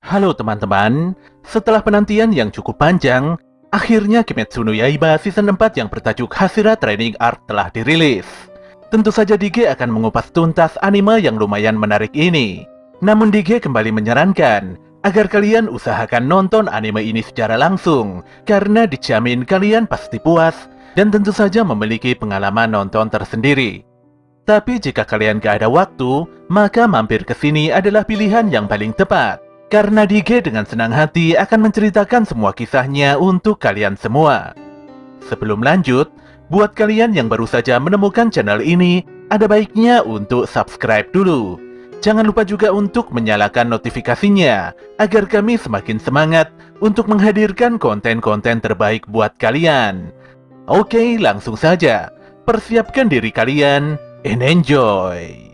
Halo teman-teman, setelah penantian yang cukup panjang, akhirnya Kimetsu no Yaiba Season 4 yang bertajuk Hashira Training Arc telah dirilis. Tentu saja Dige akan mengupas tuntas anime yang lumayan menarik ini. Namun Dige kembali menyarankan agar kalian usahakan nonton anime ini secara langsung, karena dijamin kalian pasti puas dan tentu saja memiliki pengalaman nonton tersendiri. Tapi jika kalian gak ada waktu, maka mampir ke sini adalah pilihan yang paling tepat. Karena Dige dengan senang hati akan menceritakan semua kisahnya untuk kalian semua. Sebelum lanjut, buat kalian yang baru saja menemukan channel ini, ada baiknya untuk subscribe dulu. Jangan lupa juga untuk menyalakan notifikasinya, agar kami semakin semangat untuk menghadirkan konten-konten terbaik buat kalian. Oke, langsung saja. Persiapkan diri kalian, and enjoy!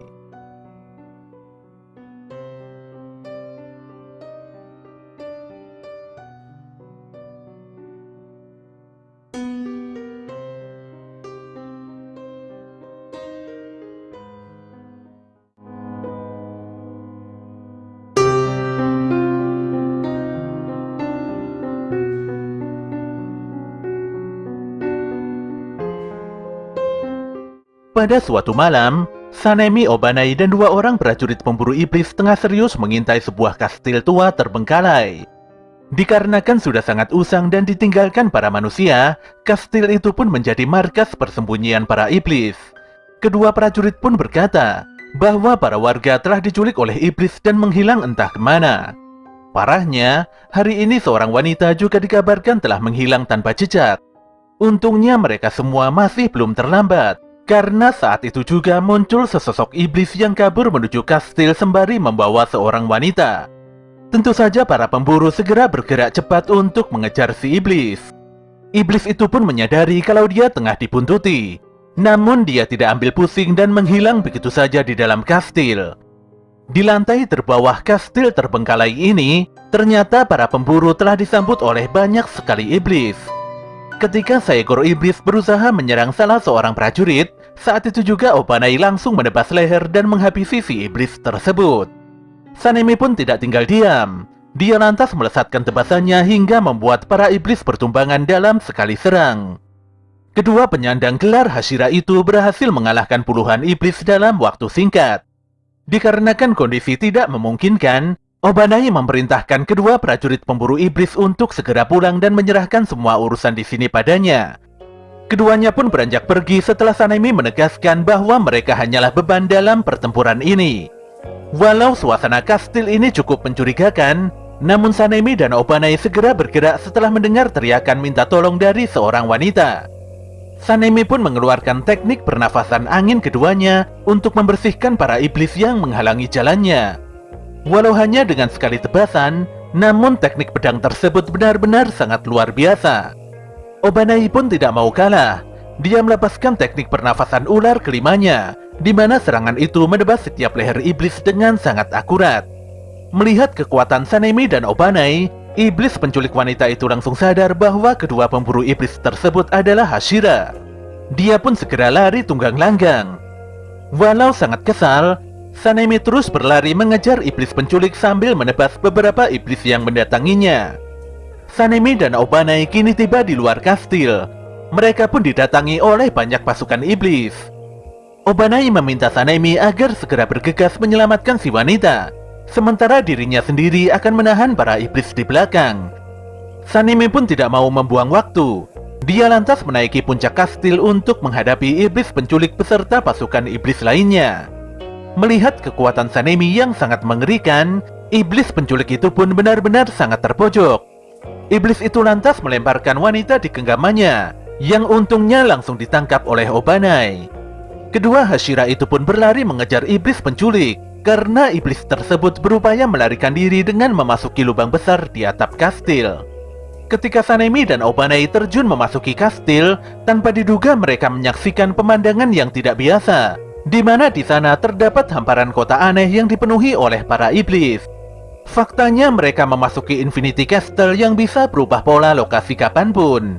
Pada suatu malam, Sanemi Obanai dan dua orang prajurit pemburu iblis tengah serius mengintai sebuah kastil tua terbengkalai. Dikarenakan sudah sangat usang dan ditinggalkan para manusia, kastil itu pun menjadi markas persembunyian para iblis. Kedua prajurit pun berkata bahwa para warga telah diculik oleh iblis dan menghilang entah kemana. Parahnya, hari ini seorang wanita juga dikabarkan telah menghilang tanpa jejak. Untungnya mereka semua masih belum terlambat, karena saat itu juga muncul sesosok iblis yang kabur menuju kastil sembari membawa seorang wanita. Tentu saja para pemburu segera bergerak cepat untuk mengejar si iblis. Iblis itu pun menyadari kalau dia tengah dibuntuti. Namun dia tidak ambil pusing dan menghilang begitu saja di dalam kastil. Di lantai terbawah kastil terbengkalai ini, ternyata para pemburu telah disambut oleh banyak sekali iblis. Ketika seekor iblis berusaha menyerang salah seorang prajurit, saat itu juga Obanai langsung menebas leher dan menghabisi si iblis tersebut. Sanemi pun tidak tinggal diam. Dia lantas melesatkan tebasannya hingga membuat para iblis bertumbangan dalam sekali serang. Kedua penyandang gelar Hashira itu berhasil mengalahkan puluhan iblis dalam waktu singkat. Dikarenakan kondisi tidak memungkinkan, Obanai memerintahkan kedua prajurit pemburu iblis untuk segera pulang dan menyerahkan semua urusan di sini padanya. Keduanya pun beranjak pergi setelah Sanemi menegaskan bahwa mereka hanyalah beban dalam pertempuran ini. Walau suasana kastil ini cukup mencurigakan, namun Sanemi dan Obanai segera bergerak setelah mendengar teriakan minta tolong dari seorang wanita. Sanemi pun mengeluarkan teknik pernafasan angin keduanya untuk membersihkan para iblis yang menghalangi jalannya. Walau hanya dengan sekali tebasan, namun teknik pedang tersebut benar-benar sangat luar biasa. Obanai pun tidak mau kalah. Dia melepaskan teknik pernafasan ular kelimanya, di mana serangan itu menebas setiap leher iblis dengan sangat akurat. Melihat kekuatan Sanemi dan Obanai, iblis penculik wanita itu langsung sadar bahwa kedua pemburu iblis tersebut adalah Hashira. Dia pun segera lari tunggang langgang. Walau sangat kesal, Sanemi terus berlari mengejar iblis penculik sambil menebas beberapa iblis yang mendatanginya. Sanemi dan Obanai kini tiba di luar kastil. Mereka pun didatangi oleh banyak pasukan iblis. Obanai meminta Sanemi agar segera bergegas menyelamatkan si wanita, sementara dirinya sendiri akan menahan para iblis di belakang. Sanemi pun tidak mau membuang waktu. Dia lantas menaiki puncak kastil untuk menghadapi iblis penculik beserta pasukan iblis lainnya. Melihat kekuatan Sanemi yang sangat mengerikan, iblis penculik itu pun benar-benar sangat terpojok. Iblis itu lantas melemparkan wanita di genggamannya, yang untungnya langsung ditangkap oleh Obanai. Kedua Hashira itu pun berlari mengejar iblis penculik, karena iblis tersebut berupaya melarikan diri dengan memasuki lubang besar di atap kastil. Ketika Sanemi dan Obanai terjun memasuki kastil, tanpa diduga mereka menyaksikan pemandangan yang tidak biasa, di mana di sana terdapat hamparan kota aneh yang dipenuhi oleh para iblis. Faktanya mereka memasuki Infinity Castle yang bisa berubah pola lokasi kapanpun.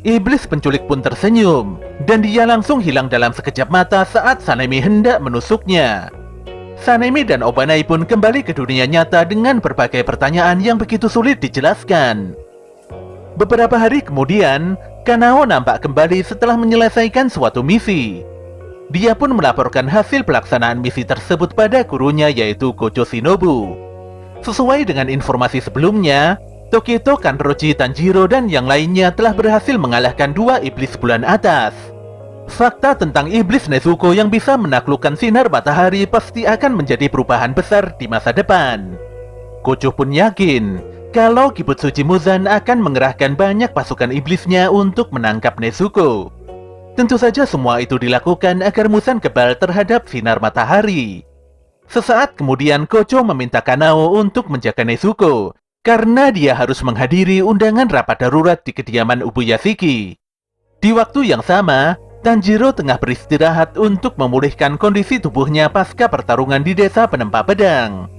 Iblis penculik pun tersenyum, dan dia langsung hilang dalam sekejap mata saat Sanemi hendak menusuknya. Sanemi dan Obanai pun kembali ke dunia nyata dengan berbagai pertanyaan yang begitu sulit dijelaskan. Beberapa hari kemudian, Kanao nampak kembali setelah menyelesaikan suatu misi. Dia pun melaporkan hasil pelaksanaan misi tersebut pada gurunya yaitu Gojo Shinobu. Sesuai dengan informasi sebelumnya, Tokito, Kanroji, Tanjiro, dan yang lainnya telah berhasil mengalahkan 2 iblis bulan atas. Fakta tentang iblis Nezuko yang bisa menaklukkan sinar matahari pasti akan menjadi perubahan besar di masa depan. Gojo pun yakin kalau Kibutsuji Muzan akan mengerahkan banyak pasukan iblisnya untuk menangkap Nezuko. Tentu saja semua itu dilakukan agar Muzan kebal terhadap sinar matahari. Sesaat kemudian Gojo meminta Kanao untuk menjaga Nezuko karena dia harus menghadiri undangan rapat darurat di kediaman Ubuyashiki. Di waktu yang sama, Tanjiro tengah beristirahat untuk memulihkan kondisi tubuhnya pasca pertarungan di desa Penempa Pedang.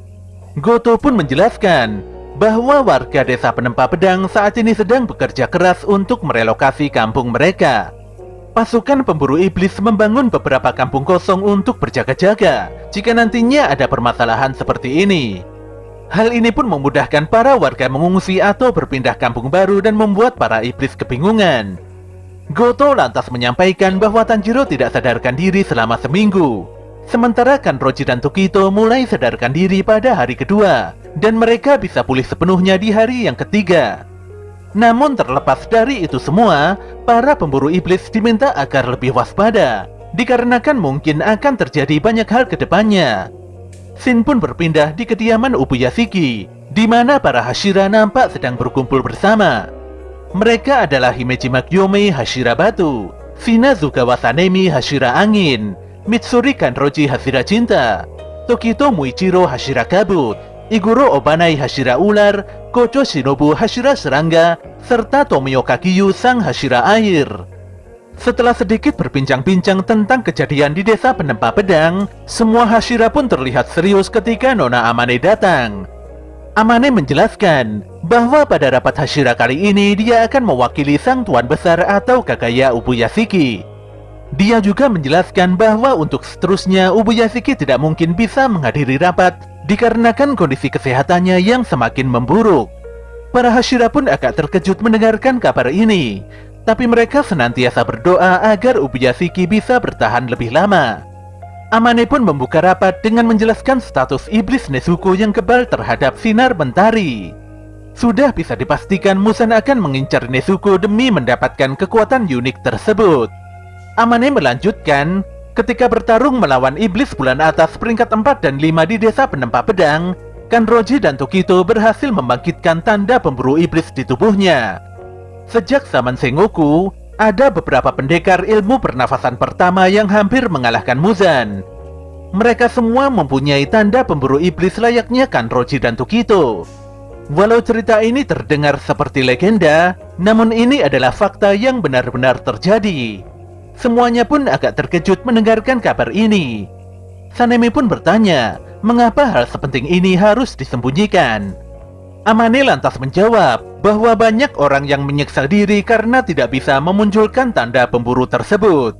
Goto pun menjelaskan bahwa warga desa Penempa Pedang saat ini sedang bekerja keras untuk merelokasi kampung mereka. Pasukan pemburu iblis membangun beberapa kampung kosong untuk berjaga-jaga jika nantinya ada permasalahan seperti ini. Hal ini pun memudahkan para warga mengungsi atau berpindah kampung baru dan membuat para iblis kebingungan. Goto lantas menyampaikan bahwa Tanjiro tidak sadarkan diri selama seminggu. Sementara Kanroji dan Tokito mulai sadarkan diri pada hari kedua, dan mereka bisa pulih sepenuhnya di hari yang ketiga. Namun terlepas dari itu semua, para pemburu iblis diminta agar lebih waspada, dikarenakan mungkin akan terjadi banyak hal ke depannya. Shin pun berpindah di kediaman Ubuyashiki, di mana para Hashira nampak sedang berkumpul bersama. Mereka adalah Himeji Magyome Hashira Batu, Shinazuka Sanemi Hashira Angin, Mitsuri Kanroji Hashira Cinta, Tokito Muichiro Hashira Kabut, Iguro Obanai Hashira Ular, Gojo Shinobu Hashira Serangga, serta Tomio Kakiyu Sang Hashira Air. Setelah sedikit berbincang-bincang tentang kejadian di desa Penempa Pedang, semua Hashira pun terlihat serius ketika Nona Amane datang. Amane menjelaskan bahwa pada rapat Hashira kali ini dia akan mewakili sang tuan besar atau Kagaya Ubuyashiki. Dia juga menjelaskan bahwa untuk seterusnya Ubuyashiki tidak mungkin bisa menghadiri rapat dikarenakan kondisi kesehatannya yang semakin memburuk. Para Hashira pun agak terkejut mendengarkan kabar ini, tapi mereka senantiasa berdoa agar Ubuyashiki bisa bertahan lebih lama. Amane pun membuka rapat dengan menjelaskan status iblis Nezuko yang kebal terhadap sinar mentari. Sudah bisa dipastikan Muzan akan mengincar Nezuko demi mendapatkan kekuatan unik tersebut. Amane melanjutkan, ketika bertarung melawan iblis bulan atas peringkat 4 dan 5 di desa Penempa Pedang, Kanroji dan Tokito berhasil membangkitkan tanda pemburu iblis di tubuhnya. Sejak zaman Sengoku, ada beberapa pendekar ilmu pernafasan pertama yang hampir mengalahkan Muzan. Mereka semua mempunyai tanda pemburu iblis layaknya Kanroji dan Tokito. Walau cerita ini terdengar seperti legenda, namun ini adalah fakta yang benar-benar terjadi. Semuanya pun agak terkejut mendengarkan kabar ini. Sanemi pun bertanya, mengapa hal sepenting ini harus disembunyikan? Amane lantas menjawab bahwa banyak orang yang menyiksa diri karena tidak bisa memunculkan tanda pemburu tersebut.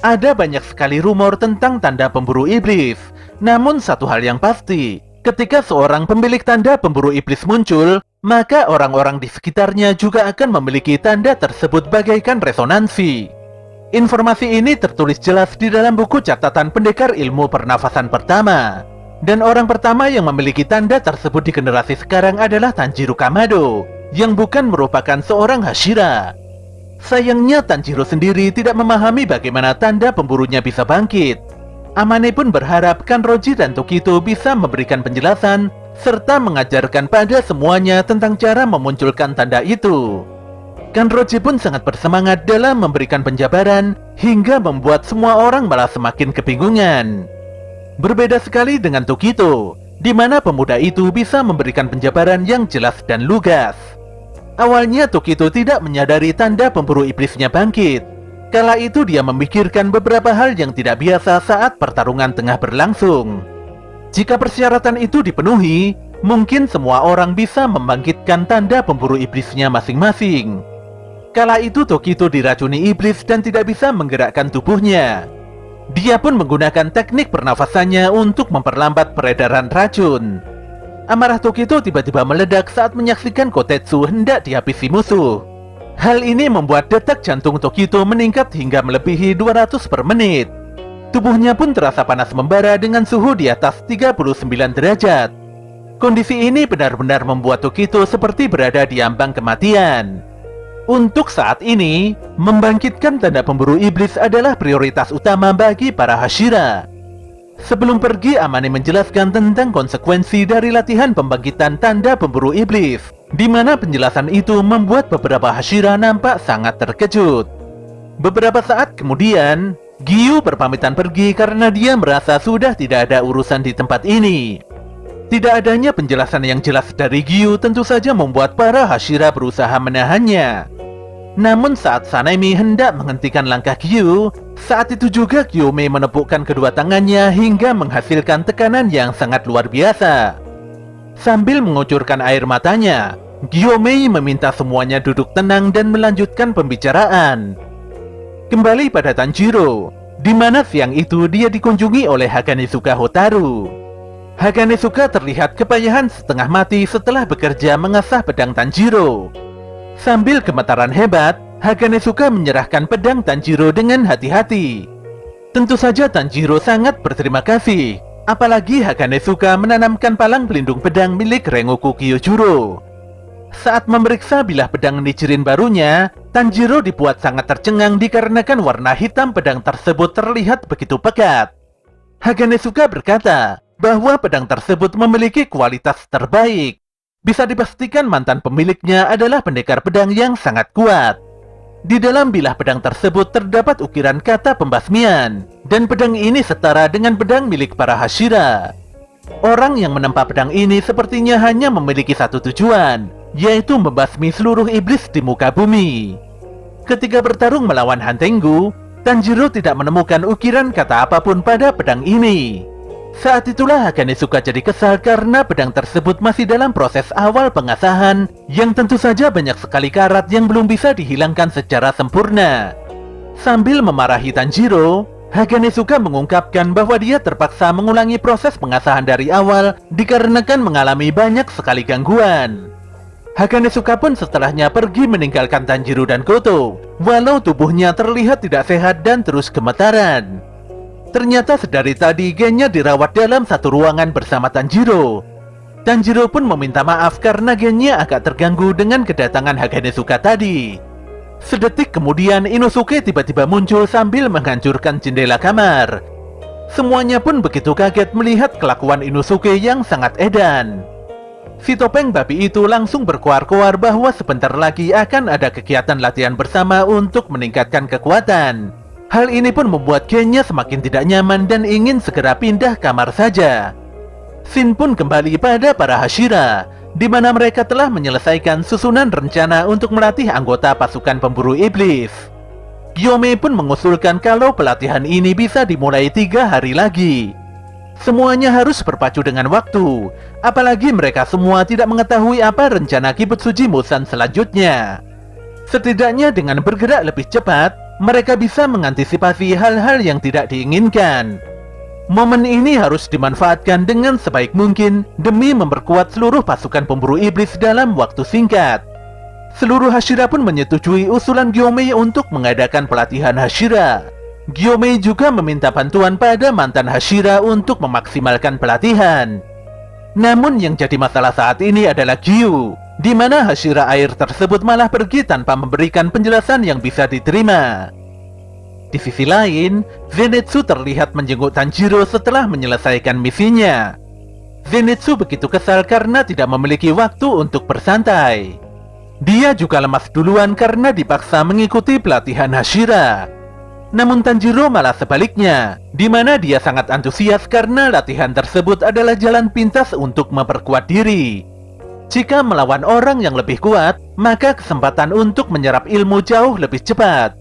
Ada banyak sekali rumor tentang tanda pemburu iblis. Namun satu hal yang pasti, ketika seorang pemilik tanda pemburu iblis muncul, maka orang-orang di sekitarnya juga akan memiliki tanda tersebut bagaikan resonansi. Informasi ini tertulis jelas di dalam buku catatan pendekar ilmu pernafasan pertama. Dan orang pertama yang memiliki tanda tersebut di generasi sekarang adalah Tanjiro Kamado, yang bukan merupakan seorang Hashira. Sayangnya Tanjiro sendiri tidak memahami bagaimana tanda pemburunya bisa bangkit. Amane pun berharap Kanroji dan Tokito bisa memberikan penjelasan, serta mengajarkan pada semuanya tentang cara memunculkan tanda itu. Kanroji pun sangat bersemangat dalam memberikan penjabaran, hingga membuat semua orang malah semakin kebingungan. Berbeda sekali dengan Tokito, di mana pemuda itu bisa memberikan penjabaran yang jelas dan lugas. Awalnya Tokito tidak menyadari tanda pemburu iblisnya bangkit. Kala itu dia memikirkan beberapa hal yang tidak biasa saat pertarungan tengah berlangsung. Jika persyaratan itu dipenuhi, mungkin semua orang bisa membangkitkan tanda pemburu iblisnya masing-masing. Kala itu Tokito diracuni iblis dan tidak bisa menggerakkan tubuhnya. Dia pun menggunakan teknik pernafasannya untuk memperlambat peredaran racun. Amarah Tokito tiba-tiba meledak saat menyaksikan Kotetsu hendak dihabisi musuh. Hal ini membuat detak jantung Tokito meningkat hingga melebihi 200 per menit. Tubuhnya pun terasa panas membara dengan suhu di atas 39 derajat. Kondisi ini benar-benar membuat Tokito seperti berada di ambang kematian. Untuk saat ini, membangkitkan tanda pemburu iblis adalah prioritas utama bagi para Hashira. Sebelum pergi, Amane menjelaskan tentang konsekuensi dari latihan pembangkitan tanda pemburu iblis, di mana penjelasan itu membuat beberapa Hashira nampak sangat terkejut. Beberapa saat kemudian, Giyu berpamitan pergi karena dia merasa sudah tidak ada urusan di tempat ini. Tidak adanya penjelasan yang jelas dari Giyu tentu saja membuat para Hashira berusaha menahannya. Namun saat Sanemi hendak menghentikan langkah Giyu, saat itu juga Gyomei menepukkan kedua tangannya hingga menghasilkan tekanan yang sangat luar biasa. Sambil mengucurkan air matanya, Gyomei meminta semuanya duduk tenang dan melanjutkan pembicaraan. Kembali pada Tanjiro, di mana siang itu dia dikunjungi oleh Haganezuka Hotaru. Haganezuka terlihat kepayahan setengah mati setelah bekerja mengasah pedang Tanjiro. Sambil gemetaran hebat, Haganezuka menyerahkan pedang Tanjiro dengan hati-hati. Tentu saja Tanjiro sangat berterima kasih, apalagi Haganezuka menanamkan palang pelindung pedang milik Rengoku Kyojuro. Saat memeriksa bilah pedang Nichirin barunya, Tanjiro dibuat sangat tercengang dikarenakan warna hitam pedang tersebut terlihat begitu pekat. Haganezuka berkata bahwa pedang tersebut memiliki kualitas terbaik. Bisa dipastikan mantan pemiliknya adalah pendekar pedang yang sangat kuat. Di dalam bilah pedang tersebut terdapat ukiran kata pembasmian, dan pedang ini setara dengan pedang milik para Hashira. Orang yang menempa pedang ini sepertinya hanya memiliki satu tujuan, yaitu membasmi seluruh iblis di muka bumi. Ketika bertarung melawan Hantengu, Tanjiro tidak menemukan ukiran kata apapun pada pedang ini. Saat itulah Haganezuka jadi kesal karena pedang tersebut masih dalam proses awal pengasahan yang tentu saja banyak sekali karat yang belum bisa dihilangkan secara sempurna. Sambil memarahi Tanjiro, Haganezuka mengungkapkan bahwa dia terpaksa mengulangi proses pengasahan dari awal dikarenakan mengalami banyak sekali gangguan. Haganezuka pun setelahnya pergi meninggalkan Tanjiro dan Goto, walau tubuhnya terlihat tidak sehat dan terus gemetaran. Ternyata sedari tadi gennya dirawat dalam satu ruangan bersama Tanjiro. Tanjiro pun meminta maaf karena gennya agak terganggu dengan kedatangan Haganezuka tadi. Sedetik kemudian Inosuke tiba-tiba muncul sambil menghancurkan jendela kamar. Semuanya pun begitu kaget melihat kelakuan Inosuke yang sangat edan. Si topeng babi itu langsung berkoar-koar bahwa sebentar lagi akan ada kegiatan latihan bersama untuk meningkatkan kekuatan. Hal ini pun membuat gennya semakin tidak nyaman dan ingin segera pindah kamar saja. Scene pun kembali pada para Hashira, di mana mereka telah menyelesaikan susunan rencana untuk melatih anggota pasukan pemburu iblis. Gyomei pun mengusulkan kalau pelatihan ini bisa dimulai 3 hari lagi. Semuanya harus berpacu dengan waktu, apalagi mereka semua tidak mengetahui apa rencana Kibutsuji Musan selanjutnya. Setidaknya dengan bergerak lebih cepat, mereka bisa mengantisipasi hal-hal yang tidak diinginkan. Momen ini harus dimanfaatkan dengan sebaik mungkin demi memperkuat seluruh pasukan pemburu iblis dalam waktu singkat. Seluruh Hashira pun menyetujui usulan Gyomei untuk mengadakan pelatihan Hashira. Gyomei juga meminta bantuan pada mantan Hashira untuk memaksimalkan pelatihan. Namun yang jadi masalah saat ini adalah Giyu, di mana Hashira air tersebut malah pergi tanpa memberikan penjelasan yang bisa diterima. Di sisi lain, Zenitsu terlihat menjenguk Tanjiro setelah menyelesaikan misinya. Zenitsu begitu kesal karena tidak memiliki waktu untuk bersantai. Dia juga lemas duluan karena dipaksa mengikuti pelatihan Hashira. Namun Tanjiro malah sebaliknya, di mana dia sangat antusias karena latihan tersebut adalah jalan pintas untuk memperkuat diri. Jika melawan orang yang lebih kuat, maka kesempatan untuk menyerap ilmu jauh lebih cepat.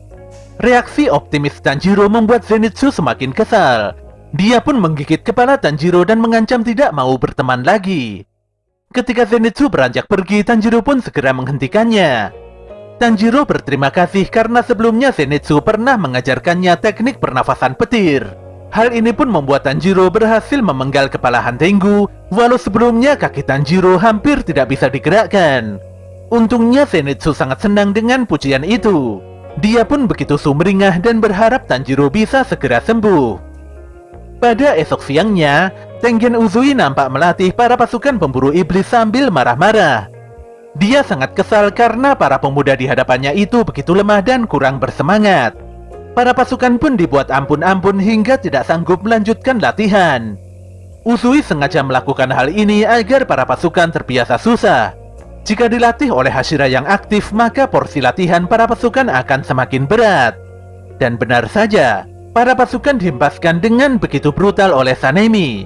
Reaksi optimis Tanjiro membuat Zenitsu semakin kesal. Dia pun menggigit kepala Tanjiro dan mengancam tidak mau berteman lagi. Ketika Zenitsu beranjak pergi, Tanjiro pun segera menghentikannya. Tanjiro berterima kasih karena sebelumnya Zenitsu pernah mengajarkannya teknik pernafasan petir. Hal ini pun membuat Tanjiro berhasil memenggal kepala Hantengu, walau sebelumnya kaki Tanjiro hampir tidak bisa digerakkan. Untungnya Zenitsu sangat senang dengan pujian itu. Dia pun begitu sumringah dan berharap Tanjiro bisa segera sembuh. Pada esok siangnya, Tengen Uzui nampak melatih para pasukan pemburu iblis sambil marah-marah. Dia sangat kesal karena para pemuda di hadapannya itu begitu lemah dan kurang bersemangat. Para pasukan pun dibuat ampun-ampun hingga tidak sanggup melanjutkan latihan. Uzui sengaja melakukan hal ini agar para pasukan terbiasa susah. Jika dilatih oleh Hashira yang aktif, maka porsi latihan para pasukan akan semakin berat. Dan benar saja, para pasukan dihempaskan dengan begitu brutal oleh Sanemi.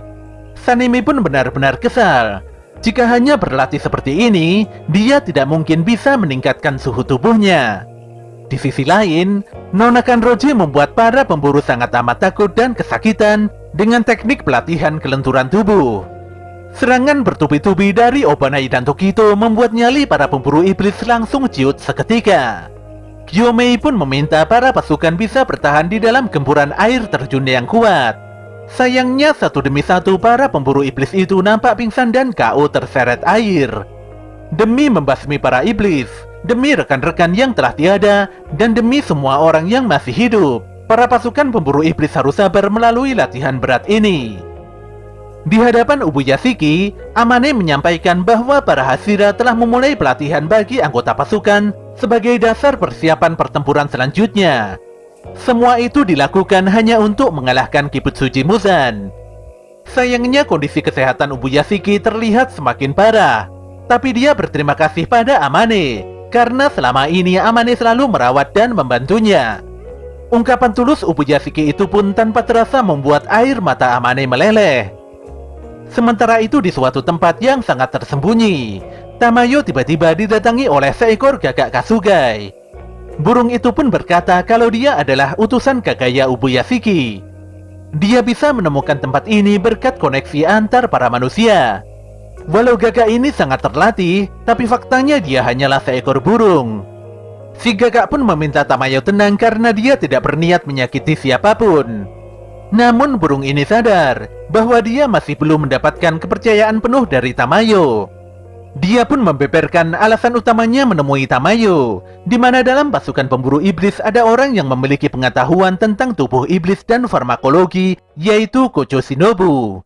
Sanemi pun benar-benar kesal. Jika hanya berlatih seperti ini, dia tidak mungkin bisa meningkatkan suhu tubuhnya. Di sisi lain, Nona Kanroji membuat para pemburu sangat amat takut dan kesakitan dengan teknik pelatihan kelenturan tubuh. Serangan bertubi-tubi dari Obanai dan Tokito membuat nyali para pemburu iblis langsung ciut seketika. Gyomei pun meminta para pasukan bisa bertahan di dalam gempuran air terjun yang kuat. Sayangnya satu demi satu para pemburu iblis itu nampak pingsan dan KO terseret air. Demi membasmi para iblis, demi rekan-rekan yang telah tiada, dan demi semua orang yang masih hidup, para pasukan pemburu iblis harus sabar melalui latihan berat ini. Di hadapan Ubuyashiki, Amane menyampaikan bahwa para Hashira telah memulai pelatihan bagi anggota pasukan sebagai dasar persiapan pertempuran selanjutnya. Semua itu dilakukan hanya untuk mengalahkan Kibutsuji Muzan. Sayangnya kondisi kesehatan Ubuyashiki terlihat semakin parah, tapi dia berterima kasih pada Amane karena selama ini Amane selalu merawat dan membantunya. Ungkapan tulus Ubuyashiki itu pun tanpa terasa membuat air mata Amane meleleh. Sementara itu di suatu tempat yang sangat tersembunyi, Tamayo tiba-tiba didatangi oleh seekor gagak Kasugai. Burung itu pun berkata kalau dia adalah utusan Kagaya Ubuyashiki. Dia bisa menemukan tempat ini berkat koneksi antar para manusia. Walau gagak ini sangat terlatih, tapi faktanya dia hanyalah seekor burung. Si gagak pun meminta Tamayo tenang karena dia tidak berniat menyakiti siapapun. Namun burung ini sadar bahwa dia masih belum mendapatkan kepercayaan penuh dari Tamayo. Dia pun membeberkan alasan utamanya menemui Tamayo, di mana dalam pasukan pemburu iblis ada orang yang memiliki pengetahuan tentang tubuh iblis dan farmakologi, yaitu Kocho Shinobu.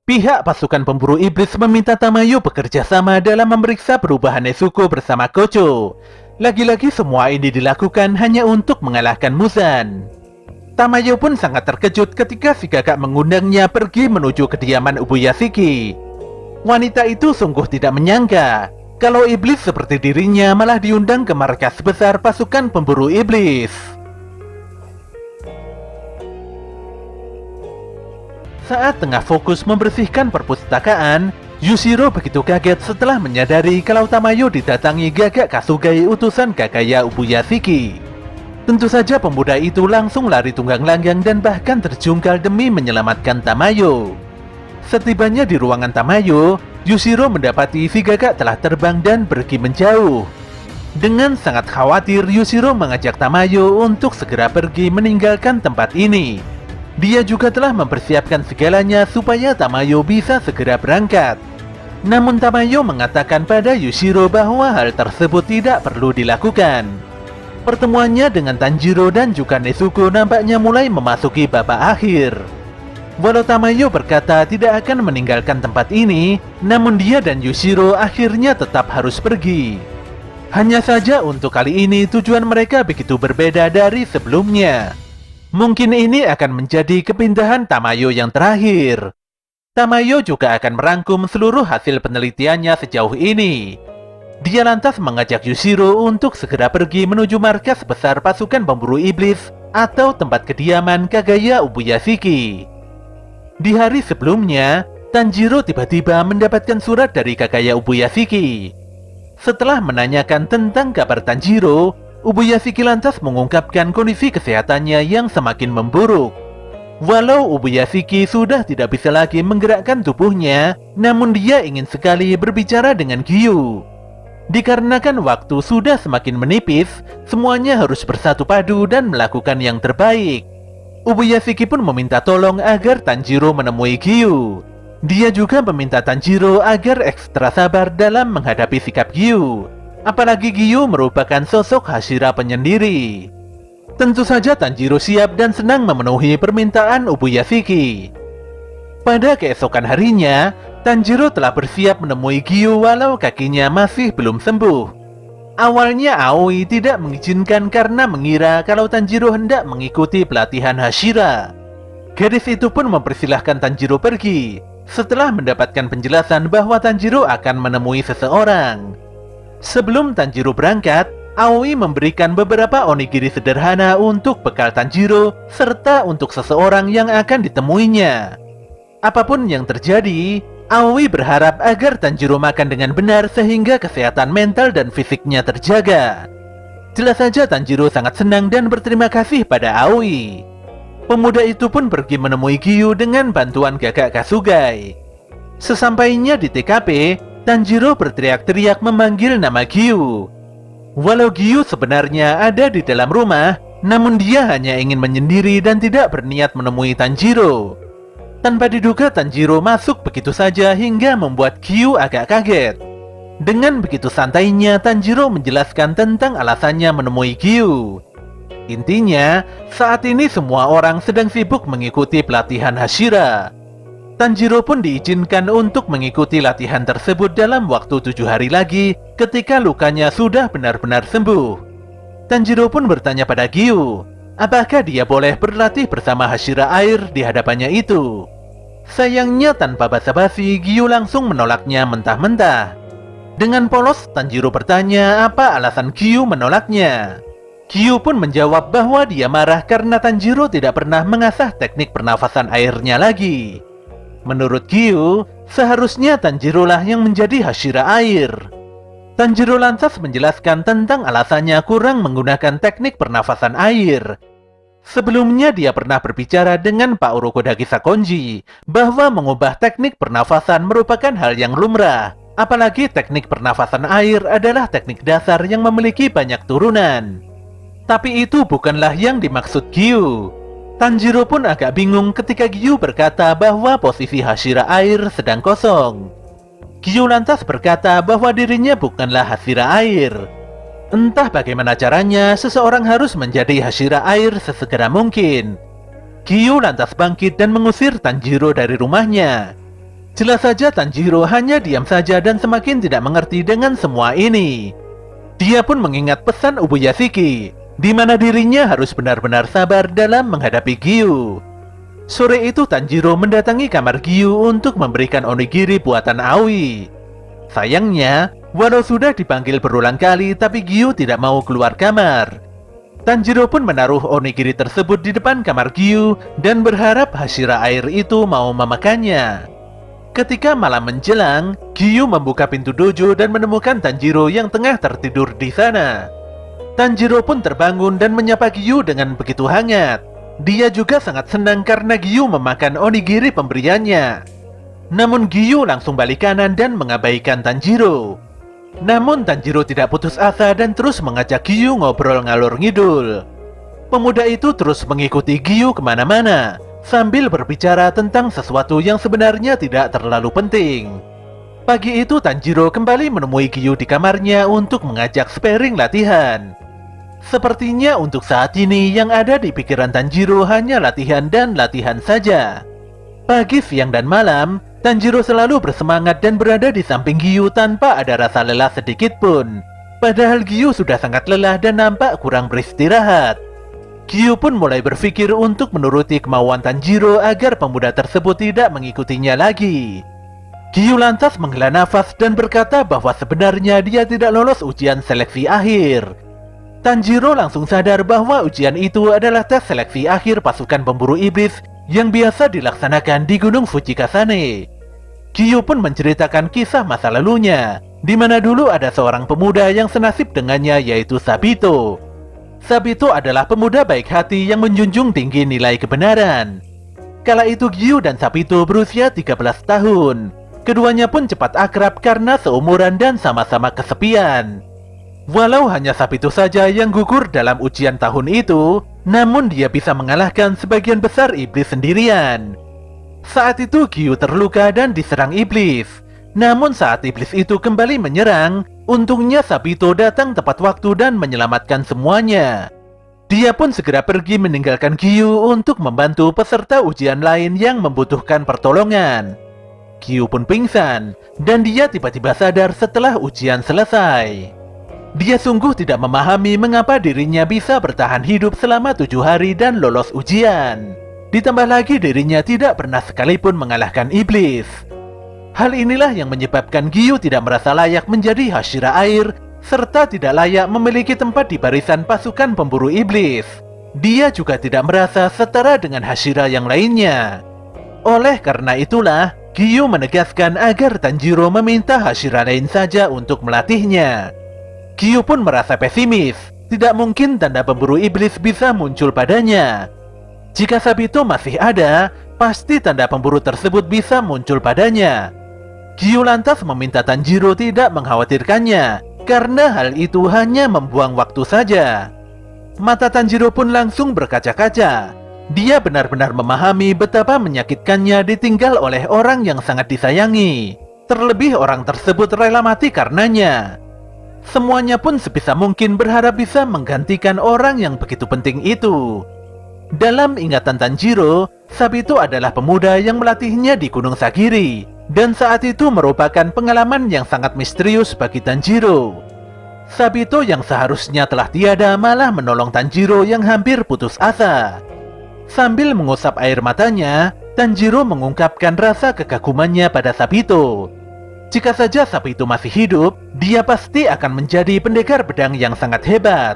Pihak pasukan pemburu iblis meminta Tamayo bekerja sama dalam memeriksa perubahan Nezuko bersama Kocho. Lagi-lagi semua ini dilakukan hanya untuk mengalahkan Muzan. Tamayo pun sangat terkejut ketika si kakak mengundangnya pergi menuju kediaman Ubuyashiki. Wanita itu sungguh tidak menyangka kalau iblis seperti dirinya malah diundang ke markas besar pasukan pemburu iblis. Saat tengah fokus membersihkan perpustakaan, Yushiro begitu kaget setelah menyadari kalau Tamayo didatangi gagak Kasugai utusan Kagaya Ubuyashiki. Tentu saja pemuda itu langsung lari tunggang langgang dan bahkan terjungkal demi menyelamatkan Tamayo. Setibanya di ruangan Tamayo, Yushiro mendapati si gagak telah terbang dan pergi menjauh. Dengan sangat khawatir, Yushiro mengajak Tamayo untuk segera pergi meninggalkan tempat ini. Dia juga telah mempersiapkan segalanya supaya Tamayo bisa segera berangkat. Namun Tamayo mengatakan pada Yushiro bahwa hal tersebut tidak perlu dilakukan. Pertemuannya dengan Tanjiro dan juga Nezuko nampaknya mulai memasuki babak akhir. Walau Tamayo berkata tidak akan meninggalkan tempat ini, namun dia dan Yushiro akhirnya tetap harus pergi. Hanya saja untuk kali ini tujuan mereka begitu berbeda dari sebelumnya. Mungkin ini akan menjadi kepindahan Tamayo yang terakhir. Tamayo juga akan merangkum seluruh hasil penelitiannya sejauh ini. Dia lantas mengajak Yushiro untuk segera pergi menuju markas besar pasukan pemburu iblis atau tempat kediaman Kagaya Ubuyashiki. Di hari sebelumnya, Tanjiro tiba-tiba mendapatkan surat dari Kagaya Ubuyashiki. Setelah menanyakan tentang kabar Tanjiro, Ubuyashiki lantas mengungkapkan kondisi kesehatannya yang semakin memburuk. Walau Ubuyashiki sudah tidak bisa lagi menggerakkan tubuhnya, namun dia ingin sekali berbicara dengan Gyu. Dikarenakan waktu sudah semakin menipis, semuanya harus bersatu padu dan melakukan yang terbaik. Ubuyashiki pun meminta tolong agar Tanjiro menemui Giyu. Dia juga meminta Tanjiro agar ekstra sabar dalam menghadapi sikap Giyu. Apalagi Giyu merupakan sosok Hashira penyendiri. Tentu saja Tanjiro siap dan senang memenuhi permintaan Ubuyashiki. Pada keesokan harinya, Tanjiro telah bersiap menemui Giyu walau kakinya masih belum sembuh. Awalnya Aoi tidak mengizinkan karena mengira kalau Tanjiro hendak mengikuti pelatihan Hashira. Gadis itu pun mempersilahkan Tanjiro pergi, setelah mendapatkan penjelasan bahwa Tanjiro akan menemui seseorang. Sebelum Tanjiro berangkat, Aoi memberikan beberapa onigiri sederhana untuk bekal Tanjiro, serta untuk seseorang yang akan ditemuinya. Apapun yang terjadi, Aoi berharap agar Tanjiro makan dengan benar sehingga kesehatan mental dan fisiknya terjaga. Jelas saja Tanjiro sangat senang dan berterima kasih pada Aoi. Pemuda itu pun pergi menemui Giyu dengan bantuan Gagak Kasugai. Sesampainya di TKP, Tanjiro berteriak-teriak memanggil nama Giyu. Walau Giyu sebenarnya ada di dalam rumah, namun dia hanya ingin menyendiri dan tidak berniat menemui Tanjiro. Tanpa diduga Tanjiro masuk begitu saja hingga membuat Giyu agak kaget. Dengan begitu santainya Tanjiro menjelaskan tentang alasannya menemui Giyu. Intinya, saat ini semua orang sedang sibuk mengikuti pelatihan Hashira. Tanjiro pun diizinkan untuk mengikuti latihan tersebut dalam waktu 7 hari lagi ketika lukanya sudah benar-benar sembuh. Tanjiro pun bertanya pada Giyu, apakah dia boleh berlatih bersama Hashira air di hadapannya itu? Sayangnya tanpa basa-basi, Giyu langsung menolaknya mentah-mentah. Dengan polos, Tanjiro bertanya apa alasan Giyu menolaknya. Giyu pun menjawab bahwa dia marah karena Tanjiro tidak pernah mengasah teknik pernafasan airnya lagi. Menurut Giyu, seharusnya Tanjiro lah yang menjadi Hashira air. Tanjiro lantas menjelaskan tentang alasannya kurang menggunakan teknik pernafasan air. Sebelumnya dia pernah berbicara dengan Pak Urokodaki Sakonji bahwa mengubah teknik pernafasan merupakan hal yang lumrah. Apalagi teknik pernafasan air adalah teknik dasar yang memiliki banyak turunan. Tapi itu bukanlah yang dimaksud Giyu. Tanjiro pun agak bingung ketika Giyu berkata bahwa posisi Hashira air sedang kosong. Giyu lantas berkata bahwa dirinya bukanlah Hashira air. Entah bagaimana caranya, seseorang harus menjadi Hashira air sesegera mungkin. Giyu lantas bangkit dan mengusir Tanjiro dari rumahnya. Jelas saja Tanjiro hanya diam saja dan semakin tidak mengerti dengan semua ini. Dia pun mengingat pesan Ubuyashiki, di mana dirinya harus benar-benar sabar dalam menghadapi Giyu. Sore itu Tanjiro mendatangi kamar Giyu untuk memberikan onigiri buatan Aoi. Sayangnya, walau sudah dipanggil berulang kali, tapi Giyu tidak mau keluar kamar. Tanjiro pun menaruh onigiri tersebut di depan kamar Giyu dan berharap Hashira air itu mau memakannya. Ketika malam menjelang, Giyu membuka pintu dojo dan menemukan Tanjiro yang tengah tertidur di sana. Tanjiro pun terbangun dan menyapa Giyu dengan begitu hangat. Dia juga sangat senang karena Giyu memakan onigiri pemberiannya. Namun Giyu langsung balik kanan dan mengabaikan Tanjiro. Namun Tanjiro tidak putus asa dan terus mengajak Giyu ngobrol ngalor ngidul. Pemuda itu terus mengikuti Giyu kemana-mana, sambil berbicara tentang sesuatu yang sebenarnya tidak terlalu penting. Pagi itu Tanjiro kembali menemui Giyu di kamarnya untuk mengajak sparring latihan. Sepertinya untuk saat ini yang ada di pikiran Tanjiro hanya latihan dan latihan saja. Pagi, siang, dan malam, Tanjiro selalu bersemangat dan berada di samping Giyu tanpa ada rasa lelah sedikit pun. Padahal Giyu sudah sangat lelah dan nampak kurang beristirahat. Giyu pun mulai berpikir untuk menuruti kemauan Tanjiro agar pemuda tersebut tidak mengikutinya lagi. Giyu lantas menghela nafas dan berkata bahwa sebenarnya dia tidak lolos ujian seleksi akhir. Tanjiro langsung sadar bahwa ujian itu adalah tes seleksi akhir pasukan pemburu iblis yang biasa dilaksanakan di Gunung Fujikasane. Giyu pun menceritakan kisah masa lalunya, di mana dulu ada seorang pemuda yang senasib dengannya, yaitu Sabito. Sabito adalah pemuda baik hati yang menjunjung tinggi nilai kebenaran. Kala itu Giyu dan Sabito berusia 13 tahun. Keduanya pun cepat akrab karena seumuran dan sama-sama kesepian. Walau hanya Sabito saja yang gugur dalam ujian tahun itu, namun dia bisa mengalahkan sebagian besar iblis sendirian. Saat itu Giyu terluka dan diserang iblis. Namun saat iblis itu kembali menyerang, untungnya Sabito datang tepat waktu dan menyelamatkan semuanya. Dia pun segera pergi meninggalkan Giyu untuk membantu peserta ujian lain yang membutuhkan pertolongan. Giyu pun pingsan, dan dia tiba-tiba sadar setelah ujian selesai. Dia sungguh tidak memahami mengapa dirinya bisa bertahan hidup selama 7 hari dan lolos ujian. Ditambah lagi dirinya tidak pernah sekalipun mengalahkan iblis. Hal inilah yang menyebabkan Giyu tidak merasa layak menjadi Hashira air, serta tidak layak memiliki tempat di barisan pasukan pemburu iblis. Dia juga tidak merasa setara dengan Hashira yang lainnya. Oleh karena itulah, Giyu menegaskan agar Tanjiro meminta Hashira lain saja untuk melatihnya. Giyu pun merasa pesimis, tidak mungkin tanda pemburu iblis bisa muncul padanya. Jika Sabito masih ada, pasti tanda pemburu tersebut bisa muncul padanya. Giyu lantas meminta Tanjiro tidak mengkhawatirkannya, karena hal itu hanya membuang waktu saja. Mata Tanjiro pun langsung berkaca-kaca. Dia benar-benar memahami betapa menyakitkannya ditinggal oleh orang yang sangat disayangi. Terlebih orang tersebut rela mati karenanya. Semuanya pun sebisa mungkin berharap bisa menggantikan orang yang begitu penting itu. Dalam ingatan Tanjiro, Sabito adalah pemuda yang melatihnya di Gunung Sagiri, dan saat itu merupakan pengalaman yang sangat misterius bagi Tanjiro. Sabito yang seharusnya telah tiada malah menolong Tanjiro yang hampir putus asa. Sambil mengusap air matanya, Tanjiro mengungkapkan rasa kekagumannya pada Sabito. Jika saja Sabito masih hidup, dia pasti akan menjadi pendekar pedang yang sangat hebat.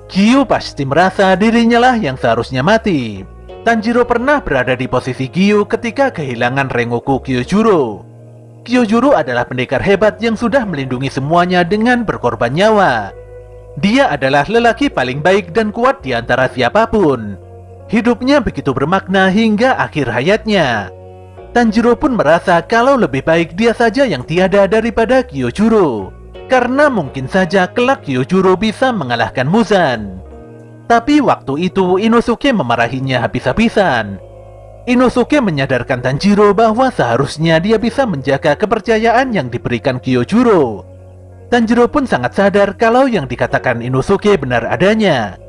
Giyu pasti merasa dirinya lah yang seharusnya mati. Tanjiro pernah berada di posisi Giyu ketika kehilangan Rengoku Kyojuro. Kyojuro adalah pendekar hebat yang sudah melindungi semuanya dengan berkorban nyawa. Dia adalah lelaki paling baik dan kuat di antara siapapun. Hidupnya begitu bermakna hingga akhir hayatnya. Tanjiro pun merasa kalau lebih baik dia saja yang tiada daripada Kyojuro, karena mungkin saja kelak Kyojuro bisa mengalahkan Muzan. Tapi waktu itu Inosuke memarahinya habis-habisan. Inosuke menyadarkan Tanjiro bahwa seharusnya dia bisa menjaga kepercayaan yang diberikan Kyojuro. Tanjiro pun sangat sadar kalau yang dikatakan Inosuke benar adanya.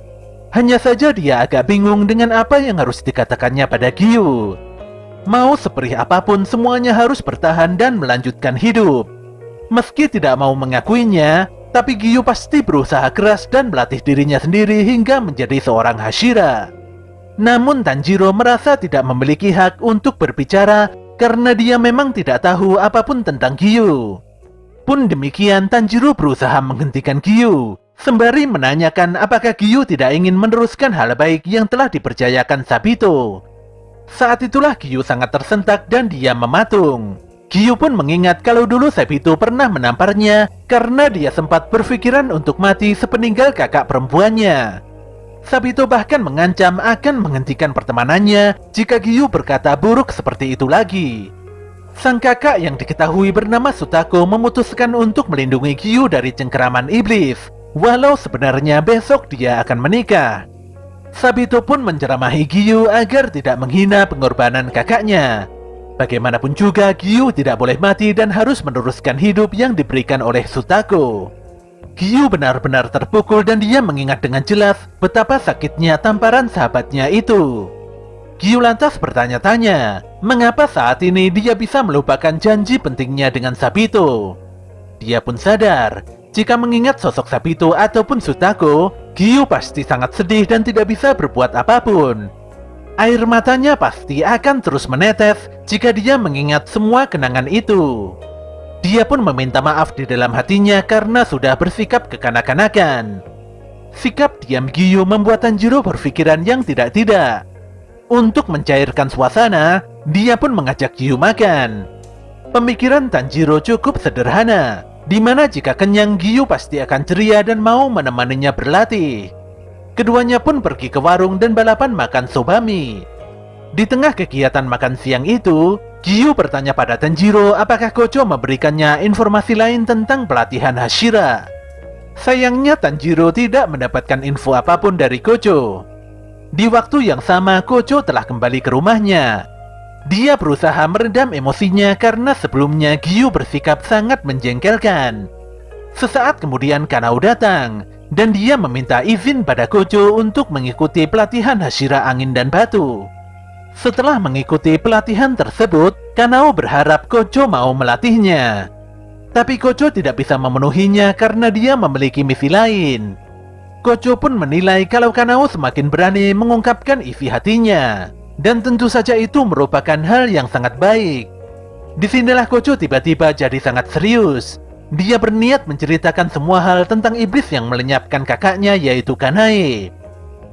Hanya saja dia agak bingung dengan apa yang harus dikatakannya pada Giyu. Mau seperih apapun semuanya harus bertahan dan melanjutkan hidup. Meski tidak mau mengakuinya, tapi Giyu pasti berusaha keras dan melatih dirinya sendiri hingga menjadi seorang Hashira. Namun Tanjiro merasa tidak memiliki hak untuk berbicara karena dia memang tidak tahu apapun tentang Giyu. Pun demikian Tanjiro berusaha menghentikan Giyu, sembari menanyakan apakah Giyu tidak ingin meneruskan hal baik yang telah dipercayakan Sabito. Saat itulah Giyu sangat tersentak dan dia mematung. Giyu pun mengingat kalau dulu Sabito pernah menamparnya karena dia sempat berpikiran untuk mati sepeninggal kakak perempuannya. Sabito bahkan mengancam akan menghentikan pertemanannya jika Giyu berkata buruk seperti itu lagi. Sang kakak yang diketahui bernama Sutako memutuskan untuk melindungi Giyu dari cengkeraman iblis, walau sebenarnya besok dia akan menikah. Sabito pun menceramahi Giyu agar tidak menghina pengorbanan kakaknya. Bagaimanapun juga Giyu tidak boleh mati dan harus meneruskan hidup yang diberikan oleh Sutako. Giyu benar-benar terpukul dan dia mengingat dengan jelas betapa sakitnya tamparan sahabatnya itu. Giyu lantas bertanya-tanya, mengapa saat ini dia bisa melupakan janji pentingnya dengan Sabito. Dia pun sadar, jika mengingat sosok Sabito ataupun Sutako, Giyu pasti sangat sedih dan tidak bisa berbuat apapun. Air matanya pasti akan terus menetes jika dia mengingat semua kenangan itu. Dia pun meminta maaf di dalam hatinya karena sudah bersikap kekanak-kanakan. Sikap diam Giyu membuat Tanjiro berpikiran yang tidak-tidak. Untuk mencairkan suasana, dia pun mengajak Giyu makan. Pemikiran Tanjiro cukup sederhana, di mana jika kenyang Giyu pasti akan ceria dan mau menemaninya berlatih. Keduanya pun pergi ke warung dan balapan makan sobami. Di tengah kegiatan makan siang itu, Giyu bertanya pada Tanjiro apakah Kocho memberikannya informasi lain tentang pelatihan Hashira. Sayangnya Tanjiro tidak mendapatkan info apapun dari Kocho. Di waktu yang sama, Kocho telah kembali ke rumahnya. Dia berusaha meredam emosinya karena sebelumnya Giyu bersikap sangat menjengkelkan. Sesaat kemudian Kanao datang, dan dia meminta izin pada Kocho untuk mengikuti pelatihan Hashira Angin dan Batu. Setelah mengikuti pelatihan tersebut, Kanao berharap Kocho mau melatihnya. Tapi Kocho tidak bisa memenuhinya karena dia memiliki misi lain. Kocho pun menilai kalau Kanao semakin berani mengungkapkan isi hatinya. Dan tentu saja itu merupakan hal yang sangat baik. Disinilah Kocho tiba-tiba jadi sangat serius. Dia berniat menceritakan semua hal tentang iblis yang melenyapkan kakaknya yaitu Kanae.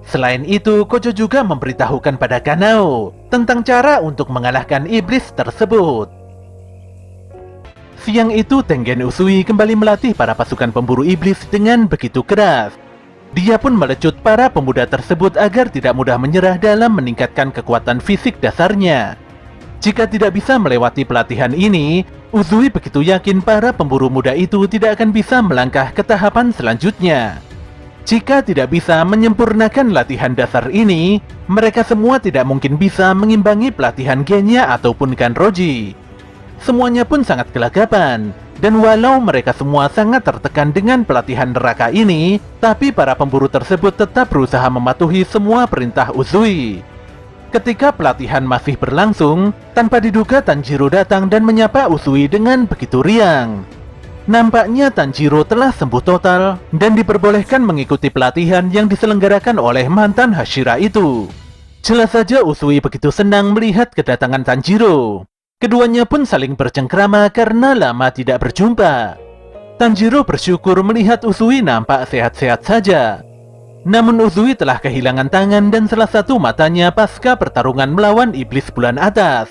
Selain itu, Kocho juga memberitahukan pada Kanao tentang cara untuk mengalahkan iblis tersebut. Siang itu, Tengen Uzui kembali melatih para pasukan pemburu iblis dengan begitu keras. Dia pun melecut para pemuda tersebut agar tidak mudah menyerah dalam meningkatkan kekuatan fisik dasarnya. Jika tidak bisa melewati pelatihan ini, Uzui begitu yakin para pemburu muda itu tidak akan bisa melangkah ke tahapan selanjutnya. Jika tidak bisa menyempurnakan latihan dasar ini, mereka semua tidak mungkin bisa mengimbangi pelatihan Genya ataupun Kanroji. Semuanya pun sangat gelagapan, dan walau mereka semua sangat tertekan dengan pelatihan neraka ini, tapi para pemburu tersebut tetap berusaha mematuhi semua perintah Uzui. Ketika pelatihan masih berlangsung, tanpa diduga Tanjiro datang dan menyapa Uzui dengan begitu riang. Nampaknya Tanjiro telah sembuh total dan diperbolehkan mengikuti pelatihan yang diselenggarakan oleh mantan Hashira itu. Jelas saja Uzui begitu senang melihat kedatangan Tanjiro. Keduanya pun saling bercengkrama karena lama tidak berjumpa. Tanjiro bersyukur melihat Uzui nampak sehat-sehat saja. Namun Uzui telah kehilangan tangan dan salah satu matanya pasca pertarungan melawan iblis bulan atas.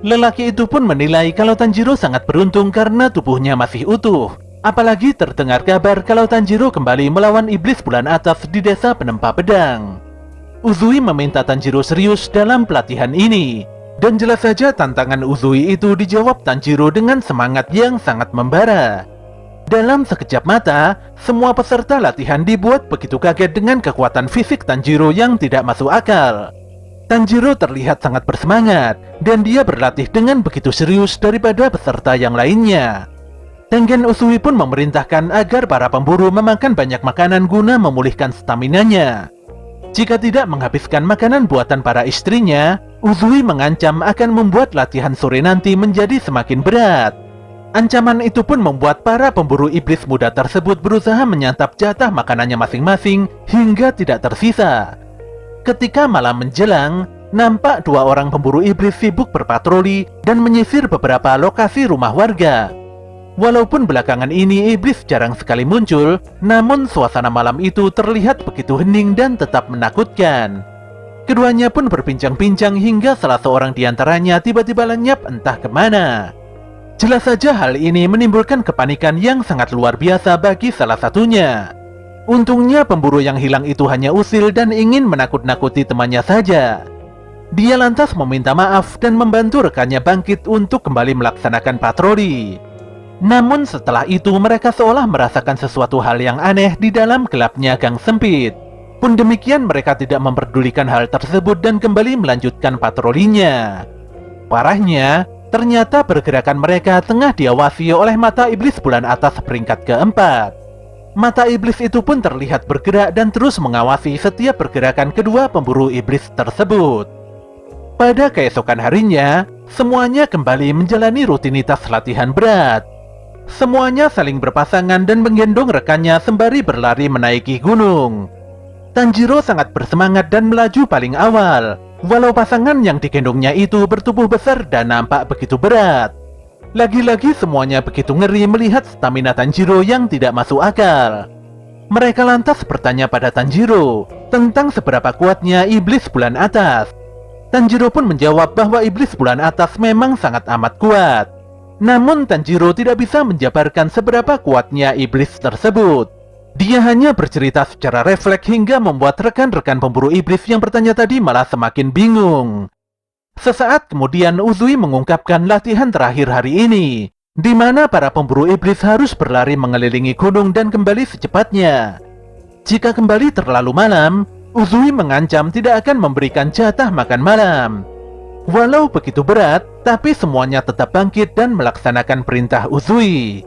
Lelaki itu pun menilai kalau Tanjiro sangat beruntung karena tubuhnya masih utuh. Apalagi terdengar kabar kalau Tanjiro kembali melawan iblis bulan atas di desa penempa pedang. Uzui meminta Tanjiro serius dalam pelatihan ini. Dan jelas saja tantangan Uzui itu dijawab Tanjiro dengan semangat yang sangat membara. Dalam sekejap mata, semua peserta latihan dibuat begitu kaget dengan kekuatan fisik Tanjiro yang tidak masuk akal. Tanjiro terlihat sangat bersemangat, dan dia berlatih dengan begitu serius daripada peserta yang lainnya. Tengen Uzui pun memerintahkan agar para pemburu memakan banyak makanan guna memulihkan staminanya. Jika tidak menghabiskan makanan buatan para istrinya, Uzui mengancam akan membuat latihan sore nanti menjadi semakin berat. Ancaman itu pun membuat para pemburu iblis muda tersebut berusaha menyantap jatah makanannya masing-masing hingga tidak tersisa. Ketika malam menjelang, nampak dua orang pemburu iblis sibuk berpatroli dan menyisir beberapa lokasi rumah warga. Walaupun belakangan ini iblis jarang sekali muncul, namun suasana malam itu terlihat begitu hening dan tetap menakutkan. Keduanya pun berbincang-bincang hingga salah seorang di antaranya tiba-tiba lenyap entah kemana. Jelas saja hal ini menimbulkan kepanikan yang sangat luar biasa bagi salah satunya. Untungnya pemburu yang hilang itu hanya usil dan ingin menakut-nakuti temannya saja. Dia lantas meminta maaf dan membantu rekannya bangkit untuk kembali melaksanakan patroli. Namun setelah itu mereka seolah merasakan sesuatu hal yang aneh di dalam gelapnya gang sempit. Pun demikian mereka tidak memperdulikan hal tersebut dan kembali melanjutkan patrolinya. Parahnya, ternyata pergerakan mereka tengah diawasi oleh mata iblis bulan atas peringkat keempat. Mata iblis itu pun terlihat bergerak dan terus mengawasi setiap pergerakan kedua pemburu iblis tersebut. Pada keesokan harinya, semuanya kembali menjalani rutinitas latihan berat. Semuanya saling berpasangan dan menggendong rekannya sembari berlari menaiki gunung. Tanjiro sangat bersemangat dan melaju paling awal, walau pasangan yang digendongnya itu bertubuh besar dan nampak begitu berat. Lagi-lagi semuanya begitu ngeri melihat stamina Tanjiro yang tidak masuk akal. Mereka lantas bertanya pada Tanjiro tentang seberapa kuatnya iblis bulan atas. Tanjiro pun menjawab bahwa iblis bulan atas memang sangat amat kuat. Namun Tanjiro tidak bisa menjabarkan seberapa kuatnya iblis tersebut. Dia hanya bercerita secara refleks hingga membuat rekan-rekan pemburu iblis yang bertanya tadi malah semakin bingung. Sesaat kemudian Uzui mengungkapkan latihan terakhir hari ini, di mana para pemburu iblis harus berlari mengelilingi gunung dan kembali secepatnya. Jika kembali terlalu malam, Uzui mengancam tidak akan memberikan jatah makan malam. Walau begitu berat, tapi semuanya tetap bangkit dan melaksanakan perintah Uzui.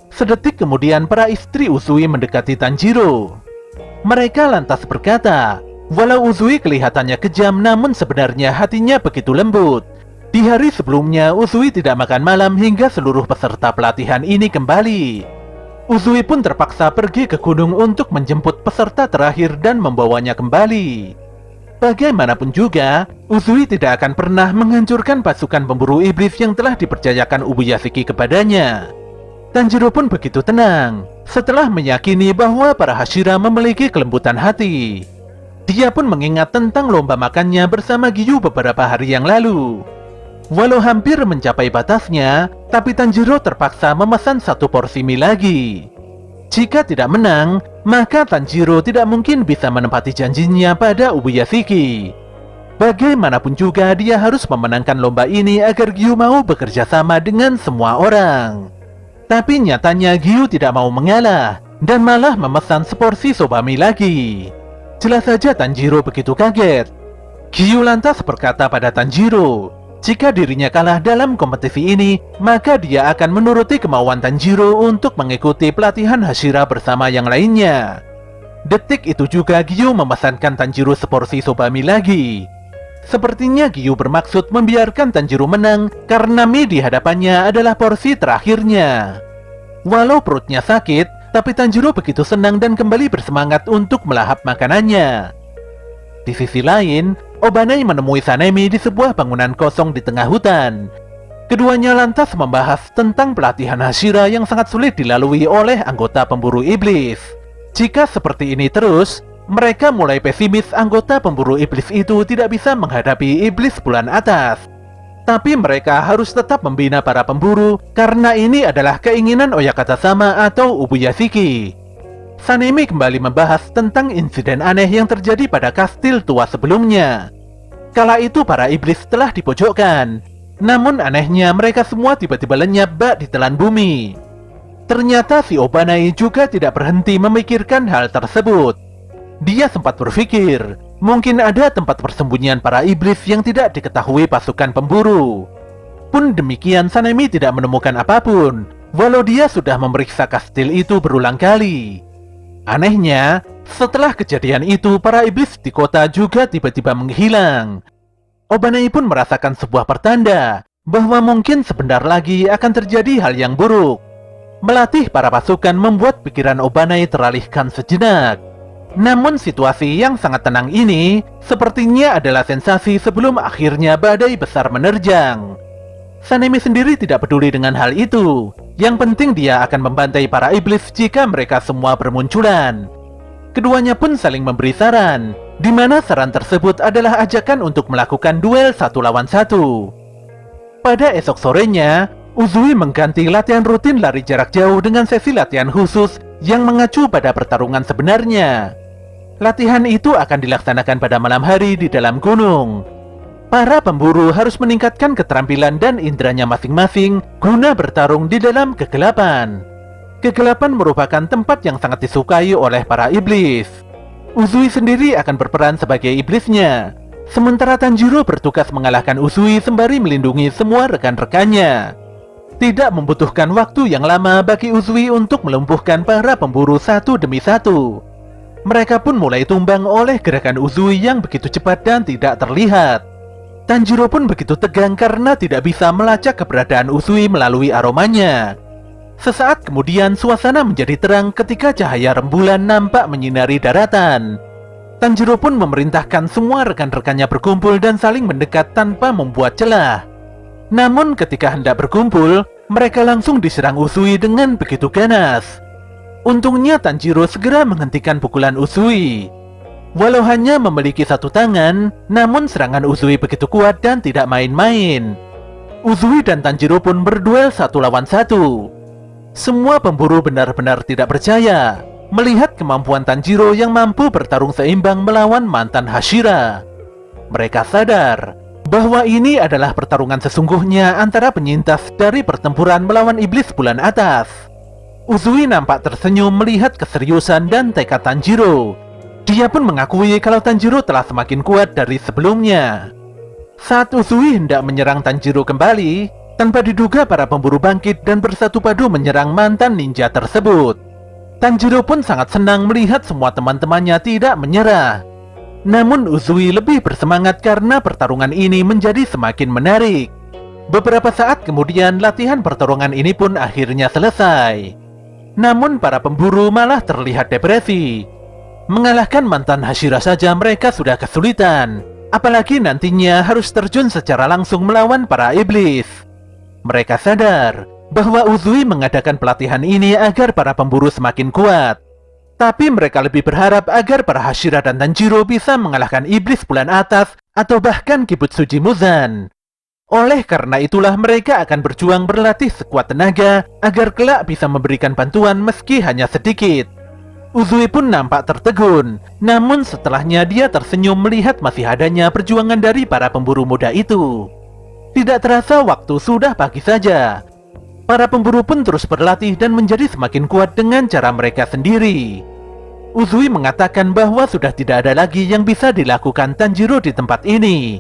Sedetik kemudian para istri Uzui mendekati Tanjiro. Mereka lantas berkata, walau Uzui kelihatannya kejam, namun sebenarnya hatinya begitu lembut. Di hari sebelumnya, Uzui tidak makan malam hingga seluruh peserta pelatihan ini kembali. Uzui pun terpaksa pergi ke gunung untuk menjemput peserta terakhir dan membawanya kembali. Bagaimanapun juga, Uzui tidak akan pernah menghancurkan pasukan pemburu iblis yang telah dipercayakan Ubuyashiki kepadanya. Tanjiro pun begitu tenang setelah meyakini bahwa para Hashira memiliki kelembutan hati. Dia pun mengingat tentang lomba makannya bersama Giyu beberapa hari yang lalu. Walau hampir mencapai batasnya, tapi Tanjiro terpaksa memesan satu porsi mie lagi. Jika tidak menang, maka Tanjiro tidak mungkin bisa menepati janjinya pada Ubuyashiki. Bagaimanapun juga dia harus memenangkan lomba ini agar Giyu mau bekerja sama dengan semua orang. Tapi nyatanya Giyu tidak mau mengalah dan malah memesan seporsi soba mie lagi. Jelas saja Tanjiro begitu kaget. Giyu lantas berkata pada Tanjiro, jika dirinya kalah dalam kompetisi ini, maka dia akan menuruti kemauan Tanjiro untuk mengikuti pelatihan Hashira bersama yang lainnya. Detik itu juga Giyu memesankan Tanjiro seporsi soba mie lagi. Sepertinya Giyu bermaksud membiarkan Tanjiro menang karena mie di hadapannya adalah porsi terakhirnya. Walau perutnya sakit, tapi Tanjiro begitu senang dan kembali bersemangat untuk melahap makanannya. Di sisi lain, Obanai menemui Sanemi di sebuah bangunan kosong di tengah hutan. Keduanya lantas membahas tentang pelatihan Hashira yang sangat sulit dilalui oleh anggota pemburu iblis. Jika seperti ini terus, mereka mulai pesimis anggota pemburu iblis itu tidak bisa menghadapi iblis bulan atas. Tapi mereka harus tetap membina para pemburu karena ini adalah keinginan Oyakata Sama atau Ubuyashiki. Sanemi kembali membahas tentang insiden aneh yang terjadi pada kastil tua sebelumnya. Kala itu para iblis telah dipojokkan, namun anehnya mereka semua tiba-tiba lenyap bak ditelan bumi. Ternyata si Obanai juga tidak berhenti memikirkan hal tersebut. Dia sempat berpikir, mungkin ada tempat persembunyian para iblis yang tidak diketahui pasukan pemburu. Pun demikian, Sanemi tidak menemukan apapun, walau dia sudah memeriksa kastil itu berulang kali. Anehnya, setelah kejadian itu, para iblis di kota juga tiba-tiba menghilang. Obanai pun merasakan sebuah pertanda bahwa mungkin sebentar lagi akan terjadi hal yang buruk. Melatih para pasukan membuat pikiran Obanai teralihkan sejenak. Namun situasi yang sangat tenang ini sepertinya adalah sensasi sebelum akhirnya badai besar menerjang. Sanemi sendiri tidak peduli dengan hal itu. Yang penting dia akan membantai para iblis jika mereka semua bermunculan. Keduanya pun saling memberi saran, di mana saran tersebut adalah ajakan untuk melakukan duel 1 lawan 1. Pada esok sorenya, Uzui mengganti latihan rutin lari jarak jauh dengan sesi latihan khusus yang mengacu pada pertarungan sebenarnya. Latihan itu akan dilaksanakan pada malam hari di dalam gunung. Para pemburu harus meningkatkan keterampilan dan inderanya masing-masing guna bertarung di dalam kegelapan. Kegelapan merupakan tempat yang sangat disukai oleh para iblis. Uzui sendiri akan berperan sebagai iblisnya, sementara Tanjiro bertugas mengalahkan Uzui sembari melindungi semua rekan-rekannya. Tidak membutuhkan waktu yang lama bagi Uzui untuk melumpuhkan para pemburu satu demi satu. Mereka pun mulai tumbang oleh gerakan Uzui yang begitu cepat dan tidak terlihat. Tanjiro pun begitu tegang karena tidak bisa melacak keberadaan Uzui melalui aromanya. Sesaat kemudian suasana menjadi terang ketika cahaya rembulan nampak menyinari daratan. Tanjiro pun memerintahkan semua rekan-rekannya berkumpul dan saling mendekat tanpa membuat celah. Namun ketika hendak berkumpul, mereka langsung diserang Uzui dengan begitu ganas. Untungnya Tanjiro segera menghentikan pukulan Uzui. Walau hanya memiliki satu tangan, namun serangan Uzui begitu kuat dan tidak main-main. Uzui dan Tanjiro pun berduel 1 lawan 1. Semua pemburu benar-benar tidak percaya melihat kemampuan Tanjiro yang mampu bertarung seimbang melawan mantan Hashira. Mereka sadar bahwa ini adalah pertarungan sesungguhnya antara penyintas dari pertempuran melawan iblis bulan atas. Uzui nampak tersenyum melihat keseriusan dan tekad Tanjiro. Dia pun mengakui kalau Tanjiro telah semakin kuat dari sebelumnya. Saat Uzui hendak menyerang Tanjiro kembali, tanpa diduga para pemburu bangkit dan bersatu padu menyerang mantan ninja tersebut. Tanjiro pun sangat senang melihat semua teman-temannya tidak menyerah. Namun Uzui lebih bersemangat karena pertarungan ini menjadi semakin menarik. Beberapa saat kemudian latihan pertarungan ini pun akhirnya selesai. Namun para pemburu malah terlihat depresi. Mengalahkan mantan Hashira saja mereka sudah kesulitan, apalagi nantinya harus terjun secara langsung melawan para iblis. Mereka sadar bahwa Uzui mengadakan pelatihan ini agar para pemburu semakin kuat. Tapi mereka lebih berharap agar para Hashira dan Tanjiro bisa mengalahkan iblis bulan atas atau bahkan Kibutsuji Muzan. Oleh karena itulah mereka akan berjuang berlatih sekuat tenaga agar kelak bisa memberikan bantuan meski hanya sedikit. Uzui pun nampak tertegun, namun setelahnya dia tersenyum melihat masih adanya perjuangan dari para pemburu muda itu. Tidak terasa waktu sudah pagi saja. Para pemburu pun terus berlatih dan menjadi semakin kuat dengan cara mereka sendiri. Uzui mengatakan bahwa sudah tidak ada lagi yang bisa dilakukan Tanjiro di tempat ini.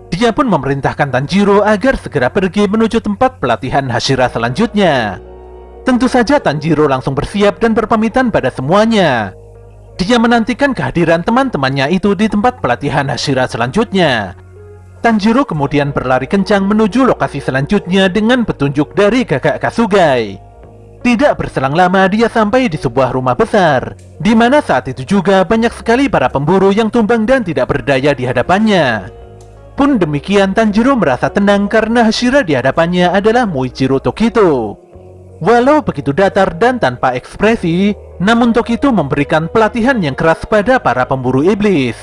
Dia pun memerintahkan Tanjiro agar segera pergi menuju tempat pelatihan Hashira selanjutnya. Tentu saja Tanjiro langsung bersiap dan berpamitan pada semuanya. Dia menantikan kehadiran teman-temannya itu di tempat pelatihan Hashira selanjutnya. Tanjiro kemudian berlari kencang menuju lokasi selanjutnya dengan petunjuk dari kakak Kasugai. Tidak berselang lama dia sampai di sebuah rumah besar, di mana saat itu juga banyak sekali para pemburu yang tumbang dan tidak berdaya di hadapannya. Pun demikian Tanjiro merasa tenang karena Hashira di hadapannya adalah Muichiro Tokito. Walau begitu datar dan tanpa ekspresi, namun Tokito memberikan pelatihan yang keras pada para pemburu iblis.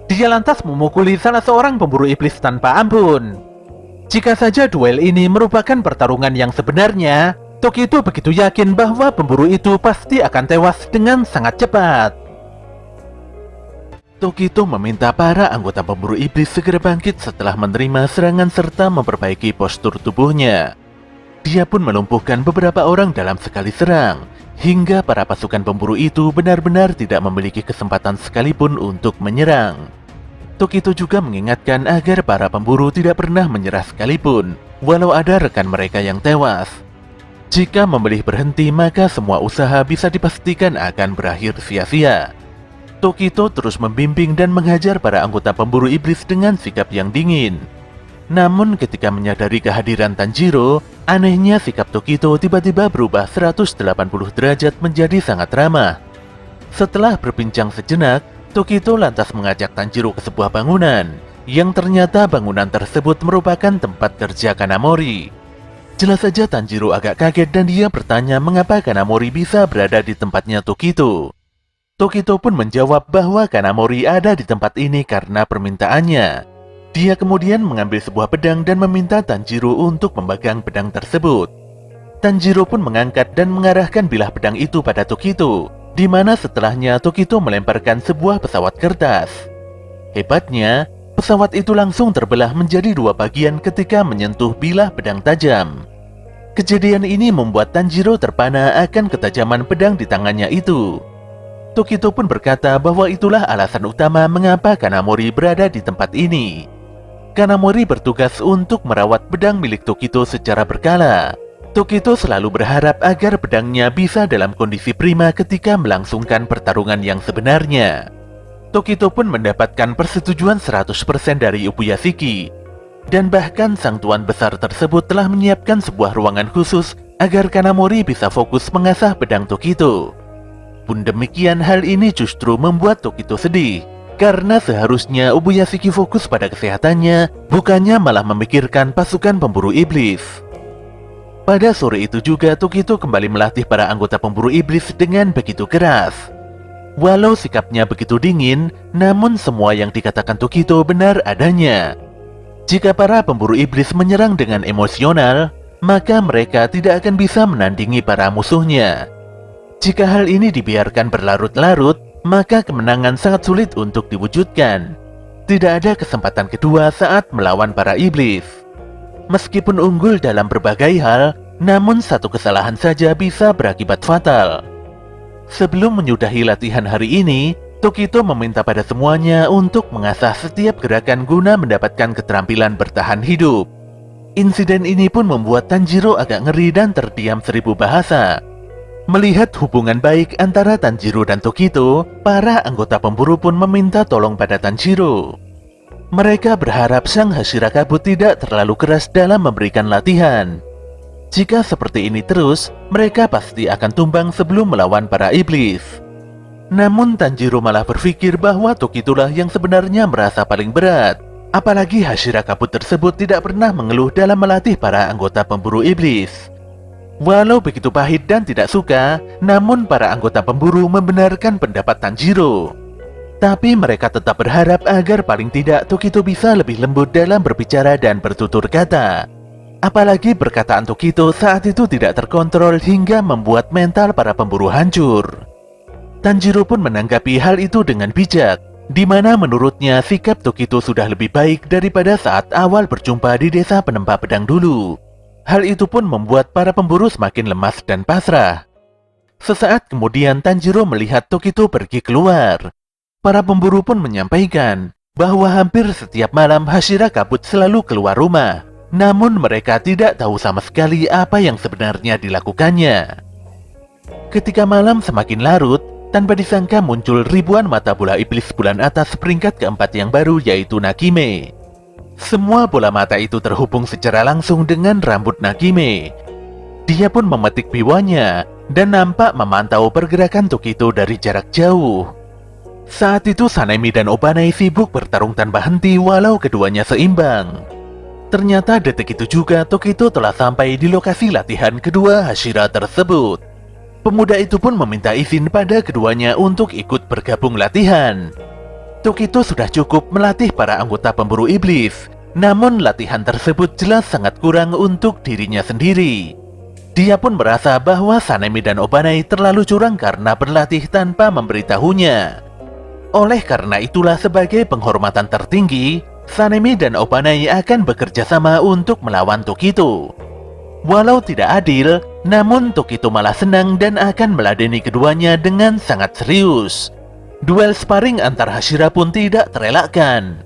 Dia lantas memukuli salah seorang pemburu iblis tanpa ampun. Jika saja duel ini merupakan pertarungan yang sebenarnya, Tokito begitu yakin bahwa pemburu itu pasti akan tewas dengan sangat cepat. Tokito meminta para anggota pemburu iblis segera bangkit setelah menerima serangan serta memperbaiki postur tubuhnya. Dia pun melumpuhkan beberapa orang dalam sekali serang, hingga para pasukan pemburu itu benar-benar tidak memiliki kesempatan sekalipun untuk menyerang. Tokito juga mengingatkan agar para pemburu tidak pernah menyerah sekalipun, walau ada rekan mereka yang tewas. Jika memilih berhenti, maka semua usaha bisa dipastikan akan berakhir sia-sia. Tokito terus membimbing dan menghajar para anggota pemburu iblis dengan sikap yang dingin. Namun ketika menyadari kehadiran Tanjiro, anehnya sikap Tokito tiba-tiba berubah 180 derajat menjadi sangat ramah. Setelah berbincang sejenak, Tokito lantas mengajak Tanjiro ke sebuah bangunan, yang ternyata bangunan tersebut merupakan tempat kerja Kanamori. Jelas saja Tanjiro agak kaget dan dia bertanya mengapa Kanamori bisa berada di tempatnya Tokito. Tokito pun menjawab bahwa Kanamori ada di tempat ini karena permintaannya. Dia kemudian mengambil sebuah pedang dan meminta Tanjiro untuk memegang pedang tersebut. Tanjiro pun mengangkat dan mengarahkan bilah pedang itu pada Tokito, di mana setelahnya Tokito melemparkan sebuah pesawat kertas. Hebatnya, pesawat itu langsung terbelah menjadi dua bagian ketika menyentuh bilah pedang tajam. Kejadian ini membuat Tanjiro terpana akan ketajaman pedang di tangannya itu. Tokito pun berkata bahwa itulah alasan utama mengapa Kanamori berada di tempat ini. Kanamori bertugas untuk merawat pedang milik Tokito secara berkala. Tokito selalu berharap agar pedangnya bisa dalam kondisi prima ketika melangsungkan pertarungan yang sebenarnya. Tokito pun mendapatkan persetujuan 100% dari Ubuyashiki. Dan bahkan sang tuan besar tersebut telah menyiapkan sebuah ruangan khusus agar Kanamori bisa fokus mengasah pedang Tokito. Pun demikian, hal ini justru membuat Tokito sedih, karena seharusnya Ubuyashiki fokus pada kesehatannya, bukannya malah memikirkan pasukan pemburu iblis. Pada sore itu juga Tokito kembali melatih para anggota pemburu iblis dengan begitu keras. Walau sikapnya begitu dingin, namun semua yang dikatakan Tokito benar adanya. Jika para pemburu iblis menyerang dengan emosional, maka mereka tidak akan bisa menandingi para musuhnya. Jika hal ini dibiarkan berlarut-larut, maka kemenangan sangat sulit untuk diwujudkan. tidak ada kesempatan kedua saat melawan para iblis. Meskipun unggul dalam berbagai hal, namun satu kesalahan saja bisa berakibat fatal. Sebelum menyudahi latihan hari ini, Tokito meminta pada semuanya untuk mengasah setiap gerakan guna mendapatkan keterampilan bertahan hidup. Insiden ini pun membuat Tanjiro agak ngeri dan terdiam 1000 bahasa. Melihat hubungan baik antara Tanjiro dan Tokito, para anggota pemburu pun meminta tolong pada Tanjiro. Mereka berharap sang Hashira Kabut tidak terlalu keras dalam memberikan latihan. Jika seperti ini terus, mereka pasti akan tumbang sebelum melawan para iblis. Namun Tanjiro malah berpikir bahwa Tokito-lah yang sebenarnya merasa paling berat. Apalagi Hashira Kabut tersebut tidak pernah mengeluh dalam melatih para anggota pemburu iblis. Walau begitu pahit dan tidak suka, namun para anggota pemburu membenarkan pendapat Tanjiro. Tapi mereka tetap berharap agar paling tidak Tokito bisa lebih lembut dalam berbicara dan bertutur kata. Apalagi perkataan Tokito saat itu tidak terkontrol hingga membuat mental para pemburu hancur. Tanjiro pun menanggapi hal itu dengan bijak, di mana menurutnya sikap Tokito sudah lebih baik daripada saat awal berjumpa di desa penempa pedang dulu. Hal itu pun membuat para pemburu semakin lemas dan pasrah. Sesaat kemudian Tanjiro melihat Tokito pergi keluar. Para pemburu pun menyampaikan bahwa hampir setiap malam Hashira Kabut selalu keluar rumah. Namun mereka tidak tahu sama sekali apa yang sebenarnya dilakukannya. Ketika malam semakin larut, tanpa disangka muncul ribuan mata bola iblis bulan atas peringkat keempat yang baru, yaitu Nakime. Semua bola mata itu terhubung secara langsung dengan rambut Nakime. Dia pun memetik biwanya dan nampak memantau pergerakan Tokito dari jarak jauh. Saat itu Sanemi dan Obanai sibuk bertarung tanpa henti walau keduanya seimbang. Ternyata detik itu juga Tokito telah sampai di lokasi latihan kedua Hashira tersebut. Pemuda itu pun meminta izin pada keduanya untuk ikut bergabung latihan. Tokito sudah cukup melatih para anggota pemburu iblis, namun latihan tersebut jelas sangat kurang untuk dirinya sendiri. Dia pun merasa bahwa Sanemi dan Obanai terlalu curang karena berlatih tanpa memberitahunya. Oleh karena itulah sebagai penghormatan tertinggi, Sanemi dan Obanai akan bekerja sama untuk melawan Tokito. Walau tidak adil, namun Tokito malah senang dan akan meladeni keduanya dengan sangat serius. Duel sparring antar Hashira pun tidak terelakkan.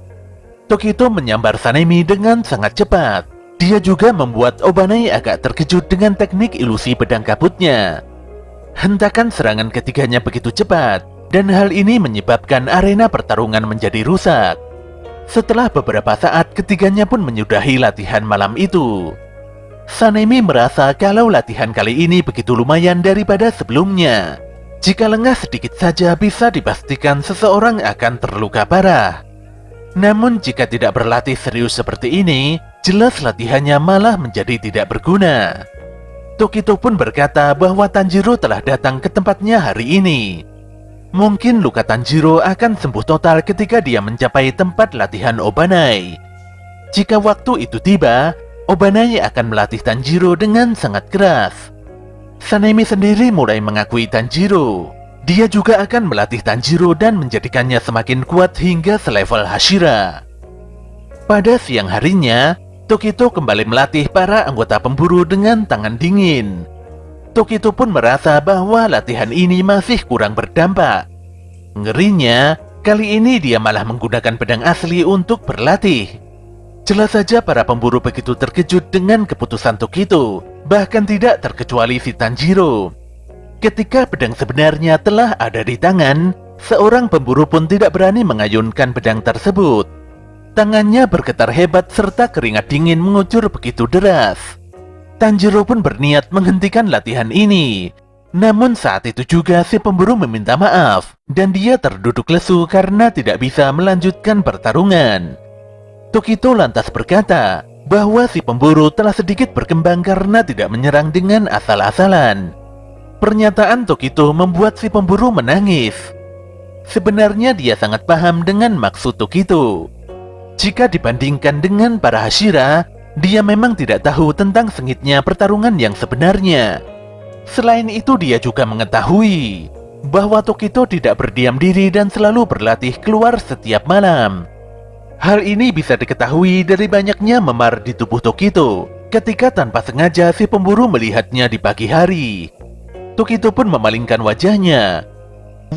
Tokito menyambar Sanemi dengan sangat cepat. Dia juga membuat Obanai agak terkejut dengan teknik ilusi pedang kabutnya. Hentakan serangan ketiganya begitu cepat, dan hal ini menyebabkan arena pertarungan menjadi rusak. Setelah beberapa saat, ketiganya pun menyudahi latihan malam itu. Sanemi merasa kalau latihan kali ini begitu lumayan daripada sebelumnya. Jika lengah sedikit saja bisa dipastikan seseorang akan terluka parah. Namun jika tidak berlatih serius seperti ini, jelas latihannya malah menjadi tidak berguna. Tokito pun berkata bahwa Tanjiro telah datang ke tempatnya hari ini. Mungkin luka Tanjiro akan sembuh total ketika dia mencapai tempat latihan Obanai. Jika waktu itu tiba, Obanai akan melatih Tanjiro dengan sangat keras. Sanemi sendiri mulai mengakui Tanjiro. Dia juga akan melatih Tanjiro dan menjadikannya semakin kuat hingga selevel Hashira. Pada siang harinya, Tokito kembali melatih para anggota pemburu dengan tangan dingin. Tokito pun merasa bahwa latihan ini masih kurang berdampak. Ngerinya, kali ini dia malah menggunakan pedang asli untuk berlatih. Jelas saja para pemburu begitu terkejut dengan keputusan Tokito, bahkan tidak terkecuali si Tanjiro. Ketika pedang sebenarnya telah ada di tangan, seorang pemburu pun tidak berani mengayunkan pedang tersebut. Tangannya bergetar hebat serta keringat dingin mengucur begitu deras. Tanjiro pun berniat menghentikan latihan ini. Namun saat itu juga si pemburu meminta maaf, dan dia terduduk lesu karena tidak bisa melanjutkan pertarungan. Tokito lantas berkata bahwa si pemburu telah sedikit berkembang karena tidak menyerang dengan asal-asalan. Pernyataan Tokito membuat si pemburu menangis. Sebenarnya dia sangat paham dengan maksud Tokito. Jika dibandingkan dengan para Hashira, dia memang tidak tahu tentang sengitnya pertarungan yang sebenarnya. Selain itu dia juga mengetahui bahwa Tokito tidak berdiam diri dan selalu berlatih keluar setiap malam. Hal ini bisa diketahui dari banyaknya memar di tubuh Tokito ketika tanpa sengaja si pemburu melihatnya di pagi hari. Tokito pun memalingkan wajahnya.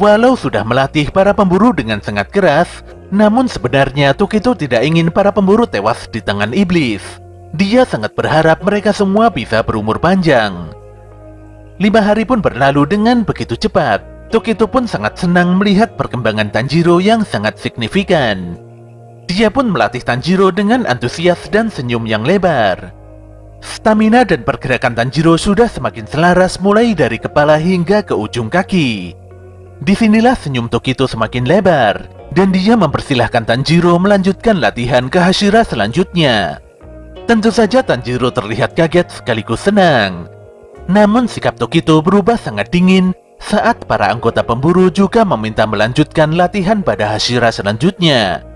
Walau sudah melatih para pemburu dengan sangat keras, namun sebenarnya Tokito tidak ingin para pemburu tewas di tangan iblis. Dia sangat berharap mereka semua bisa berumur panjang. 5 hari pun berlalu dengan begitu cepat. Tokito pun sangat senang melihat perkembangan Tanjiro yang sangat signifikan. Dia pun melatih Tanjiro dengan antusias dan senyum yang lebar. Stamina dan pergerakan Tanjiro sudah semakin selaras mulai dari kepala hingga ke ujung kaki. Disinilah senyum Tokito semakin lebar, dan dia mempersilahkan Tanjiro melanjutkan latihan ke Hashira selanjutnya. Tentu saja Tanjiro terlihat kaget sekaligus senang. Namun sikap Tokito berubah sangat dingin saat para anggota pemburu juga meminta melanjutkan latihan pada Hashira selanjutnya.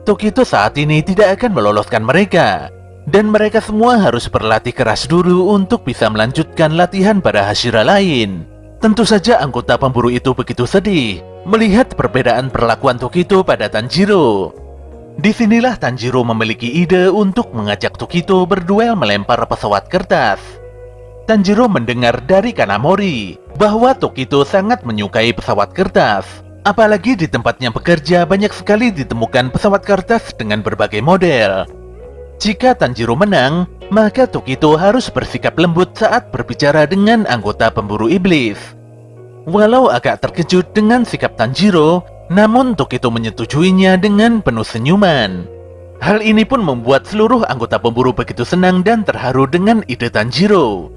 Tokito saat ini tidak akan meloloskan mereka, dan mereka semua harus berlatih keras dulu untuk bisa melanjutkan latihan pada Hashira lain. Tentu saja anggota pemburu itu begitu sedih melihat perbedaan perlakuan Tokito pada Tanjiro. Disinilah Tanjiro memiliki ide untuk mengajak Tokito berduel melempar pesawat kertas. Tanjiro mendengar dari Kanamori bahwa Tokito sangat menyukai pesawat kertas. Apalagi di tempatnya bekerja banyak sekali ditemukan pesawat kertas dengan berbagai model. Jika Tanjiro menang, maka Tokito harus bersikap lembut saat berbicara dengan anggota pemburu iblis. Walau agak terkejut dengan sikap Tanjiro, namun Tokito menyetujuinya dengan penuh senyuman. Hal ini pun membuat seluruh anggota pemburu begitu senang dan terharu dengan ide Tanjiro.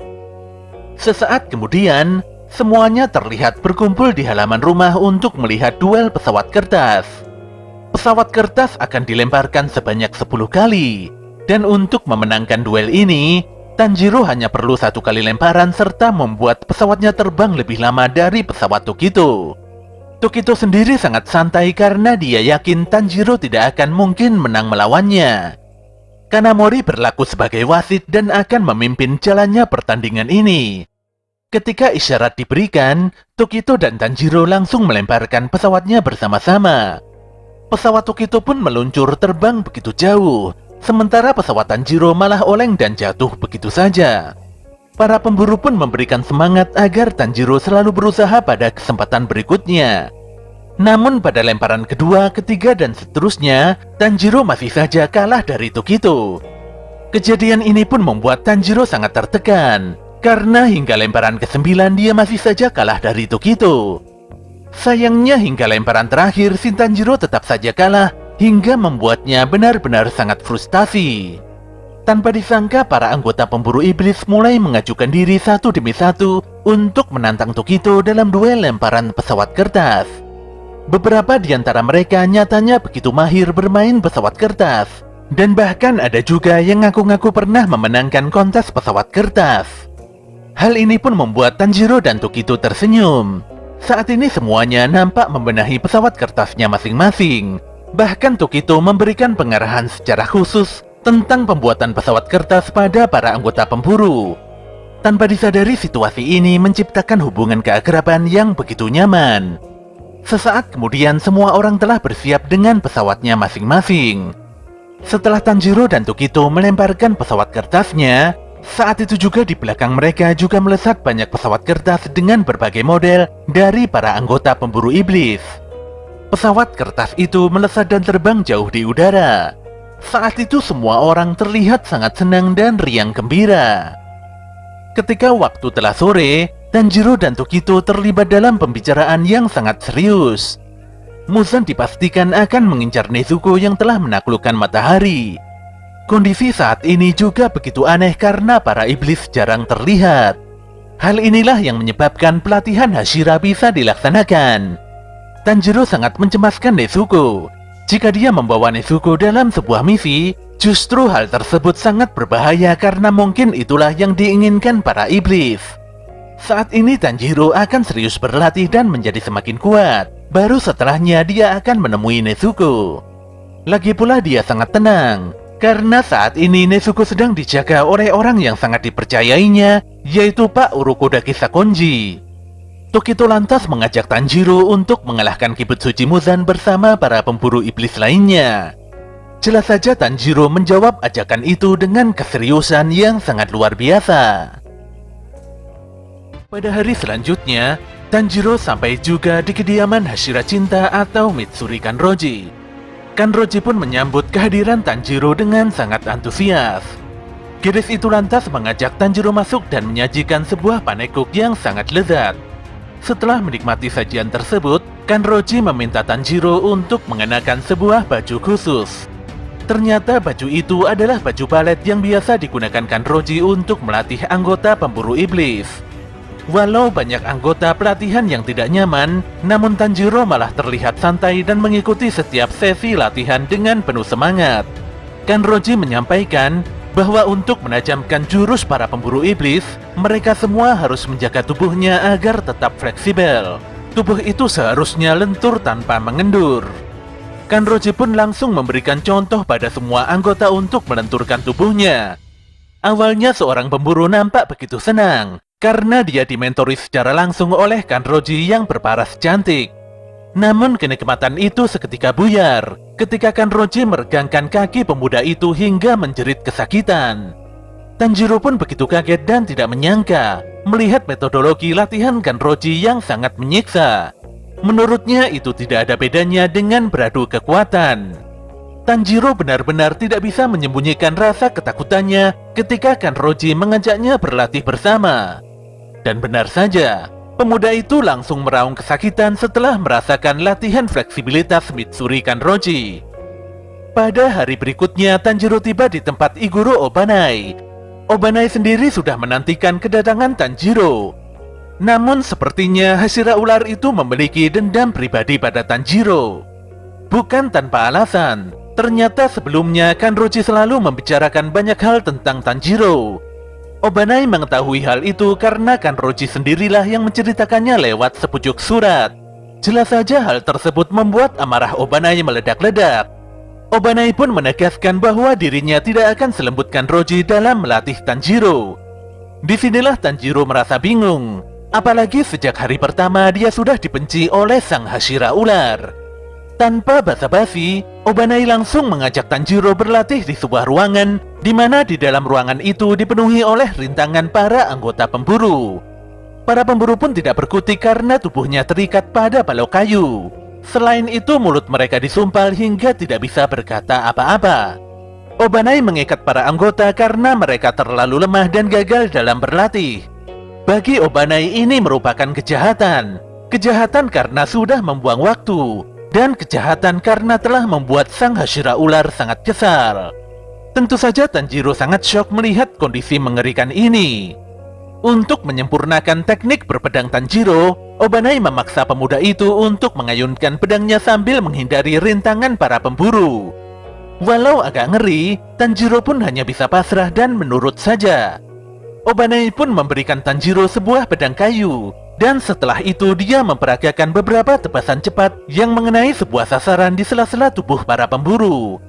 Sesaat kemudian, semuanya terlihat berkumpul di halaman rumah untuk melihat duel pesawat kertas. Pesawat kertas akan dilemparkan sebanyak 10 kali. Dan untuk memenangkan duel ini, Tanjiro hanya perlu 1 kali lemparan serta membuat pesawatnya terbang lebih lama dari pesawat Tokito. Tokito sendiri sangat santai karena dia yakin Tanjiro tidak akan mungkin menang melawannya. Kanamori berlaku sebagai wasit dan akan memimpin jalannya pertandingan ini. Ketika isyarat diberikan, Tokito dan Tanjiro langsung melemparkan pesawatnya bersama-sama. Pesawat Tokito pun meluncur terbang begitu jauh, sementara pesawat Tanjiro malah oleng dan jatuh begitu saja. Para pemburu pun memberikan semangat agar Tanjiro selalu berusaha pada kesempatan berikutnya. Namun pada lemparan kedua, ketiga, dan seterusnya, Tanjiro masih saja kalah dari Tokito. Kejadian ini pun membuat Tanjiro sangat tertekan, karena hingga lemparan ke-9 dia masih saja kalah dari Tokito. Sayangnya hingga lemparan terakhir si Tanjiro tetap saja kalah, hingga membuatnya benar-benar sangat frustasi. Tanpa disangka para anggota pemburu iblis mulai mengajukan diri satu demi satu untuk menantang Tokito dalam duel lemparan pesawat kertas. Beberapa di antara mereka nyatanya begitu mahir bermain pesawat kertas, dan bahkan ada juga yang ngaku-ngaku pernah memenangkan kontes pesawat kertas. Hal ini pun membuat Tanjiro dan Tokito tersenyum. Saat ini semuanya nampak membenahi pesawat kertasnya masing-masing. Bahkan Tokito memberikan pengarahan secara khusus tentang pembuatan pesawat kertas pada para anggota pemburu. Tanpa disadari, situasi ini menciptakan hubungan keakraban yang begitu nyaman. Sesaat kemudian semua orang telah bersiap dengan pesawatnya masing-masing. Setelah Tanjiro dan Tokito melemparkan pesawat kertasnya, saat itu juga di belakang mereka juga melesat banyak pesawat kertas dengan berbagai model dari para anggota pemburu iblis. Pesawat kertas itu melesat dan terbang jauh di udara. Saat itu semua orang terlihat sangat senang dan riang gembira. Ketika waktu telah sore, Tanjiro dan Tokito terlibat dalam pembicaraan yang sangat serius. Muzan dipastikan akan mengincar Nezuko yang telah menaklukkan matahari. Kondisi saat ini juga begitu aneh karena para iblis jarang terlihat. Hal inilah yang menyebabkan pelatihan Hashira bisa dilaksanakan. Tanjiro sangat mencemaskan Nezuko. Jika dia membawa Nezuko dalam sebuah misi, justru hal tersebut sangat berbahaya karena mungkin itulah yang diinginkan para iblis. Saat ini Tanjiro akan serius berlatih dan menjadi semakin kuat. Baru setelahnya dia akan menemui Nezuko. Lagi pula dia sangat tenang, karena saat ini Nezuko sedang dijaga oleh orang yang sangat dipercayainya, yaitu Pak Urokodaki Sakonji. Tokito lantas mengajak Tanjiro untuk mengalahkan Kibutsuji Muzan bersama para pemburu iblis lainnya. Jelas saja Tanjiro menjawab ajakan itu dengan keseriusan yang sangat luar biasa. Pada hari selanjutnya, Tanjiro sampai juga di kediaman Hashira Cinta atau Mitsuri Kanroji. Kanroji pun menyambut kehadiran Tanjiro dengan sangat antusias. Gadis itu lantas mengajak Tanjiro masuk dan menyajikan sebuah panekuk yang sangat lezat. Setelah menikmati sajian tersebut, Kanroji meminta Tanjiro untuk mengenakan sebuah baju khusus. Ternyata baju itu adalah baju balet yang biasa digunakan Kanroji untuk melatih anggota pemburu iblis. Walau banyak anggota pelatihan yang tidak nyaman, namun Tanjiro malah terlihat santai dan mengikuti setiap sesi latihan dengan penuh semangat. Kanroji menyampaikan bahwa untuk menajamkan jurus para pemburu iblis, mereka semua harus menjaga tubuhnya agar tetap fleksibel. Tubuh itu seharusnya lentur tanpa mengendur. Kanroji pun langsung memberikan contoh pada semua anggota untuk melenturkan tubuhnya. Awalnya seorang pemburu nampak begitu senang, karena dia dimentori secara langsung oleh Kanroji yang berparas cantik. Namun kenikmatan itu seketika buyar, ketika Kanroji meregangkan kaki pemuda itu hingga menjerit kesakitan. Tanjiro pun begitu kaget dan tidak menyangka, melihat metodologi latihan Kanroji yang sangat menyiksa. Menurutnya itu tidak ada bedanya dengan beradu kekuatan. Tanjiro benar-benar tidak bisa menyembunyikan rasa ketakutannya ketika Kanroji mengajaknya berlatih bersama. Dan benar saja, pemuda itu langsung meraung kesakitan setelah merasakan latihan fleksibilitas Mitsuri Kanroji. Pada hari berikutnya, Tanjiro tiba di tempat Iguro Obanai. Obanai sendiri sudah menantikan kedatangan Tanjiro. Namun sepertinya Hashira ular itu memiliki dendam pribadi pada Tanjiro. Bukan tanpa alasan, ternyata sebelumnya Kanroji selalu membicarakan banyak hal tentang Tanjiro. Obanai mengetahui hal itu karena Kanroji sendirilah yang menceritakannya lewat sepucuk surat. Jelas saja hal tersebut membuat amarah Obanai meledak-ledak. Obanai pun menegaskan bahwa dirinya tidak akan selembut Kanroji dalam melatih Tanjiro. Disinilah Tanjiro merasa bingung. Apalagi sejak hari pertama dia sudah dibenci oleh sang Hashira ular. Tanpa basa-basi, Obanai langsung mengajak Tanjiro berlatih di sebuah ruangan, di mana di dalam ruangan itu dipenuhi oleh rintangan para anggota pemburu. Para pemburu pun tidak berkutik karena tubuhnya terikat pada balok kayu. Selain itu, mulut mereka disumpal hingga tidak bisa berkata apa-apa. Obanai mengikat para anggota karena mereka terlalu lemah dan gagal dalam berlatih. Bagi Obanai ini merupakan kejahatan. Kejahatan karena sudah membuang waktu, dan kejahatan karena telah membuat sang Hashira ular sangat kesal. Tentu saja Tanjiro sangat syok melihat kondisi mengerikan ini. Untuk menyempurnakan teknik berpedang Tanjiro, Obanai memaksa pemuda itu untuk mengayunkan pedangnya sambil menghindari rintangan para pemburu. Walau agak ngeri, Tanjiro pun hanya bisa pasrah dan menurut saja. Obanai pun memberikan Tanjiro sebuah pedang kayu, dan setelah itu dia memperagakan beberapa tebasan cepat yang mengenai sebuah sasaran di sela-sela tubuh para pemburu.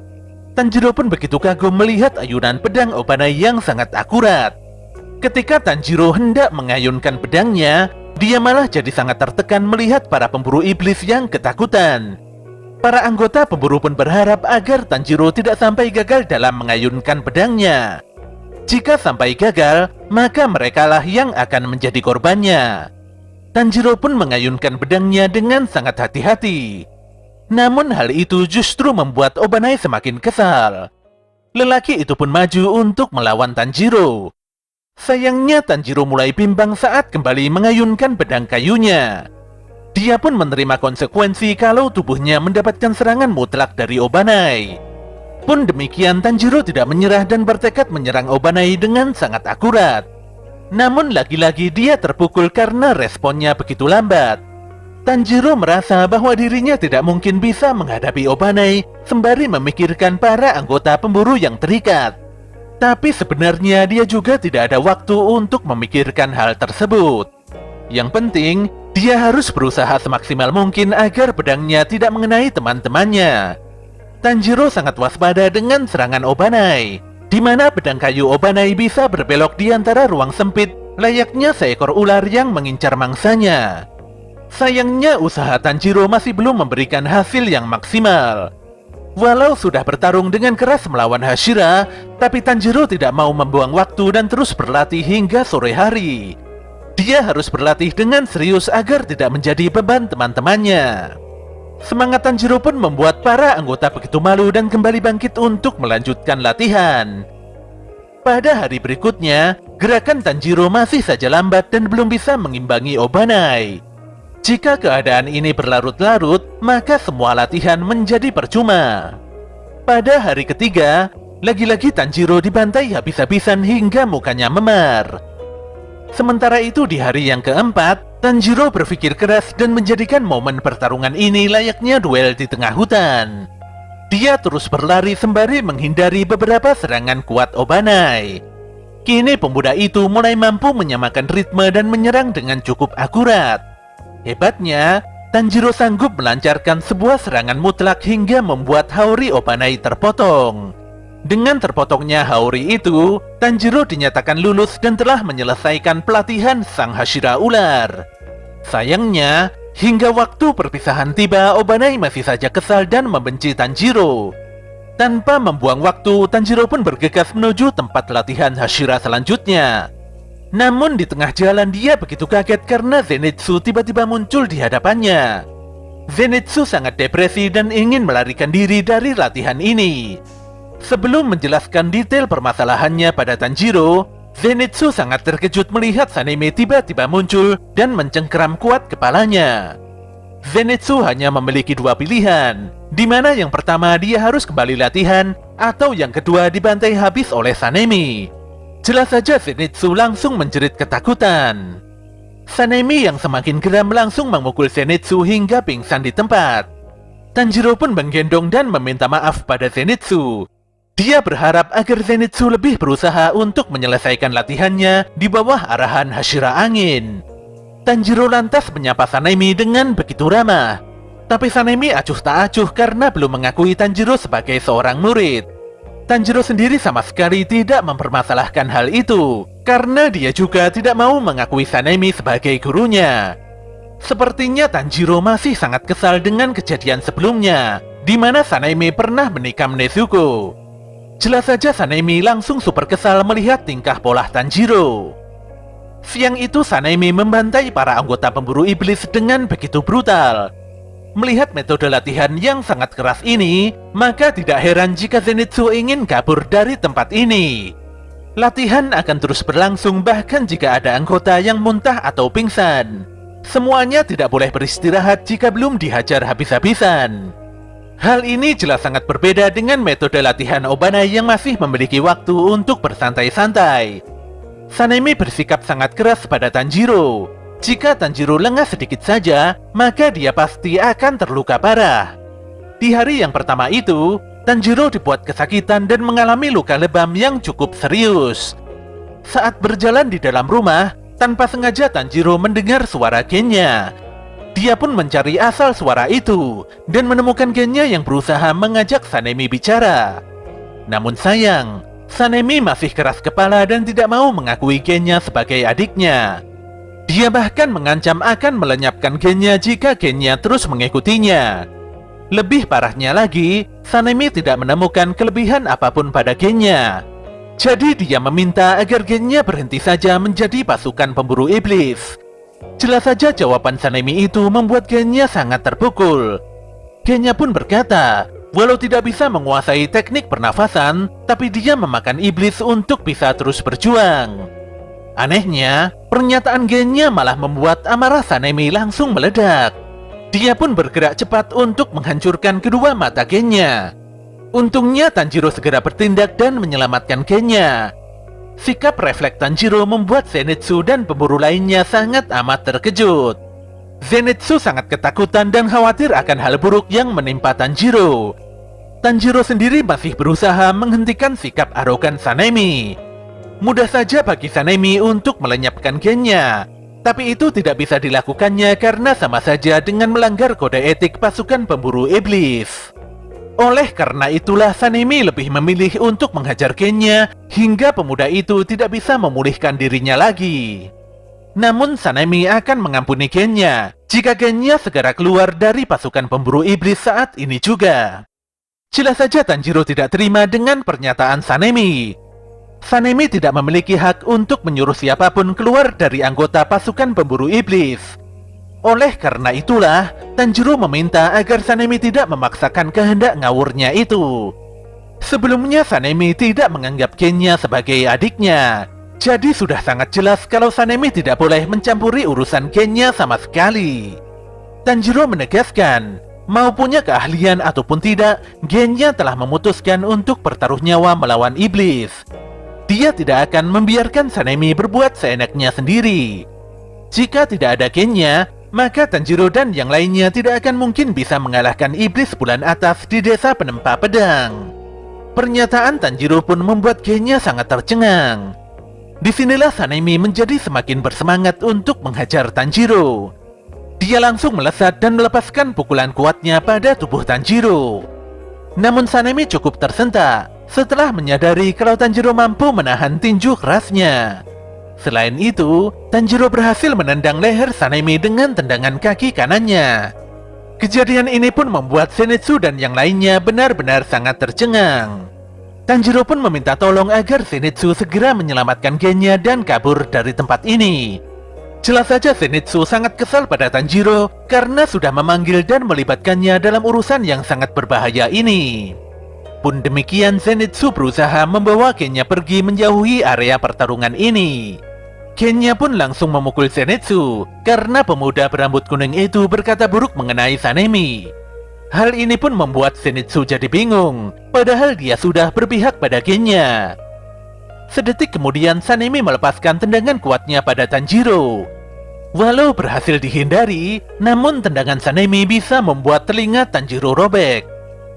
Tanjiro pun begitu kagum melihat ayunan pedang Obanai yang sangat akurat. Ketika Tanjiro hendak mengayunkan pedangnya, dia malah jadi sangat tertekan melihat para pemburu iblis yang ketakutan. Para anggota pemburu pun berharap agar Tanjiro tidak sampai gagal dalam mengayunkan pedangnya. Jika sampai gagal, maka merekalah yang akan menjadi korbannya. Tanjiro pun mengayunkan pedangnya dengan sangat hati-hati. Namun hal itu justru membuat Obanai semakin kesal. Lelaki itu pun maju untuk melawan Tanjiro. Sayangnya Tanjiro mulai bimbang saat kembali mengayunkan pedang kayunya. Dia pun menerima konsekuensi kalau tubuhnya mendapatkan serangan mutlak dari Obanai. Pun demikian, Tanjiro tidak menyerah dan bertekad menyerang Obanai dengan sangat akurat. Namun lagi-lagi dia terpukul karena responnya begitu lambat. Tanjiro merasa bahwa dirinya tidak mungkin bisa menghadapi Obanai sembari memikirkan para anggota pemburu yang terikat. Tapi sebenarnya dia juga tidak ada waktu untuk memikirkan hal tersebut. Yang penting, dia harus berusaha semaksimal mungkin agar pedangnya tidak mengenai teman-temannya. Tanjiro sangat waspada dengan serangan Obanai, di mana pedang kayu Obanai bisa berbelok di antara ruang sempit, layaknya seekor ular yang mengincar mangsanya. Sayangnya usaha Tanjiro masih belum memberikan hasil yang maksimal. Walau sudah bertarung dengan keras melawan Hashira, tapi Tanjiro tidak mau membuang waktu dan terus berlatih hingga sore hari. Dia harus berlatih dengan serius agar tidak menjadi beban teman-temannya. Semangat Tanjiro pun membuat para anggota begitu malu dan kembali bangkit untuk melanjutkan latihan. Pada hari berikutnya, gerakan Tanjiro masih saja lambat dan belum bisa mengimbangi Obanai. Jika keadaan ini berlarut-larut, maka semua latihan menjadi percuma. Pada hari ketiga, lagi-lagi Tanjiro dibantai habis-habisan hingga mukanya memar. Sementara itu di hari yang keempat, Tanjiro berpikir keras dan menjadikan momen pertarungan ini layaknya duel di tengah hutan. Dia terus berlari sembari menghindari beberapa serangan kuat Obanai. Kini pemuda itu mulai mampu menyamakan ritme dan menyerang dengan cukup akurat. Hebatnya, Tanjiro sanggup melancarkan sebuah serangan mutlak hingga membuat Haori Obanai terpotong. Dengan terpotongnya Haori itu, Tanjiro dinyatakan lulus dan telah menyelesaikan pelatihan Sang Hashira Ular. Sayangnya, hingga waktu perpisahan tiba, Obanai masih saja kesal dan membenci Tanjiro. Tanpa membuang waktu, Tanjiro pun bergegas menuju tempat latihan Hashira selanjutnya. Namun di tengah jalan dia begitu kaget karena Zenitsu tiba-tiba muncul di hadapannya. Zenitsu sangat depresi dan ingin melarikan diri dari latihan ini. Sebelum menjelaskan detail permasalahannya pada Tanjiro, Zenitsu sangat terkejut melihat Sanemi tiba-tiba muncul dan mencengkeram kuat kepalanya. Zenitsu hanya memiliki dua pilihan, di mana yang pertama dia harus kembali latihan, atau yang kedua dibantai habis oleh Sanemi. Jelas saja Zenitsu langsung menjerit ketakutan. Sanemi yang semakin geram langsung memukul Zenitsu hingga pingsan di tempat. Tanjiro pun menggendong dan meminta maaf pada Zenitsu. Dia berharap agar Zenitsu lebih berusaha untuk menyelesaikan latihannya di bawah arahan Hashira Angin. Tanjiro lantas menyapa Sanemi dengan begitu ramah. Tapi Sanemi acuh tak acuh karena belum mengakui Tanjiro sebagai seorang murid. Tanjiro sendiri sama sekali tidak mempermasalahkan hal itu, karena dia juga tidak mau mengakui Sanemi sebagai gurunya. Sepertinya Tanjiro masih sangat kesal dengan kejadian sebelumnya, di mana Sanemi pernah menikam Nezuko. Jelas saja Sanemi langsung super kesal melihat tingkah pola Tanjiro. Siang itu Sanemi membantai para anggota pemburu iblis dengan begitu brutal. Melihat metode latihan yang sangat keras ini, maka tidak heran jika Zenitsu ingin kabur dari tempat ini. Latihan akan terus berlangsung bahkan jika ada anggota yang muntah atau pingsan. Semuanya tidak boleh beristirahat jika belum dihajar habis-habisan. Hal ini jelas sangat berbeda dengan metode latihan Obanai yang masih memiliki waktu untuk bersantai-santai. Sanemi bersikap sangat keras pada Tanjiro. Jika Tanjiro lengah sedikit saja, maka dia pasti akan terluka parah. Di hari yang pertama itu, Tanjiro dibuat kesakitan dan mengalami luka lebam yang cukup serius. Saat berjalan di dalam rumah, tanpa sengaja Tanjiro mendengar suara gennya. Dia pun mencari asal suara itu, dan menemukan gennya yang berusaha mengajak Sanemi bicara. Namun sayang, Sanemi masih keras kepala dan tidak mau mengakui gennya sebagai adiknya. Dia bahkan mengancam akan melenyapkan gennya jika gennya terus mengikutinya. Lebih parahnya lagi, Sanemi tidak menemukan kelebihan apapun pada gennya. Jadi dia meminta agar gennya berhenti saja menjadi pasukan pemburu iblis. Jelas saja jawaban Sanemi itu membuat gennya sangat terpukul. Gennya pun berkata, walau tidak bisa menguasai teknik pernafasan, tapi dia memakan iblis untuk bisa terus berjuang. Anehnya, pernyataan gennya malah membuat amarah Sanemi langsung meledak. Dia pun bergerak cepat untuk menghancurkan kedua mata gennya. Untungnya Tanjiro segera bertindak dan menyelamatkan gennya. Sikap refleks Tanjiro membuat Zenitsu dan pemburu lainnya sangat amat terkejut. Zenitsu sangat ketakutan dan khawatir akan hal buruk yang menimpa Tanjiro. Tanjiro sendiri masih berusaha menghentikan sikap arogan Sanemi. Mudah saja bagi Sanemi untuk melenyapkan gennya, tapi itu tidak bisa dilakukannya karena sama saja dengan melanggar kode etik pasukan pemburu iblis. Oleh karena itulah Sanemi lebih memilih untuk menghajar gennya hingga pemuda itu tidak bisa memulihkan dirinya lagi. Namun Sanemi akan mengampuni gennya jika gennya segera keluar dari pasukan pemburu iblis saat ini juga. Jelas saja Tanjiro tidak terima dengan pernyataan Sanemi. Sanemi tidak memiliki hak untuk menyuruh siapapun keluar dari anggota pasukan pemburu iblis. Oleh karena itulah, Tanjiro meminta agar Sanemi tidak memaksakan kehendak ngawurnya itu. Sebelumnya Sanemi tidak menganggap Genya sebagai adiknya. Jadi sudah sangat jelas kalau Sanemi tidak boleh mencampuri urusan Genya sama sekali. Tanjiro menegaskan, mau punya keahlian ataupun tidak, Genya telah memutuskan untuk bertaruh nyawa melawan iblis. Dia tidak akan membiarkan Sanemi berbuat seenaknya sendiri. Jika tidak ada Genya, maka Tanjiro dan yang lainnya tidak akan mungkin bisa mengalahkan iblis bulan atas di desa penempa pedang. Pernyataan Tanjiro pun membuat Genya sangat tercengang. Disinilah Sanemi menjadi semakin bersemangat untuk menghajar Tanjiro. Dia langsung melesat dan melepaskan pukulan kuatnya pada tubuh Tanjiro. Namun Sanemi cukup tersentak setelah menyadari kalau Tanjiro mampu menahan tinju kerasnya. Selain itu, Tanjiro berhasil menendang leher Sanemi dengan tendangan kaki kanannya. Kejadian ini pun membuat Zenitsu dan yang lainnya benar-benar sangat tercengang. Tanjiro pun meminta tolong agar Zenitsu segera menyelamatkan Genya dan kabur dari tempat ini. Jelas saja Zenitsu sangat kesal pada Tanjiro karena sudah memanggil dan melibatkannya dalam urusan yang sangat berbahaya ini. Pun demikian Zenitsu berusaha membawa Genya pergi menjauhi area pertarungan ini. Genya pun langsung memukul Zenitsu karena pemuda berambut kuning itu berkata buruk mengenai Sanemi. Hal ini pun membuat Zenitsu jadi bingung, padahal dia sudah berpihak pada Genya. Sedetik kemudian Sanemi melepaskan tendangan kuatnya pada Tanjiro. Walau berhasil dihindari, namun tendangan Sanemi bisa membuat telinga Tanjiro robek.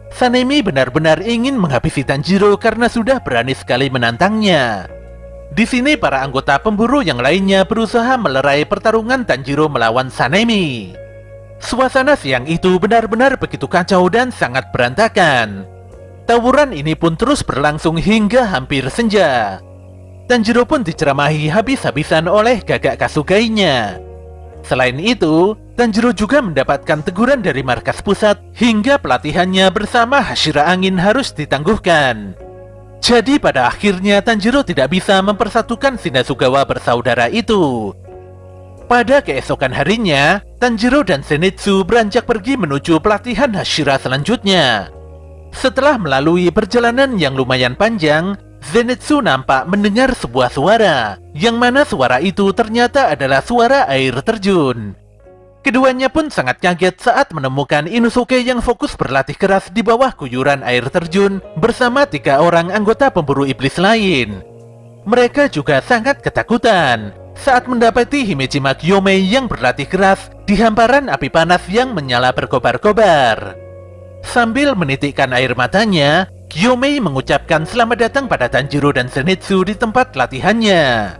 Sanemi benar-benar ingin menghabisi Tanjiro karena sudah berani sekali menantangnya. Di sini para anggota pemburu yang lainnya berusaha melerai pertarungan Tanjiro melawan Sanemi. Suasana siang itu benar-benar begitu kacau dan sangat berantakan. Tawuran ini pun terus berlangsung hingga hampir senja. Tanjiro pun diceramahi habis-habisan oleh Gagak Kasugainya. Selain itu, Tanjiro juga mendapatkan teguran dari markas pusat hingga pelatihannya bersama Hashira Angin harus ditangguhkan. Jadi pada akhirnya Tanjiro tidak bisa mempersatukan Shinasugawa bersaudara itu. Pada keesokan harinya, Tanjiro dan Zenitsu beranjak pergi menuju pelatihan Hashira selanjutnya. Setelah melalui perjalanan yang lumayan panjang, Zenitsu nampak mendengar sebuah suara, yang mana suara itu ternyata adalah suara air terjun. Keduanya pun sangat kaget saat menemukan Inosuke yang fokus berlatih keras di bawah guyuran air terjun bersama 3 orang anggota pemburu iblis lain. Mereka juga sangat ketakutan saat mendapati Himejima Gyomei yang berlatih keras di hamparan api panas yang menyala berkobar-kobar. Sambil menitikkan air matanya, Gyomei mengucapkan selamat datang pada Tanjiro dan Zenitsu di tempat latihannya.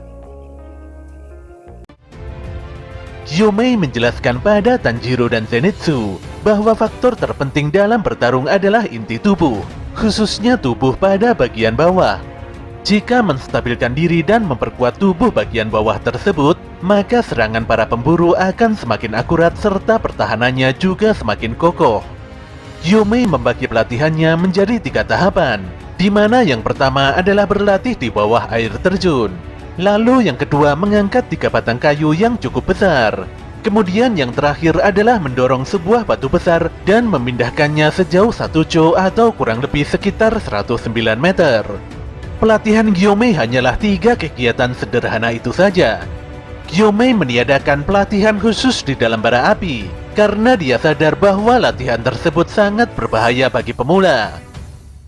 Gyomei menjelaskan pada Tanjiro dan Zenitsu bahwa faktor terpenting dalam bertarung adalah inti tubuh, khususnya tubuh pada bagian bawah. Jika menstabilkan diri dan memperkuat tubuh bagian bawah tersebut, maka serangan para pemburu akan semakin akurat serta pertahanannya juga semakin kokoh. Gyomei membagi pelatihannya menjadi 3 tahapan, di mana yang pertama adalah berlatih di bawah air terjun. Lalu yang kedua mengangkat 3 batang kayu yang cukup besar. Kemudian yang terakhir adalah mendorong sebuah batu besar dan memindahkannya sejauh 1 cho atau kurang lebih sekitar 109 meter. Pelatihan Gyomei hanyalah 3 kegiatan sederhana itu saja. Gyomei meniadakan pelatihan khusus di dalam bara api, karena dia sadar bahwa latihan tersebut sangat berbahaya bagi pemula.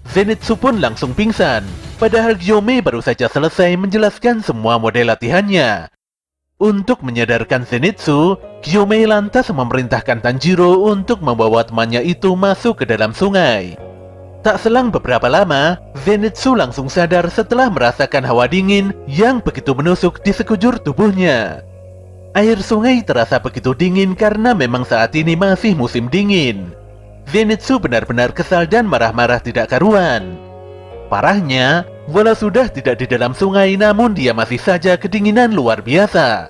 Zenitsu pun langsung pingsan, padahal Gyomei baru saja selesai menjelaskan semua model latihannya. Untuk menyadarkan Zenitsu, Gyomei lantas memerintahkan Tanjiro untuk membawa temannya itu masuk ke dalam sungai. Tak selang beberapa lama, Zenitsu langsung sadar setelah merasakan hawa dingin yang begitu menusuk di sekujur tubuhnya. Air sungai terasa begitu dingin karena memang saat ini masih musim dingin. Zenitsu benar-benar kesal dan marah-marah tidak karuan. Parahnya, walau sudah tidak di dalam sungai namun dia masih saja kedinginan luar biasa.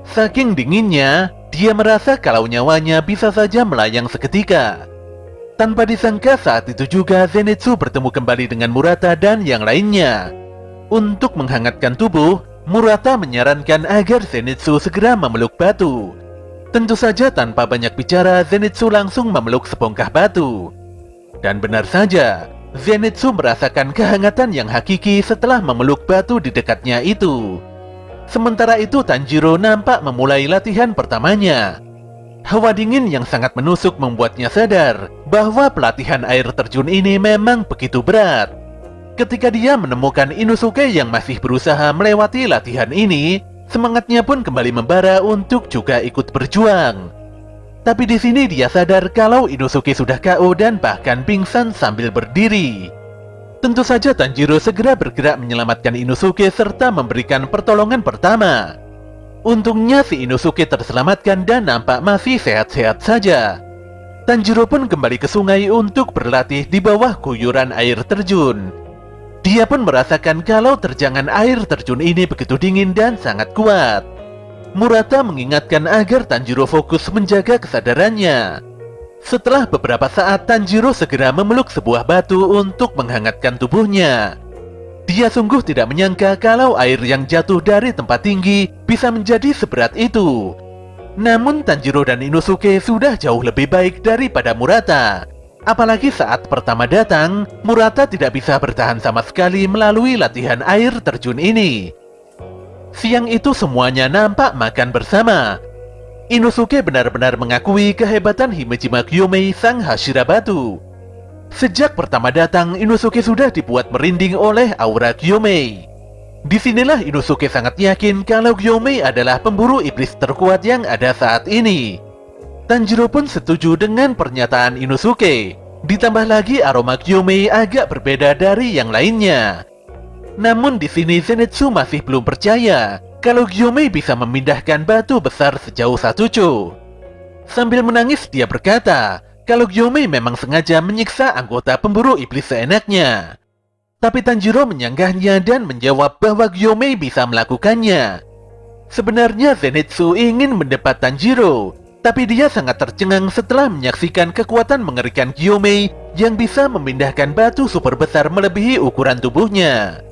Saking dinginnya, dia merasa kalau nyawanya bisa saja melayang seketika. Tanpa disangka saat itu juga Zenitsu bertemu kembali dengan Murata dan yang lainnya. Untuk menghangatkan tubuh, Murata menyarankan agar Zenitsu segera memeluk batu. Tentu saja tanpa banyak bicara, Zenitsu langsung memeluk sebongkah batu. Dan benar saja, Zenitsu merasakan kehangatan yang hakiki setelah memeluk batu di dekatnya itu. Sementara itu Tanjiro nampak memulai latihan pertamanya. Hawa dingin yang sangat menusuk membuatnya sadar bahwa pelatihan air terjun ini memang begitu berat. Ketika dia menemukan Inosuke yang masih berusaha melewati latihan ini, semangatnya pun kembali membara untuk juga ikut berjuang. Tapi di sini dia sadar kalau Inosuke sudah KO dan bahkan pingsan sambil berdiri. Tentu saja Tanjiro segera bergerak menyelamatkan Inosuke serta memberikan pertolongan pertama. Untungnya si Inosuke terselamatkan dan nampak masih sehat-sehat saja. Tanjiro pun kembali ke sungai untuk berlatih di bawah guyuran air terjun. Dia pun merasakan kalau terjangan air terjun ini begitu dingin dan sangat kuat. Murata mengingatkan agar Tanjiro fokus menjaga kesadarannya. Setelah beberapa saat, Tanjiro segera memeluk sebuah batu untuk menghangatkan tubuhnya. Dia sungguh tidak menyangka kalau air yang jatuh dari tempat tinggi bisa menjadi seberat itu. Namun Tanjiro dan Inosuke sudah jauh lebih baik daripada Murata. Apalagi saat pertama datang, Murata tidak bisa bertahan sama sekali melalui latihan air terjun ini. Siang itu semuanya nampak makan bersama. Inosuke benar-benar mengakui kehebatan Himejima Gyomei sang Hashira Batu. Sejak pertama datang, Inosuke sudah dibuat merinding oleh aura Gyomei. Disinilah Inosuke sangat yakin kalau Gyomei adalah pemburu iblis terkuat yang ada saat ini. Tanjiro pun setuju dengan pernyataan Inosuke. Ditambah lagi aroma Gyomei agak berbeda dari yang lainnya. Namun di sini Zenitsu masih belum percaya kalau Gyomei bisa memindahkan batu besar sejauh 1 cu. Sambil menangis dia berkata kalau Gyomei memang sengaja menyiksa anggota pemburu iblis seenaknya. Tapi Tanjiro menyanggahnya dan menjawab bahwa Gyomei bisa melakukannya. Sebenarnya Zenitsu ingin mendebat Tanjiro, tapi dia sangat tercengang setelah menyaksikan kekuatan mengerikan Gyomei yang bisa memindahkan batu super besar melebihi ukuran tubuhnya.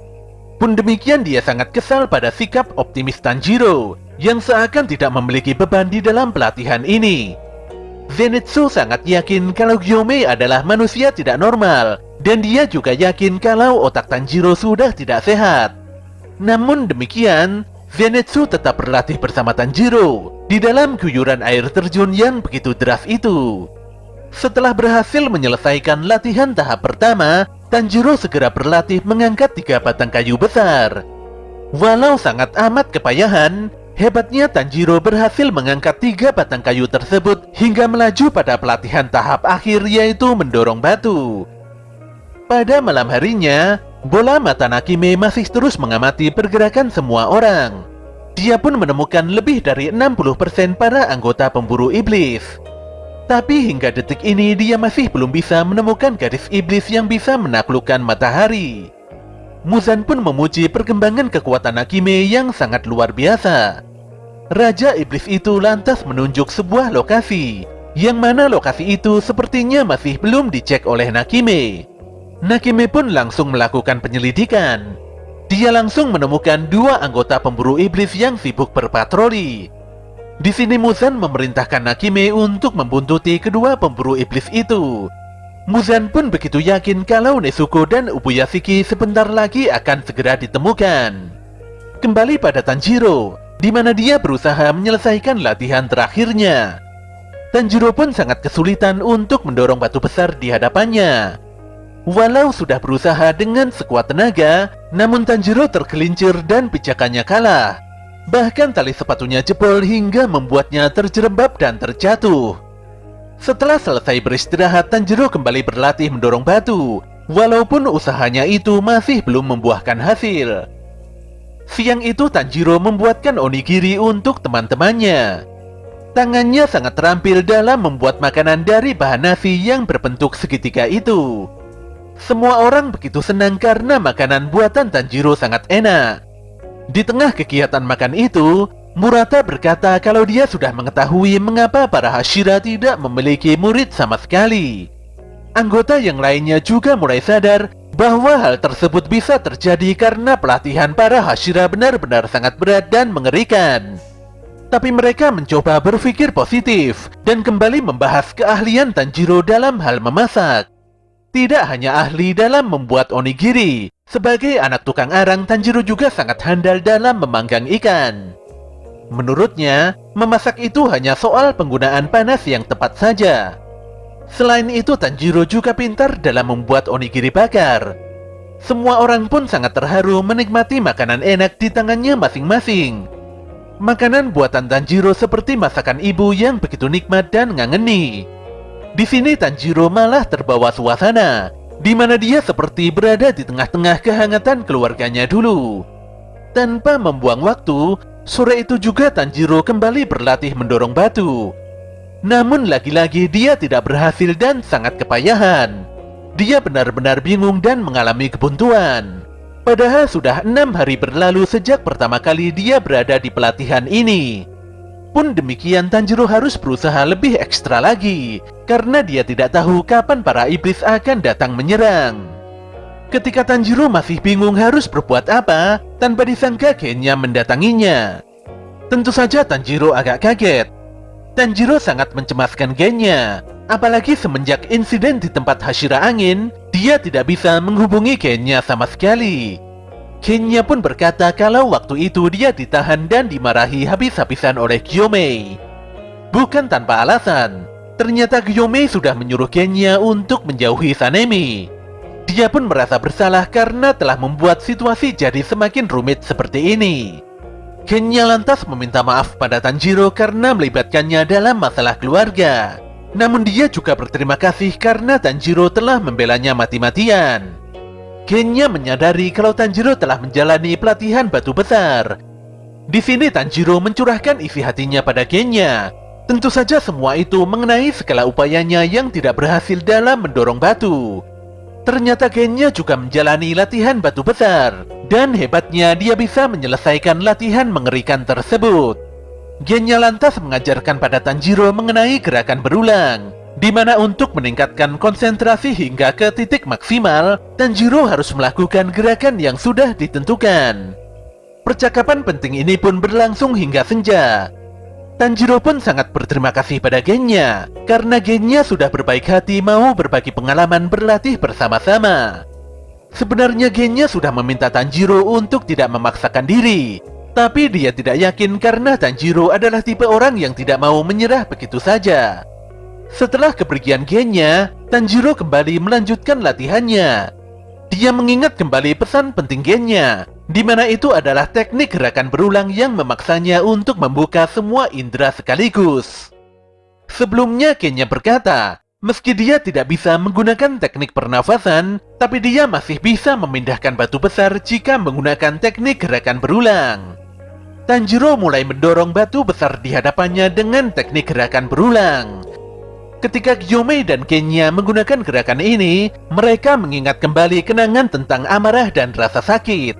Pun demikian dia sangat kesal pada sikap optimis Tanjiro yang seakan tidak memiliki beban di dalam pelatihan ini. Zenitsu sangat yakin kalau Gyomei adalah manusia tidak normal, dan dia juga yakin kalau otak Tanjiro sudah tidak sehat. Namun demikian, Zenitsu tetap berlatih bersama Tanjiro di dalam guyuran air terjun yang begitu deras itu. Setelah berhasil menyelesaikan latihan tahap pertama, Tanjiro segera berlatih mengangkat 3 batang kayu besar. Walau sangat amat kepayahan, hebatnya Tanjiro berhasil mengangkat 3 batang kayu tersebut hingga melaju pada pelatihan tahap akhir, yaitu mendorong batu. Pada malam harinya, bola mata Nakime masih terus mengamati pergerakan semua orang. Dia pun menemukan lebih dari 60% para anggota pemburu iblis. Tapi hingga detik ini dia masih belum bisa menemukan gadis iblis yang bisa menaklukkan matahari. Muzan pun memuji perkembangan kekuatan Nakime yang sangat luar biasa. Raja iblis itu lantas menunjuk sebuah lokasi, yang mana lokasi itu sepertinya masih belum dicek oleh Nakime. Nakime pun langsung melakukan penyelidikan. Dia langsung menemukan 2 anggota pemburu iblis yang sibuk berpatroli. Di sini Muzan memerintahkan Nakime untuk membuntuti kedua pemburu iblis itu. Muzan pun begitu yakin kalau Nezuko dan Ubuyashiki sebentar lagi akan segera ditemukan. Kembali pada Tanjiro, di mana dia berusaha menyelesaikan latihan terakhirnya. Tanjiro pun sangat kesulitan untuk mendorong batu besar di hadapannya. Walau sudah berusaha dengan sekuat tenaga, namun Tanjiro tergelincir dan pijakannya kalah. Bahkan tali sepatunya jebol hingga membuatnya terjerembab dan terjatuh. Setelah selesai beristirahat, Tanjiro kembali berlatih mendorong batu, walaupun usahanya itu masih belum membuahkan hasil. Siang itu Tanjiro membuatkan onigiri untuk teman-temannya. Tangannya sangat terampil dalam membuat makanan dari bahan nasi yang berbentuk segitiga itu. Semua orang begitu senang karena makanan buatan Tanjiro sangat enak. Di tengah kegiatan makan itu, Murata berkata kalau dia sudah mengetahui mengapa para Hashira tidak memiliki murid sama sekali. Anggota yang lainnya juga mulai sadar bahwa hal tersebut bisa terjadi karena pelatihan para Hashira benar-benar sangat berat dan mengerikan. Tapi mereka mencoba berpikir positif dan kembali membahas keahlian Tanjiro dalam hal memasak. Tidak hanya ahli dalam membuat onigiri, sebagai anak tukang arang, Tanjiro juga sangat handal dalam memanggang ikan. Menurutnya, memasak itu hanya soal penggunaan panas yang tepat saja. Selain itu, Tanjiro juga pintar dalam membuat onigiri bakar. Semua orang pun sangat terharu menikmati makanan enak di tangannya masing-masing. Makanan buatan Tanjiro seperti masakan ibu yang begitu nikmat dan ngangeni. Di sini Tanjiro malah terbawa suasana, di mana dia seperti berada di tengah-tengah kehangatan keluarganya dulu. Tanpa membuang waktu, sore itu juga Tanjiro kembali berlatih mendorong batu. Namun lagi-lagi dia tidak berhasil dan sangat kepayahan. Dia benar-benar bingung dan mengalami kebuntuan. Padahal sudah 6 hari berlalu sejak pertama kali dia berada di pelatihan ini. Pun demikian, Tanjiro harus berusaha lebih ekstra lagi, karena dia tidak tahu kapan para iblis akan datang menyerang. Ketika Tanjiro masih bingung harus berbuat apa, tanpa disangka Genya mendatanginya. Tentu saja Tanjiro agak kaget. Tanjiro sangat mencemaskan Genya, apalagi semenjak insiden di tempat Hashira Angin, dia tidak bisa menghubungi Genya sama sekali. Genya pun berkata kalau waktu itu dia ditahan dan dimarahi habis-habisan oleh Gyomei. Bukan tanpa alasan, ternyata Gyomei sudah menyuruh Genya untuk menjauhi Sanemi. Dia pun merasa bersalah karena telah membuat situasi jadi semakin rumit seperti ini. Genya lantas meminta maaf pada Tanjiro karena melibatkannya dalam masalah keluarga. Namun dia juga berterima kasih karena Tanjiro telah membelanya mati-matian. Genya menyadari kalau Tanjiro telah menjalani pelatihan batu besar. Di sini Tanjiro mencurahkan isi hatinya pada Genya. Tentu saja semua itu mengenai segala upayanya yang tidak berhasil dalam mendorong batu. Ternyata Genya juga menjalani latihan batu besar, dan hebatnya dia bisa menyelesaikan latihan mengerikan tersebut. Genya lantas mengajarkan pada Tanjiro mengenai gerakan berulang, di mana untuk meningkatkan konsentrasi hingga ke titik maksimal, Tanjiro harus melakukan gerakan yang sudah ditentukan. Percakapan penting ini pun berlangsung hingga senja. Tanjiro pun sangat berterima kasih pada Genya, karena Genya sudah berbaik hati mau berbagi pengalaman berlatih bersama-sama. Sebenarnya Genya sudah meminta Tanjiro untuk tidak memaksakan diri, tapi dia tidak yakin karena Tanjiro adalah tipe orang yang tidak mau menyerah begitu saja. Setelah kepergian Genya, Tanjiro kembali melanjutkan latihannya. Dia mengingat kembali pesan penting Genya, di mana itu adalah teknik gerakan berulang yang memaksanya untuk membuka semua indera sekaligus. Sebelumnya Genya berkata, meski dia tidak bisa menggunakan teknik pernafasan, tapi dia masih bisa memindahkan batu besar jika menggunakan teknik gerakan berulang. Tanjiro mulai mendorong batu besar di hadapannya dengan teknik gerakan berulang. Ketika Gyomei dan Genya menggunakan gerakan ini, mereka mengingat kembali kenangan tentang amarah dan rasa sakit.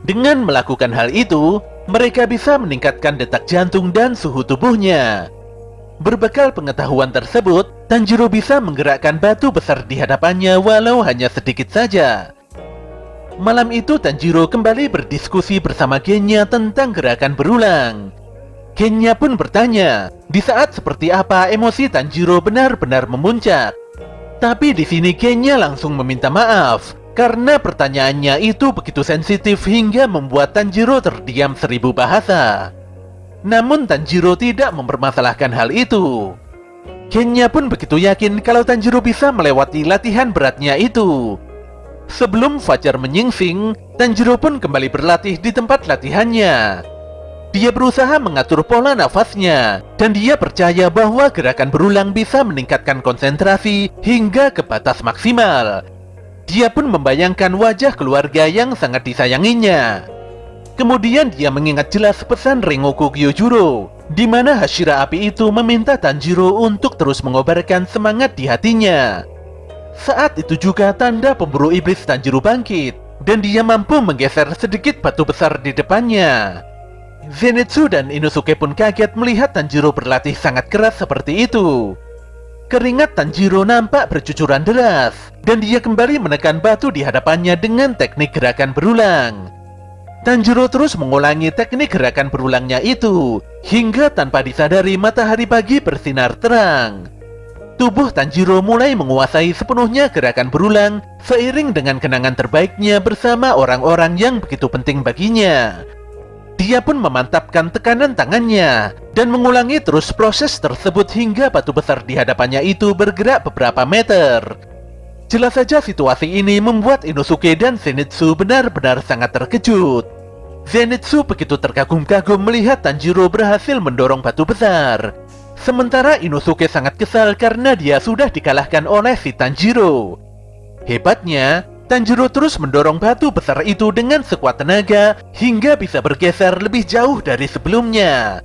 Dengan melakukan hal itu, mereka bisa meningkatkan detak jantung dan suhu tubuhnya. Berbekal pengetahuan tersebut, Tanjiro bisa menggerakkan batu besar di hadapannya walau hanya sedikit saja. Malam itu Tanjiro kembali berdiskusi bersama Genya tentang gerakan berulang. Genya pun bertanya, di saat seperti apa emosi Tanjiro benar-benar memuncak. Tapi di sini Genya langsung meminta maaf, karena pertanyaannya itu begitu sensitif hingga membuat Tanjiro terdiam 1000 bahasa. Namun Tanjiro tidak mempermasalahkan hal itu. Genya pun begitu yakin kalau Tanjiro bisa melewati latihan beratnya itu. Sebelum fajar menyingsing, Tanjiro pun kembali berlatih di tempat latihannya. Dia berusaha mengatur pola nafasnya, dan dia percaya bahwa gerakan berulang bisa meningkatkan konsentrasi hingga ke batas maksimal. Dia pun membayangkan wajah keluarga yang sangat disayanginya. Kemudian dia mengingat jelas pesan Rengoku Kyojuro, di mana Hashira api itu meminta Tanjiro untuk terus mengobarkan semangat di hatinya. Saat itu juga tanda pemburu iblis Tanjiro bangkit, dan dia mampu menggeser sedikit batu besar di depannya. Zenitsu dan Inosuke pun kaget melihat Tanjiro berlatih sangat keras seperti itu. Keringat Tanjiro nampak bercucuran deras, dan dia kembali menekan batu di hadapannya dengan teknik gerakan berulang. Tanjiro terus mengulangi teknik gerakan berulangnya itu, hingga tanpa disadari matahari pagi bersinar terang. Tubuh Tanjiro mulai menguasai sepenuhnya gerakan berulang, seiring dengan kenangan terbaiknya bersama orang-orang yang begitu penting baginya. Dia pun memantapkan tekanan tangannya, dan mengulangi terus proses tersebut hingga batu besar di hadapannya itu bergerak beberapa meter. Jelas saja situasi ini membuat Inosuke dan Zenitsu benar-benar sangat terkejut. Zenitsu begitu terkagum-kagum melihat Tanjiro berhasil mendorong batu besar. Sementara Inosuke sangat kesal karena dia sudah dikalahkan oleh si Tanjiro. Hebatnya, Tanjiro terus mendorong batu besar itu dengan sekuat tenaga hingga bisa bergeser lebih jauh dari sebelumnya.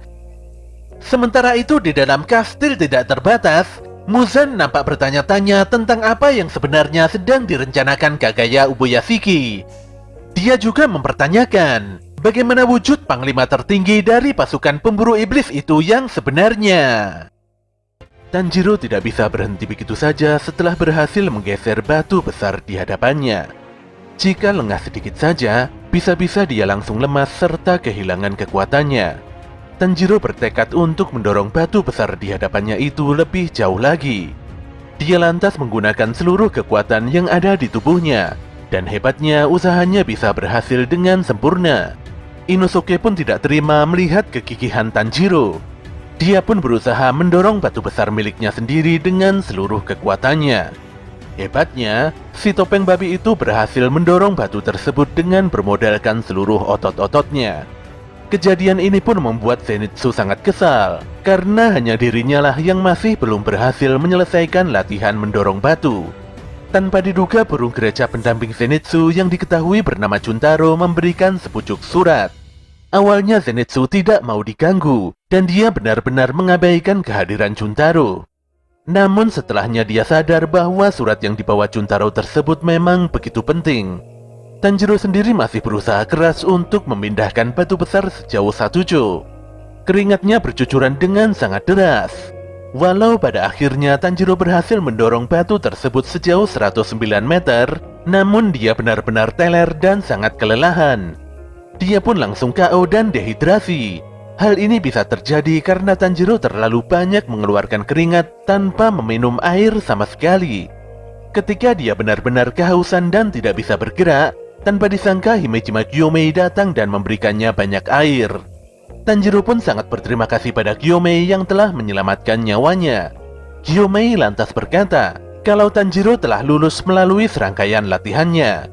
Sementara itu di dalam kastil tidak terbatas, Muzan nampak bertanya-tanya tentang apa yang sebenarnya sedang direncanakan Kagaya Ubuyashiki. Dia juga mempertanyakan bagaimana wujud panglima tertinggi dari pasukan pemburu iblis itu yang sebenarnya. Tanjiro tidak bisa berhenti begitu saja setelah berhasil menggeser batu besar di hadapannya. Jika lengah sedikit saja, bisa-bisa dia langsung lemas serta kehilangan kekuatannya. Tanjiro bertekad untuk mendorong batu besar di hadapannya itu lebih jauh lagi. Dia lantas menggunakan seluruh kekuatan yang ada di tubuhnya, dan hebatnya usahanya bisa berhasil dengan sempurna. Inosuke pun tidak terima melihat kegigihan Tanjiro. Dia pun berusaha mendorong batu besar miliknya sendiri dengan seluruh kekuatannya. Hebatnya, si topeng babi itu berhasil mendorong batu tersebut dengan bermodalkan seluruh otot-ototnya. Kejadian ini pun membuat Zenitsu sangat kesal, karena hanya dirinya lah yang masih belum berhasil menyelesaikan latihan mendorong batu. Tanpa diduga, burung gereja pendamping Zenitsu yang diketahui bernama Juntaro memberikan sepucuk surat. Awalnya Zenitsu tidak mau diganggu, dan dia benar-benar mengabaikan kehadiran Juntaro. Namun setelahnya dia sadar bahwa surat yang dibawa Juntaro tersebut memang begitu penting. Tanjiro sendiri masih berusaha keras untuk memindahkan batu besar sejauh 1 jo. Keringatnya bercucuran dengan sangat deras. Walau pada akhirnya Tanjiro berhasil mendorong batu tersebut sejauh 109 meter, namun dia benar-benar teler dan sangat kelelahan. Dia pun langsung KO dan dehidrasi. Hal ini bisa terjadi karena Tanjiro terlalu banyak mengeluarkan keringat tanpa meminum air sama sekali. Ketika dia benar-benar kehausan dan tidak bisa bergerak, tanpa disangka Himejima Gyomei datang dan memberikannya banyak air. Tanjiro pun sangat berterima kasih pada Gyomei yang telah menyelamatkan nyawanya. Gyomei lantas berkata kalau Tanjiro telah lulus melalui serangkaian latihannya.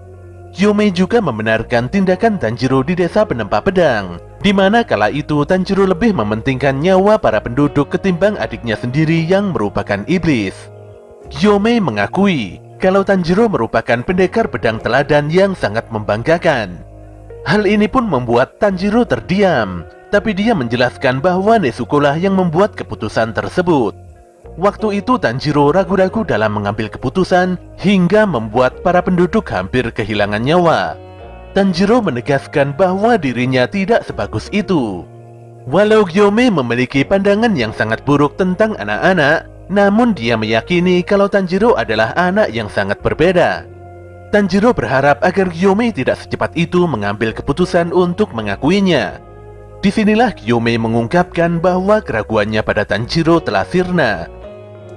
Gyomei juga membenarkan tindakan Tanjiro di desa penempa pedang, di mana kala itu Tanjiro lebih mementingkan nyawa para penduduk ketimbang adiknya sendiri yang merupakan iblis. Gyomei mengakui kalau Tanjiro merupakan pendekar pedang teladan yang sangat membanggakan. Hal ini pun membuat Tanjiro terdiam, tapi dia menjelaskan bahwa Nezuko lah yang membuat keputusan tersebut. Waktu itu Tanjiro ragu-ragu dalam mengambil keputusan hingga membuat para penduduk hampir kehilangan nyawa. Tanjiro menegaskan bahwa dirinya tidak sebagus itu. Walau Gyomei memiliki pandangan yang sangat buruk tentang anak-anak, namun dia meyakini kalau Tanjiro adalah anak yang sangat berbeda. Tanjiro berharap agar Gyomei tidak secepat itu mengambil keputusan untuk mengakuinya. Disinilah Gyomei mengungkapkan bahwa keraguannya pada Tanjiro telah sirna.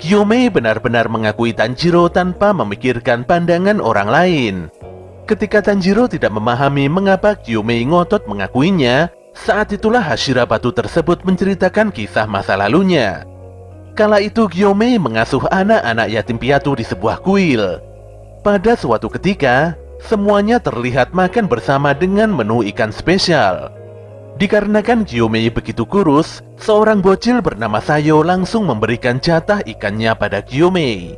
Gyomei benar-benar mengakui Tanjiro tanpa memikirkan pandangan orang lain. Ketika Tanjiro tidak memahami mengapa Gyomei ngotot mengakuinya, saat itulah Hashira batu tersebut menceritakan kisah masa lalunya. Kala itu Gyomei mengasuh anak-anak yatim piatu di sebuah kuil. Pada suatu ketika, semuanya terlihat makan bersama dengan menu ikan spesial. Dikarenakan Gyomei begitu kurus, seorang bocil bernama Sayo langsung memberikan jatah ikannya pada Gyomei.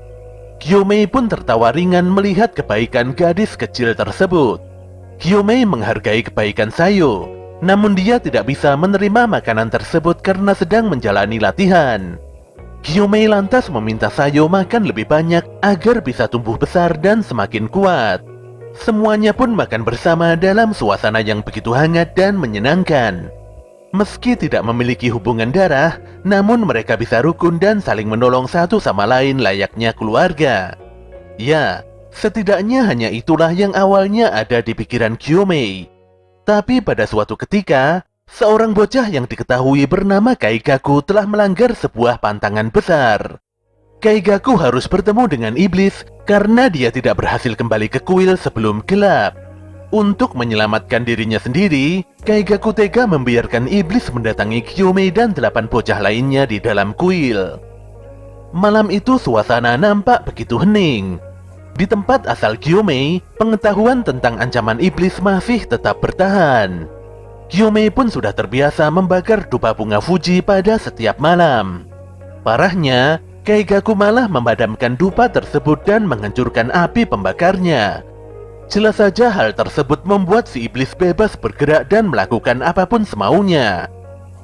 Gyomei pun tertawa ringan melihat kebaikan gadis kecil tersebut. Gyomei menghargai kebaikan Sayo, namun dia tidak bisa menerima makanan tersebut karena sedang menjalani latihan. Gyomei lantas meminta Sayo makan lebih banyak agar bisa tumbuh besar dan semakin kuat. Semuanya pun makan bersama dalam suasana yang begitu hangat dan menyenangkan. Meski tidak memiliki hubungan darah, namun mereka bisa rukun dan saling menolong satu sama lain layaknya keluarga. Ya, setidaknya hanya itulah yang awalnya ada di pikiran Gyomei. Tapi pada suatu ketika, seorang bocah yang diketahui bernama Kaigaku telah melanggar sebuah pantangan besar. Kaigaku harus bertemu dengan iblis karena dia tidak berhasil kembali ke kuil sebelum gelap. Untuk menyelamatkan dirinya sendiri, Kaigaku tega membiarkan iblis mendatangi Gyomei dan 8 bocah lainnya di dalam kuil. Malam itu suasana nampak begitu hening. Di tempat asal Gyomei, pengetahuan tentang ancaman iblis masih tetap bertahan. Gyomei pun sudah terbiasa membakar dupa bunga Fuji pada setiap malam. Parahnya, Kaigaku malah memadamkan dupa tersebut dan menghancurkan api pembakarnya. Jelas saja hal tersebut membuat si iblis bebas bergerak dan melakukan apapun semaunya.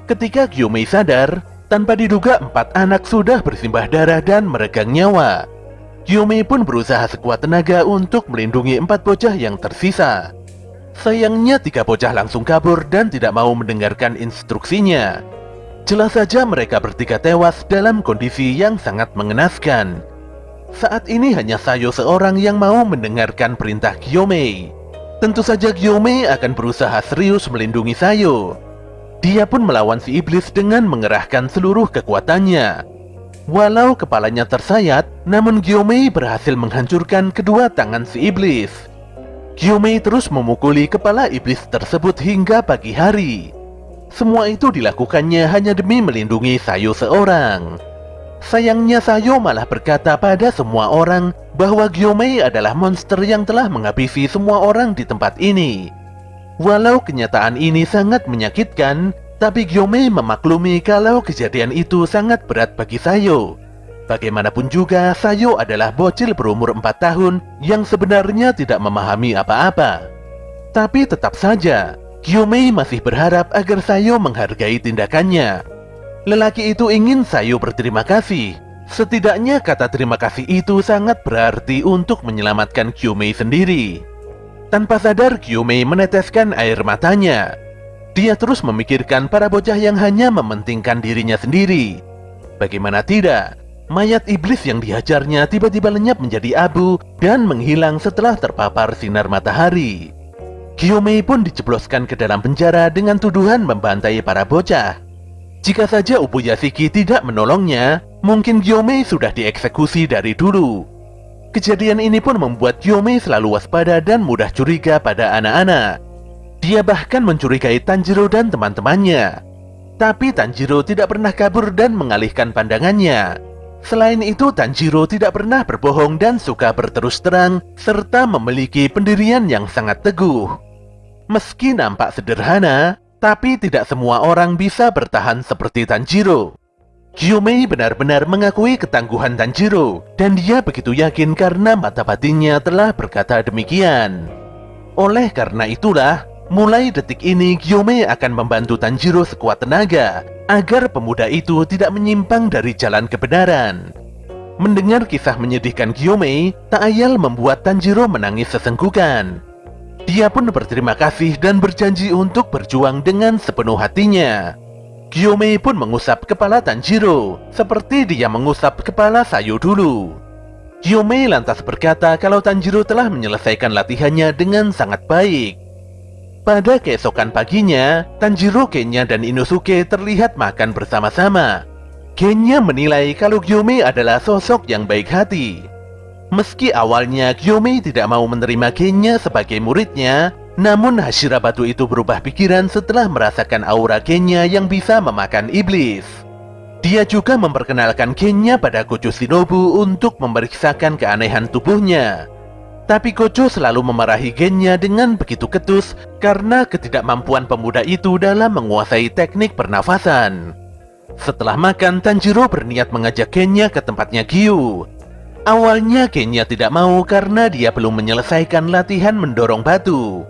Ketika Gyomei sadar, tanpa diduga 4 anak sudah bersimbah darah dan meregang nyawa. Gyomei pun berusaha sekuat tenaga untuk melindungi 4 bocah yang tersisa. Sayangnya 3 bocah langsung kabur dan tidak mau mendengarkan instruksinya. Jelas saja mereka bertiga tewas dalam kondisi yang sangat mengenaskan. Saat ini hanya Sayo seorang yang mau mendengarkan perintah Gyomei. Tentu saja Gyomei akan berusaha serius melindungi Sayo. Dia pun melawan si iblis dengan mengerahkan seluruh kekuatannya. Walau kepalanya tersayat, namun Gyomei berhasil menghancurkan kedua tangan si iblis. Gyomei terus memukuli kepala iblis tersebut hingga pagi hari. Semua itu dilakukannya hanya demi melindungi Sayo seorang. Sayangnya Sayo malah berkata pada semua orang bahwa Gyomei adalah monster yang telah menghabisi semua orang di tempat ini. Walau kenyataan ini sangat menyakitkan, tapi Gyomei memaklumi kalau kejadian itu sangat berat bagi Sayo. Bagaimanapun juga, Sayo adalah bocil berumur 4 tahun yang sebenarnya tidak memahami apa-apa. Tapi tetap saja, Gyomei masih berharap agar Sayo menghargai tindakannya. Lelaki itu ingin Sayo berterima kasih. Setidaknya kata terima kasih itu sangat berarti untuk menyelamatkan Gyomei sendiri. Tanpa sadar, Gyomei meneteskan air matanya. Dia terus memikirkan para bocah yang hanya mementingkan dirinya sendiri. Bagaimana tidak, mayat iblis yang dihajarnya tiba-tiba lenyap menjadi abu dan menghilang setelah terpapar sinar matahari. Gyomei pun dijebloskan ke dalam penjara dengan tuduhan membantai para bocah. Jika saja Ubuyashiki tidak menolongnya, mungkin Gyomei sudah dieksekusi dari dulu. Kejadian ini pun membuat Gyomei selalu waspada dan mudah curiga pada anak-anak. Dia bahkan mencurigai Tanjiro dan teman-temannya. Tapi Tanjiro tidak pernah kabur dan mengalihkan pandangannya. Selain itu, Tanjiro tidak pernah berbohong dan suka berterus terang, serta memiliki pendirian yang sangat teguh. Meski nampak sederhana, tapi tidak semua orang bisa bertahan seperti Tanjiro. Gyomei benar-benar mengakui ketangguhan Tanjiro, dan dia begitu yakin karena mata batinnya telah berkata demikian. Oleh karena itulah, mulai detik ini Gyomei akan membantu Tanjiro sekuat tenaga agar pemuda itu tidak menyimpang dari jalan kebenaran. Mendengar kisah menyedihkan Gyomei, tak ayal membuat Tanjiro menangis sesenggukan. Dia pun berterima kasih dan berjanji untuk berjuang dengan sepenuh hatinya. Gyomei pun mengusap kepala Tanjiro seperti dia mengusap kepala Sayo dulu. Gyomei lantas berkata kalau Tanjiro telah menyelesaikan latihannya dengan sangat baik. Pada keesokan paginya, Tanjiro, Kenya, dan Inosuke terlihat makan bersama-sama. Kenya menilai kalau Gyomei adalah sosok yang baik hati. Meski awalnya Gyomei tidak mau menerima Kenya sebagai muridnya, namun Hashira Batu itu berubah pikiran setelah merasakan aura Kenya yang bisa memakan iblis. Dia juga memperkenalkan Kenya pada Gojo Shinobu untuk memeriksakan keanehan tubuhnya. Tapi Gojo selalu memarahi Kenya dengan begitu ketus karena ketidakmampuan pemuda itu dalam menguasai teknik pernafasan. Setelah makan, Tanjiro berniat mengajak Kenya ke tempatnya Gyu. Awalnya Kenya tidak mau karena dia belum menyelesaikan latihan mendorong batu.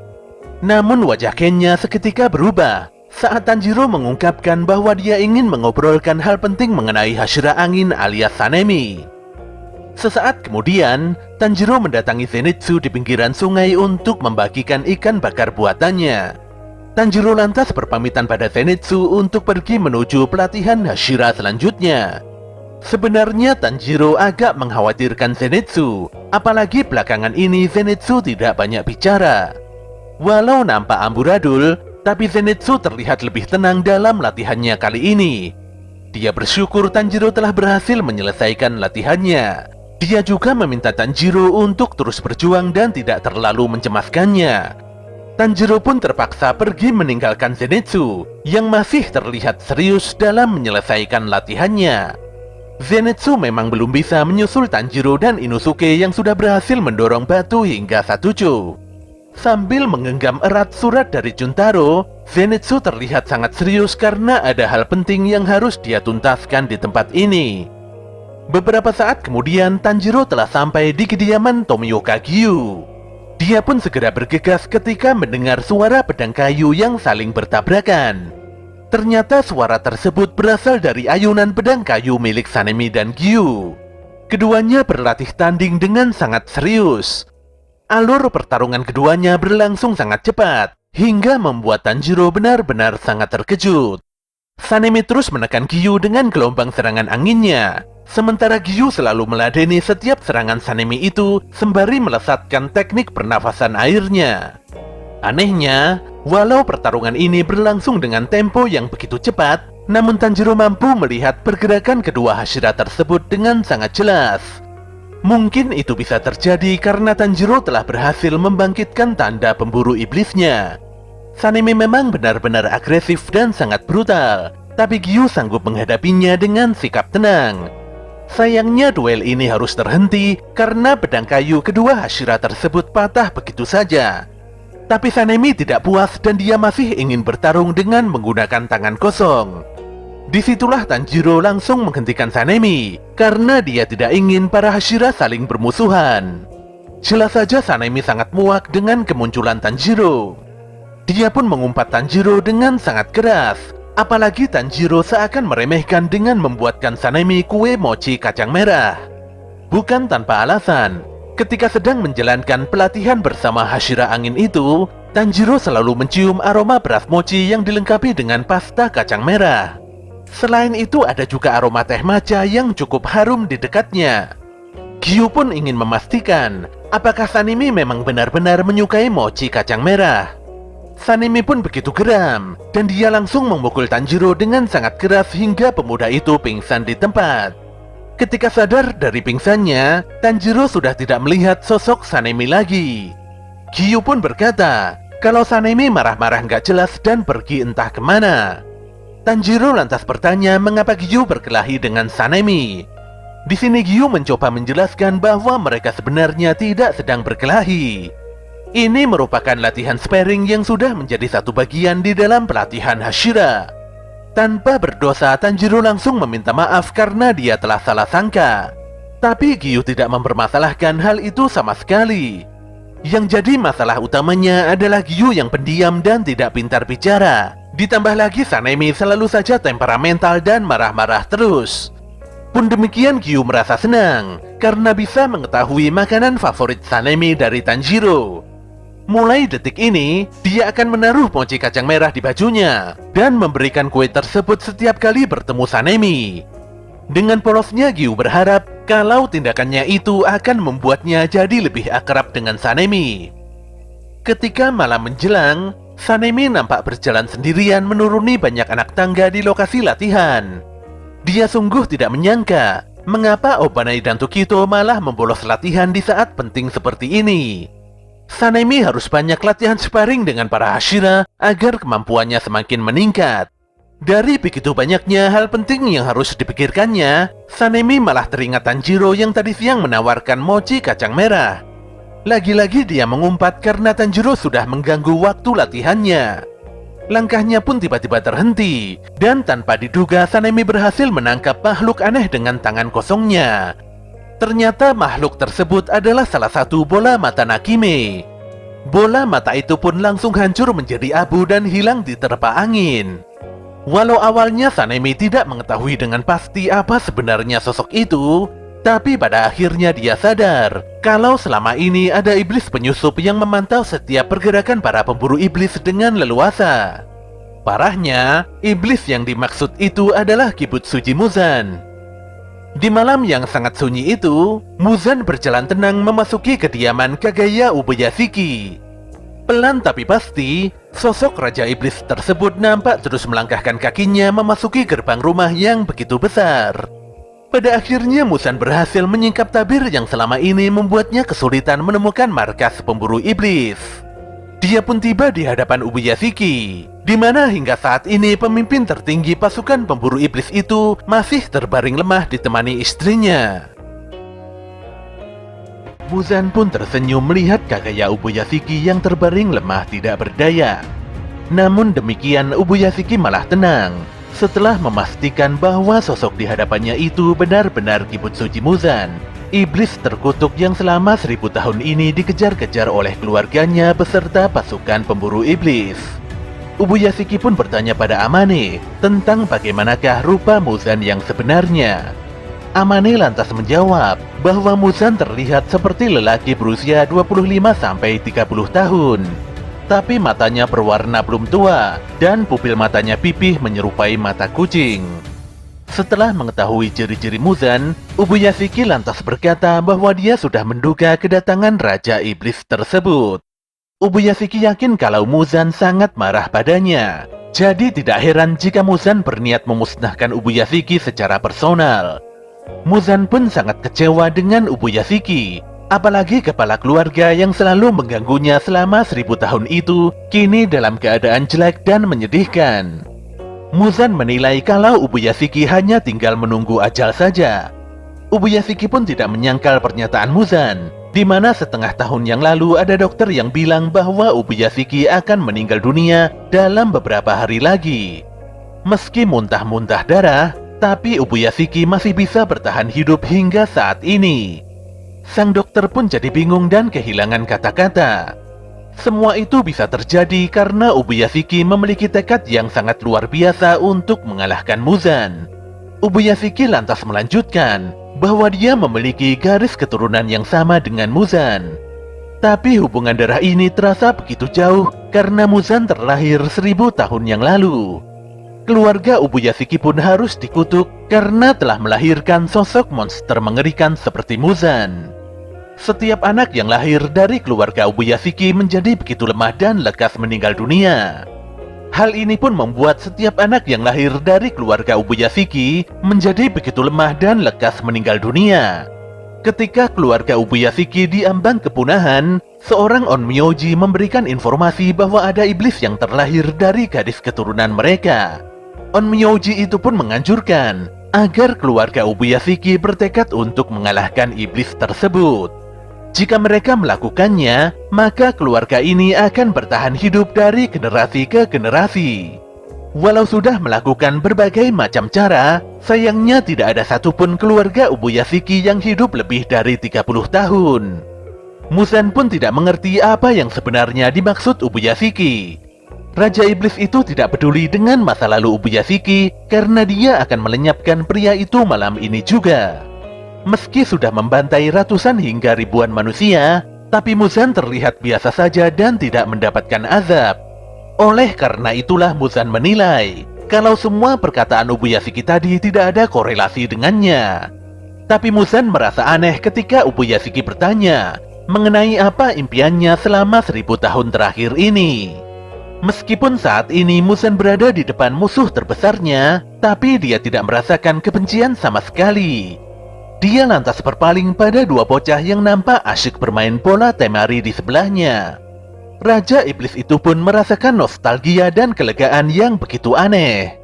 Namun wajah Kenya seketika berubah saat Tanjiro mengungkapkan bahwa dia ingin mengobrolkan hal penting mengenai Hashira Angin alias Sanemi. Sesaat kemudian, Tanjiro mendatangi Zenitsu di pinggiran sungai untuk membagikan ikan bakar buatannya. Tanjiro lantas berpamitan pada Zenitsu untuk pergi menuju pelatihan Hashira selanjutnya. Sebenarnya Tanjiro agak mengkhawatirkan Zenitsu, apalagi belakangan ini Zenitsu tidak banyak bicara. Walau nampak amburadul, tapi Zenitsu terlihat lebih tenang dalam latihannya kali ini. Dia bersyukur Tanjiro telah berhasil menyelesaikan latihannya. Dia juga meminta Tanjiro untuk terus berjuang dan tidak terlalu mencemaskannya. Tanjiro pun terpaksa pergi meninggalkan Zenitsu yang masih terlihat serius dalam menyelesaikan latihannya. Zenitsu memang belum bisa menyusul Tanjiro dan Inosuke yang sudah berhasil mendorong batu hingga Satuju. Sambil menggenggam erat surat dari Juntaro, Zenitsu terlihat sangat serius karena ada hal penting yang harus dia tuntaskan di tempat ini. Beberapa saat kemudian Tanjiro telah sampai di kediaman Tomioka Gyu. Dia pun segera bergegas ketika mendengar suara pedang kayu yang saling bertabrakan. Ternyata suara tersebut berasal dari ayunan pedang kayu milik Sanemi dan Gyu. Keduanya berlatih tanding dengan sangat serius. Alur pertarungan keduanya berlangsung sangat cepat, hingga membuat Tanjiro benar-benar sangat terkejut. Sanemi terus menekan Gyu dengan gelombang serangan anginnya, sementara Gyu selalu meladeni setiap serangan Sanemi itu sembari melesatkan teknik pernafasan airnya. Anehnya, walau pertarungan ini berlangsung dengan tempo yang begitu cepat, namun Tanjiro mampu melihat pergerakan kedua Hashira tersebut dengan sangat jelas. Mungkin itu bisa terjadi karena Tanjiro telah berhasil membangkitkan tanda pemburu iblisnya. Sanemi memang benar-benar agresif dan sangat brutal, tapi Gyu sanggup menghadapinya dengan sikap tenang. Sayangnya duel ini harus terhenti karena pedang kayu kedua Hashira tersebut patah begitu saja. Tapi Sanemi tidak puas dan dia masih ingin bertarung dengan menggunakan tangan kosong. Disitulah Tanjiro langsung menghentikan Sanemi karena dia tidak ingin para Hashira saling bermusuhan. Jelas saja Sanemi sangat muak dengan kemunculan Tanjiro. Dia pun mengumpat Tanjiro dengan sangat keras. Apalagi Tanjiro seakan meremehkan dengan membuatkan Sanemi kue mochi kacang merah. Bukan tanpa alasan, ketika sedang menjalankan pelatihan bersama Hashira angin itu, Tanjiro selalu mencium aroma beras mochi yang dilengkapi dengan pasta kacang merah. Selain itu ada juga aroma teh matcha yang cukup harum di dekatnya. Gyu pun ingin memastikan apakah Sanemi memang benar-benar menyukai mochi kacang merah. Sanemi pun begitu geram dan dia langsung memukul Tanjiro dengan sangat keras hingga pemuda itu pingsan di tempat. Ketika sadar dari pingsannya, Tanjiro sudah tidak melihat sosok Sanemi lagi. Gyu pun berkata kalau Sanemi marah-marah nggak jelas dan pergi entah kemana. Tanjiro lantas bertanya mengapa Gyu berkelahi dengan Sanemi. Di sini Gyu mencoba menjelaskan bahwa mereka sebenarnya tidak sedang berkelahi. Ini merupakan latihan sparring yang sudah menjadi satu bagian di dalam pelatihan Hashira. Tanpa berdosa, Tanjiro langsung meminta maaf karena dia telah salah sangka. Tapi Gyu tidak mempermasalahkan hal itu sama sekali. Yang jadi masalah utamanya adalah Gyu yang pendiam dan tidak pintar bicara. Ditambah lagi Sanemi selalu saja temperamental dan marah-marah terus. Pun demikian Gyu merasa senang karena bisa mengetahui makanan favorit Sanemi dari Tanjiro. Mulai detik ini, dia akan menaruh mochi kacang merah di bajunya dan memberikan kue tersebut setiap kali bertemu Sanemi. Dengan polosnya Gyu berharap kalau tindakannya itu akan membuatnya jadi lebih akrab dengan Sanemi. Ketika malam menjelang, Sanemi nampak berjalan sendirian menuruni banyak anak tangga di lokasi latihan. Dia sungguh tidak menyangka mengapa Obanai dan Tokito malah membolos latihan di saat penting seperti ini. Sanemi harus banyak latihan sparring dengan para Hashira agar kemampuannya semakin meningkat. Dari begitu banyaknya hal penting yang harus dipikirkannya, Sanemi malah teringat Tanjiro yang tadi siang menawarkan mochi kacang merah. Lagi-lagi dia mengumpat karena Tanjiro sudah mengganggu waktu latihannya. Langkahnya pun tiba-tiba terhenti, dan tanpa diduga Sanemi berhasil menangkap makhluk aneh dengan tangan kosongnya. Ternyata makhluk tersebut adalah salah satu bola mata Nakime. Bola mata itu pun langsung hancur menjadi abu dan hilang diterpa angin. Walau awalnya Sanemi tidak mengetahui dengan pasti apa sebenarnya sosok itu, Tapi pada akhirnya dia sadar kalau selama ini ada iblis penyusup yang memantau setiap pergerakan para pemburu iblis dengan leluasa. Parahnya, iblis yang dimaksud itu adalah Kibutsuji Muzan. Di malam yang sangat sunyi itu, Muzan berjalan tenang memasuki kediaman Kagaya Ubuyashiki. Pelan tapi pasti, sosok Raja Iblis tersebut nampak terus melangkahkan kakinya memasuki gerbang rumah yang begitu besar. Pada akhirnya Muzan berhasil menyingkap tabir yang selama ini membuatnya kesulitan menemukan markas pemburu iblis. Dia pun tiba di hadapan Ubuyashiki, di mana hingga saat ini pemimpin tertinggi pasukan pemburu iblis itu masih terbaring lemah ditemani istrinya. Muzan pun tersenyum melihat Kagaya Ubuyashiki yang terbaring lemah tidak berdaya. Namun demikian Ubuyashiki malah tenang setelah memastikan bahwa sosok di hadapannya itu benar-benar Kibutsuji Muzan, iblis terkutuk yang selama 1000 tahun ini dikejar-kejar oleh keluarganya beserta pasukan pemburu iblis. Ubuyashiki pun bertanya pada Amane tentang bagaimanakah rupa Muzan yang sebenarnya. Amane lantas menjawab bahwa Muzan terlihat seperti lelaki berusia 25-30 tahun. Tapi matanya berwarna belum tua dan pupil matanya pipih menyerupai mata kucing. Setelah mengetahui ciri-ciri Muzan, Ubuyashiki lantas berkata bahwa dia sudah menduga kedatangan Raja Iblis tersebut. Ubuyashiki yakin kalau Muzan sangat marah padanya. Jadi tidak heran jika Muzan berniat memusnahkan Ubuyashiki secara personal. Muzan pun sangat kecewa dengan Ubuyashiki. Apalagi kepala keluarga yang selalu mengganggunya selama 1000 tahun itu kini dalam keadaan jelek dan menyedihkan. Muzan menilai kalau Ubuyashiki hanya tinggal menunggu ajal saja. Ubuyashiki pun tidak menyangkal pernyataan Muzan, di mana setengah tahun yang lalu ada dokter yang bilang bahwa Ubuyashiki akan meninggal dunia dalam beberapa hari lagi. Meski muntah-muntah darah, tapi Ubuyashiki masih bisa bertahan hidup hingga saat ini. Sang dokter pun jadi bingung dan kehilangan kata-kata. Semua itu bisa terjadi karena Ubuyashiki memiliki tekad yang sangat luar biasa untuk mengalahkan Muzan. Ubuyashiki lantas melanjutkan bahwa dia memiliki garis keturunan yang sama dengan Muzan. Tapi hubungan darah ini terasa begitu jauh karena Muzan terlahir 1000 tahun yang lalu. Keluarga Ubuyashiki pun harus dikutuk karena telah melahirkan sosok monster mengerikan seperti Muzan. Setiap anak yang lahir dari keluarga Ubuyashiki menjadi begitu lemah dan lekas meninggal dunia. Hal ini pun membuat setiap anak yang lahir dari keluarga Ubuyashiki menjadi begitu lemah dan lekas meninggal dunia. Ketika keluarga Ubuyashiki diambang kepunahan, seorang Onmyoji memberikan informasi bahwa ada iblis yang terlahir dari gadis keturunan mereka. Onmyoji itu pun menganjurkan agar keluarga Ubuyashiki bertekad untuk mengalahkan iblis tersebut. Jika mereka melakukannya, maka keluarga ini akan bertahan hidup dari generasi ke generasi. Walau sudah melakukan berbagai macam cara, sayangnya tidak ada satupun keluarga Ubuyashiki yang hidup lebih dari 30 tahun. Muzan pun tidak mengerti apa yang sebenarnya dimaksud Ubuyashiki. Raja Iblis itu tidak peduli dengan masa lalu Ubuyashiki karena dia akan melenyapkan pria itu malam ini juga. Meski sudah membantai ratusan hingga ribuan manusia, tapi Muzan terlihat biasa saja dan tidak mendapatkan azab. Oleh karena itulah Muzan menilai kalau semua perkataan Ubuyashiki tadi tidak ada korelasi dengannya. Tapi Muzan merasa aneh ketika Ubuyashiki bertanya mengenai apa impiannya selama 1000 tahun terakhir ini. Meskipun saat ini Muzan berada di depan musuh terbesarnya, tapi dia tidak merasakan kebencian sama sekali. Dia lantas berpaling pada dua bocah yang nampak asyik bermain bola temari di sebelahnya. Raja Iblis itu pun merasakan nostalgia dan kelegaan yang begitu aneh.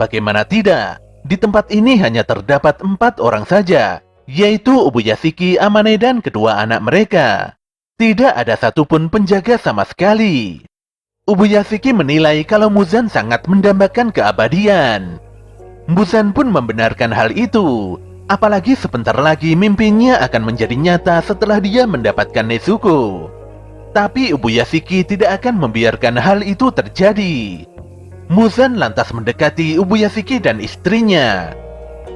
Bagaimana tidak, di tempat ini hanya terdapat 4 orang saja, yaitu Ubuyashiki, Amane, dan kedua anak mereka. Tidak ada satupun penjaga sama sekali. Ubuyashiki menilai kalau Muzan sangat mendambakan keabadian. Muzan pun membenarkan hal itu, apalagi sebentar lagi mimpinya akan menjadi nyata setelah dia mendapatkan Nezuko. Tapi Ubuyashiki tidak akan membiarkan hal itu terjadi. Muzan lantas mendekati Ubuyashiki dan istrinya.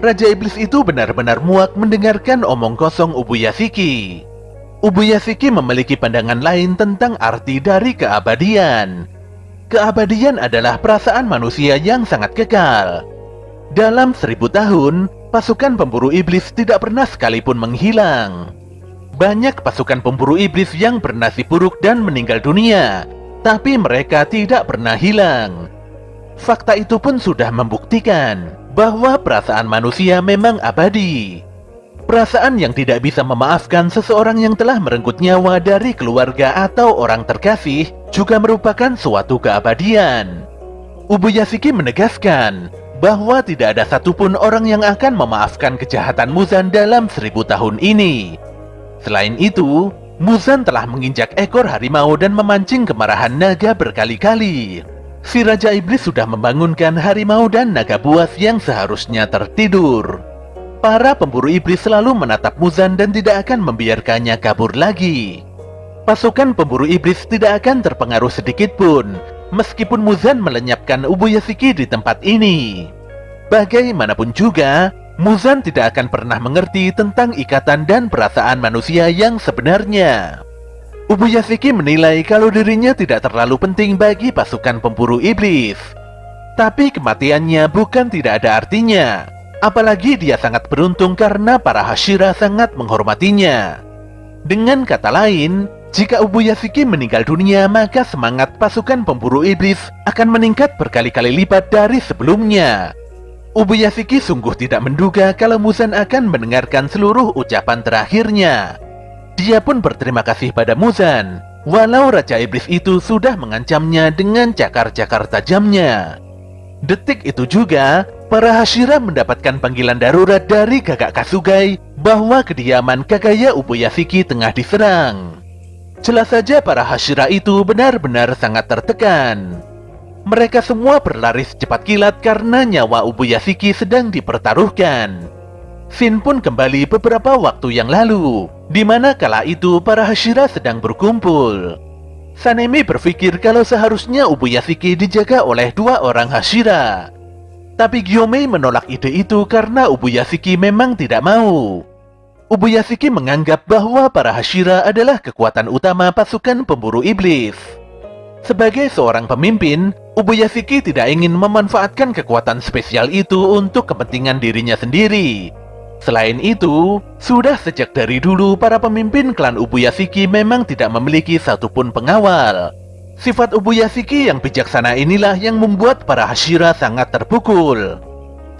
Raja Iblis itu benar-benar muak mendengarkan omong kosong Ubuyashiki. Ubuyashiki memiliki pandangan lain tentang arti dari keabadian. Keabadian adalah perasaan manusia yang sangat kekal. Dalam 1000 tahun, pasukan pemburu iblis tidak pernah sekalipun menghilang. Banyak pasukan pemburu iblis yang bernasib buruk dan meninggal dunia, tapi mereka tidak pernah hilang. Fakta itu pun sudah membuktikan bahwa perasaan manusia memang abadi. Perasaan yang tidak bisa memaafkan seseorang yang telah merenggut nyawa dari keluarga atau orang terkasih juga merupakan suatu keabadian. Ubuyashiki menegaskan bahwa tidak ada satupun orang yang akan memaafkan kejahatan Muzan dalam 1000 tahun ini. Selain itu, Muzan telah menginjak ekor harimau dan memancing kemarahan naga berkali-kali. Si Raja Iblis sudah membangunkan harimau dan naga buas yang seharusnya tertidur. Para pemburu iblis selalu menatap Muzan dan tidak akan membiarkannya kabur lagi. Pasukan pemburu iblis tidak akan terpengaruh sedikit pun, meskipun Muzan melenyapkan Ubuyashiki di tempat ini. Bagaimanapun juga, Muzan tidak akan pernah mengerti tentang ikatan dan perasaan manusia yang sebenarnya. Ubuyashiki menilai kalau dirinya tidak terlalu penting bagi pasukan pemburu iblis. Tapi kematiannya bukan tidak ada artinya. Apalagi dia sangat beruntung karena para Hashira sangat menghormatinya. Dengan kata lain, jika Ubuyashiki meninggal dunia, maka semangat pasukan pemburu iblis akan meningkat berkali-kali lipat dari sebelumnya. Ubuyashiki sungguh tidak menduga kalau Muzan akan mendengarkan seluruh ucapan terakhirnya. Dia pun berterima kasih pada Muzan, walau Raja Iblis itu sudah mengancamnya dengan cakar-cakar tajamnya. Detik itu juga, para Hashira mendapatkan panggilan darurat dari Kakak Kasugai bahwa kediaman Kagaya Ubuyashiki tengah diserang. Jelas saja para Hashira itu benar-benar sangat tertekan. Mereka semua berlari secepat kilat karena nyawa Ubuyashiki sedang dipertaruhkan. Shin pun kembali beberapa waktu yang lalu, di mana kala itu para Hashira sedang berkumpul. Sanemi berpikir kalau seharusnya Ubuyashiki dijaga oleh 2 orang Hashira. Tapi Gyomei menolak ide itu karena Ubuyashiki memang tidak mau. Ubuyashiki menganggap bahwa para Hashira adalah kekuatan utama pasukan pemburu iblis. Sebagai seorang pemimpin, Ubuyashiki tidak ingin memanfaatkan kekuatan spesial itu untuk kepentingan dirinya sendiri. Selain itu, sudah sejak dari dulu para pemimpin klan Ubuyashiki memang tidak memiliki satupun pengawal. Sifat Ubuyashiki yang bijaksana inilah yang membuat para Hashira sangat terpukul.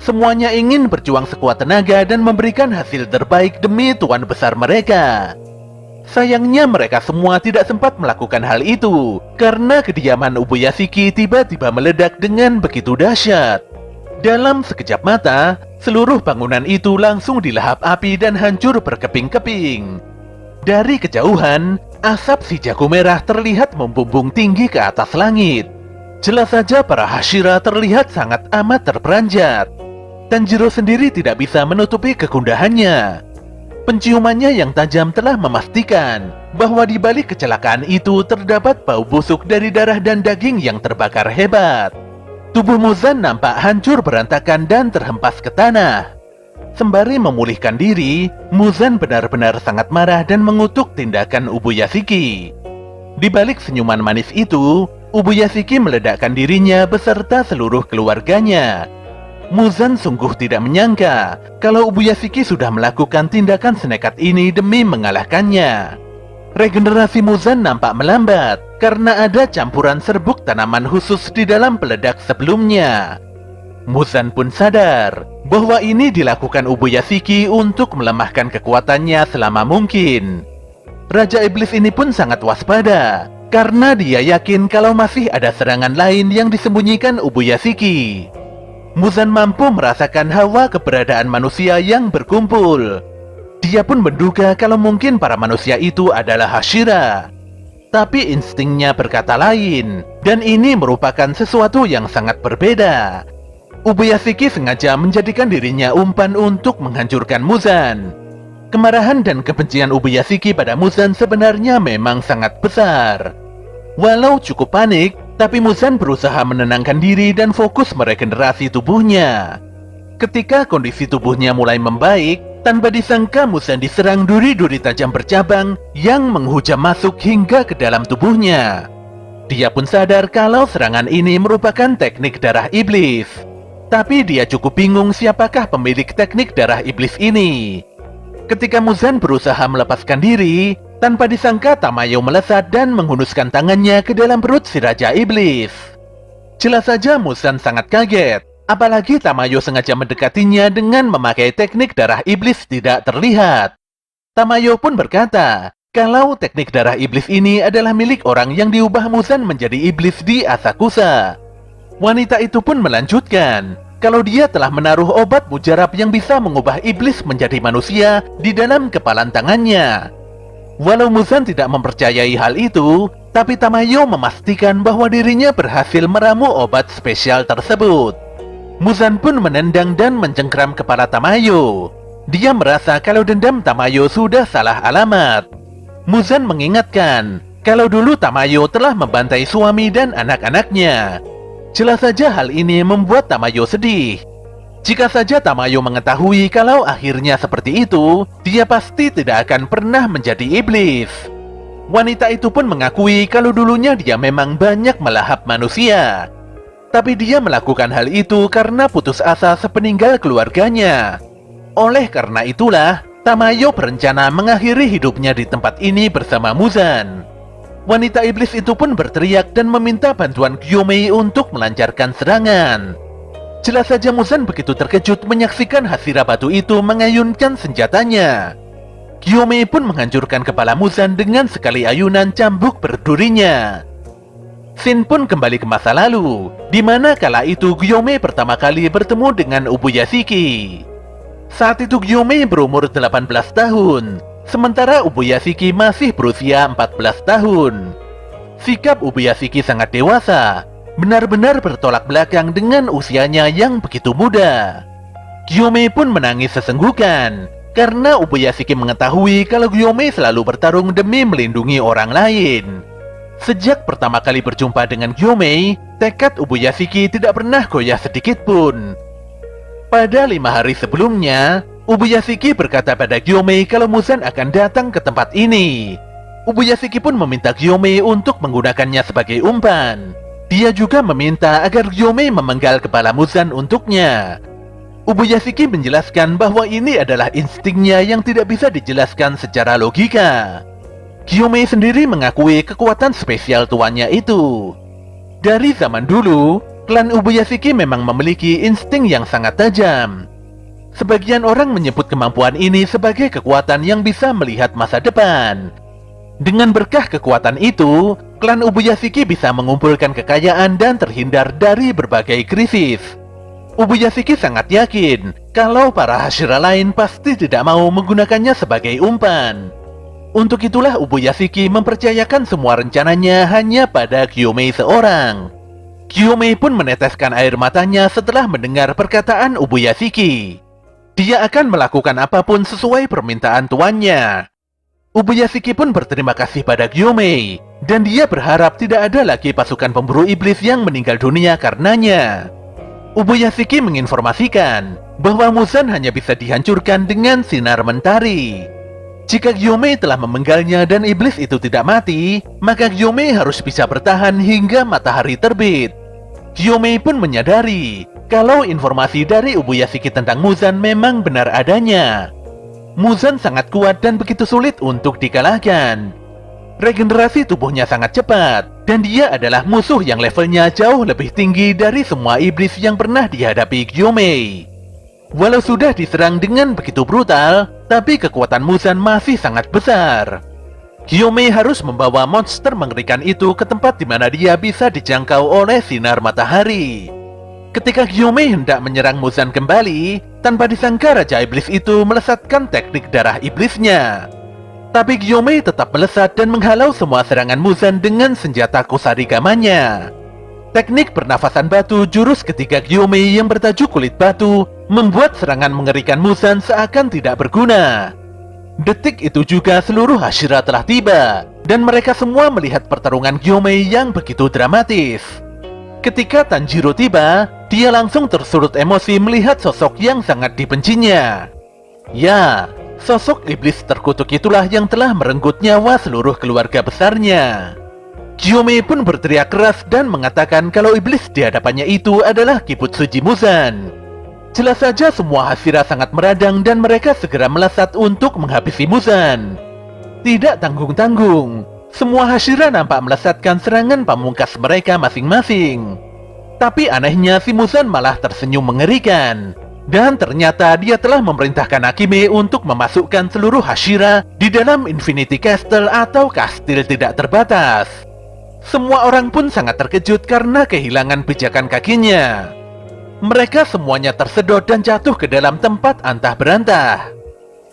Semuanya ingin berjuang sekuat tenaga dan memberikan hasil terbaik demi tuan besar mereka. Sayangnya mereka semua tidak sempat melakukan hal itu, karena kediaman Ubuyashiki tiba-tiba meledak dengan begitu dahsyat. Dalam sekejap mata, seluruh bangunan itu langsung dilahap api dan hancur berkeping-keping. Dari kejauhan, asap si jago merah terlihat membumbung tinggi ke atas langit. Jelas saja para Hashira terlihat sangat amat terperanjat. Tanjiro sendiri tidak bisa menutupi kegundahannya. Penciumannya yang tajam telah memastikan bahwa di balik kecelakaan itu terdapat bau busuk dari darah dan daging yang terbakar hebat. Tubuh Muzan nampak hancur berantakan dan terhempas ke tanah. Sembari memulihkan diri, Muzan benar-benar sangat marah dan mengutuk tindakan Ubuyashiki. Di balik senyuman manis itu, Ubuyashiki meledakkan dirinya beserta seluruh keluarganya. Muzan sungguh tidak menyangka kalau Ubuyashiki sudah melakukan tindakan senekat ini demi mengalahkannya. Regenerasi Muzan nampak melambat karena ada campuran serbuk tanaman khusus di dalam peledak sebelumnya. Muzan pun sadar bahwa ini dilakukan Ubuyashiki untuk melemahkan kekuatannya selama mungkin. Raja Iblis ini pun sangat waspada karena dia yakin kalau masih ada serangan lain yang disembunyikan Ubuyashiki. Muzan mampu merasakan hawa keberadaan manusia yang berkumpul. Dia pun menduga kalau mungkin para manusia itu adalah Hashira. Tapi instingnya berkata lain, dan ini merupakan sesuatu yang sangat berbeda. Ubuyashiki sengaja menjadikan dirinya umpan untuk menghancurkan Muzan. Kemarahan dan kebencian Ubuyashiki pada Muzan sebenarnya memang sangat besar. Walau cukup panik, tapi Muzan berusaha menenangkan diri dan fokus meregenerasi tubuhnya. Ketika kondisi tubuhnya mulai membaik, tanpa disangka Muzan diserang duri-duri tajam bercabang yang menghujam masuk hingga ke dalam tubuhnya. Dia pun sadar kalau serangan ini merupakan teknik darah iblis. Tapi dia cukup bingung siapakah pemilik teknik darah iblis ini. Ketika Muzan berusaha melepaskan diri, tanpa disangka Tamayo melesat dan menghunuskan tangannya ke dalam perut si Raja Iblis. Jelas saja Muzan sangat kaget. Apalagi Tamayo sengaja mendekatinya dengan memakai teknik darah iblis tidak terlihat. Tamayo pun berkata, kalau teknik darah iblis ini adalah milik orang yang diubah Muzan menjadi iblis di Asakusa. Wanita itu pun melanjutkan, kalau dia telah menaruh obat mujarab yang bisa mengubah iblis menjadi manusia di dalam kepalan tangannya. Walau Muzan tidak mempercayai hal itu, tapi Tamayo memastikan bahwa dirinya berhasil meramu obat spesial tersebut. Muzan pun menendang dan mencengkram kepala Tamayo. Dia merasa kalau dendam Tamayo sudah salah alamat. Muzan mengingatkan kalau dulu Tamayo telah membantai suami dan anak-anaknya. Jelas saja hal ini membuat Tamayo sedih. Jika saja Tamayo mengetahui kalau akhirnya seperti itu, dia pasti tidak akan pernah menjadi iblis. Wanita itu pun mengakui kalau dulunya dia memang banyak melahap manusia. Tapi dia melakukan hal itu karena putus asa sepeninggal keluarganya. Oleh karena itulah, Tamayo berencana mengakhiri hidupnya di tempat ini bersama Muzan. Wanita iblis itu pun berteriak dan meminta bantuan Gyomei untuk melancarkan serangan. Jelas saja Muzan begitu terkejut menyaksikan Hashira batu itu mengayunkan senjatanya. Gyomei pun menghancurkan kepala Muzan dengan sekali ayunan cambuk berdurinya. Scene pun kembali ke masa lalu, di mana kala itu Gyomei pertama kali bertemu dengan Ubuyashiki. Saat itu Gyomei berumur 18 tahun, sementara Ubuyashiki masih berusia 14 tahun. Sikap Ubuyashiki sangat dewasa, benar-benar bertolak belakang dengan usianya yang begitu muda. Gyomei pun menangis sesenggukan, karena Ubuyashiki mengetahui kalau Gyomei selalu bertarung demi melindungi orang lain. Sejak pertama kali berjumpa dengan Gyomei, tekad Ubuyashiki tidak pernah goyah sedikit pun. Pada 5 hari sebelumnya, Ubuyashiki berkata pada Gyomei kalau Muzan akan datang ke tempat ini. Ubuyashiki pun meminta Gyomei untuk menggunakannya sebagai umpan. Dia juga meminta agar Gyomei memenggal kepala Muzan untuknya. Ubuyashiki menjelaskan bahwa ini adalah instingnya yang tidak bisa dijelaskan secara logika. Gyomei sendiri mengakui kekuatan spesial tuannya itu. Dari zaman dulu, klan Ubuyashiki memang memiliki insting yang sangat tajam. Sebagian orang menyebut kemampuan ini sebagai kekuatan yang bisa melihat masa depan. Dengan berkah kekuatan itu, klan Ubuyashiki bisa mengumpulkan kekayaan dan terhindar dari berbagai krisis. Ubuyashiki sangat yakin kalau para Hashira lain pasti tidak mau menggunakannya sebagai umpan. Untuk itulah Ubuyashiki mempercayakan semua rencananya hanya pada Gyomei seorang. Gyomei pun meneteskan air matanya setelah mendengar perkataan Ubuyashiki. Dia akan melakukan apapun sesuai permintaan tuannya. Ubuyashiki pun berterima kasih pada Gyomei, dan dia berharap tidak ada lagi pasukan pemburu iblis yang meninggal dunia karenanya. Ubuyashiki menginformasikan bahwa Muzan hanya bisa dihancurkan dengan sinar mentari. Jika Gyomei telah memenggalnya dan iblis itu tidak mati, maka Gyomei harus bisa bertahan hingga matahari terbit. Gyomei pun menyadari kalau informasi dari Ubuyashiki tentang Muzan memang benar adanya. Muzan sangat kuat dan begitu sulit untuk dikalahkan. Regenerasi tubuhnya sangat cepat, dan dia adalah musuh yang levelnya jauh lebih tinggi dari semua iblis yang pernah dihadapi Gyomei. Walau sudah diserang dengan begitu brutal, tapi kekuatan Muzan masih sangat besar. Gyomei harus membawa monster mengerikan itu ke tempat di mana dia bisa dijangkau oleh sinar matahari. Ketika Gyomei hendak menyerang Muzan kembali, tanpa disangka Raja Iblis itu melesatkan teknik darah iblisnya. Tapi Gyomei tetap melesat dan menghalau semua serangan Muzan dengan senjata kusarigamanya. Teknik pernafasan batu jurus ketiga Gyomei yang bertajuk kulit batu membuat serangan mengerikan Muzan seakan tidak berguna. Detik itu juga seluruh Hashira telah tiba, dan mereka semua melihat pertarungan Gyomei yang begitu dramatis. Ketika Tanjiro tiba, Dia langsung tersulut emosi melihat sosok yang sangat dibencinya. Ya, sosok iblis terkutuk itulah yang telah merenggut nyawa seluruh keluarga besarnya. Gyume pun berteriak keras dan mengatakan kalau iblis di hadapannya itu adalah Kibutsuji Muzan. Jelas saja semua Hashira sangat meradang dan mereka segera melesat untuk menghabisi Muzan. Tidak tanggung-tanggung, semua Hashira nampak melesatkan serangan pamungkas mereka masing-masing. Tapi anehnya si Muzan malah tersenyum mengerikan. Dan ternyata dia telah memerintahkan Akime untuk memasukkan seluruh Hashira di dalam Infinity Castle atau kastil tidak terbatas. Semua orang pun sangat terkejut karena kehilangan pijakan kakinya. Mereka semuanya tersedot dan jatuh ke dalam tempat antah berantah.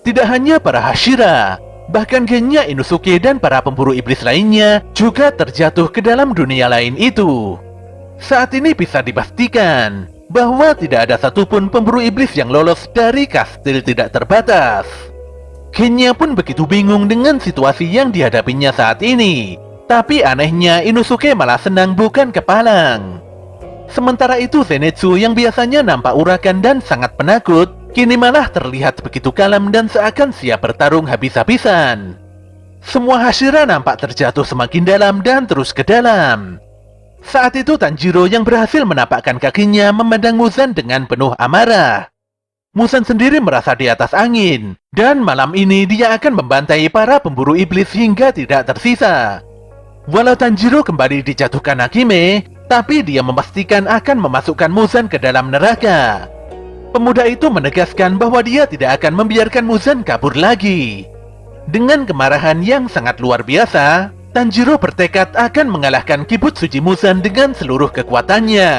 Tidak hanya para Hashira, bahkan Genya Inosuke dan para pemburu iblis lainnya juga terjatuh ke dalam dunia lain itu. Saat ini bisa dipastikan bahwa tidak ada satupun pemburu iblis yang lolos dari kastil tidak terbatas. Genya pun begitu bingung dengan situasi yang dihadapinya saat ini. Tapi anehnya Inosuke malah senang bukan kepalang. Sementara itu Zenitsu yang biasanya nampak urakan dan sangat penakut, kini malah terlihat begitu kalem dan seakan siap bertarung habis-habisan. Semua Hashira nampak terjatuh semakin dalam dan terus ke dalam. Saat itu Tanjiro yang berhasil menapakkan kakinya memandang Muzan dengan penuh amarah. Muzan sendiri merasa di atas angin, dan malam ini dia akan membantai para pemburu iblis hingga tidak tersisa. Walau Tanjiro kembali dijatuhkan Akime, tapi dia memastikan akan memasukkan Muzan ke dalam neraka. Pemuda itu menegaskan bahwa dia tidak akan membiarkan Muzan kabur lagi. Dengan kemarahan yang sangat luar biasa, Tanjiro bertekad akan mengalahkan Kibutsuji Muzan dengan seluruh kekuatannya.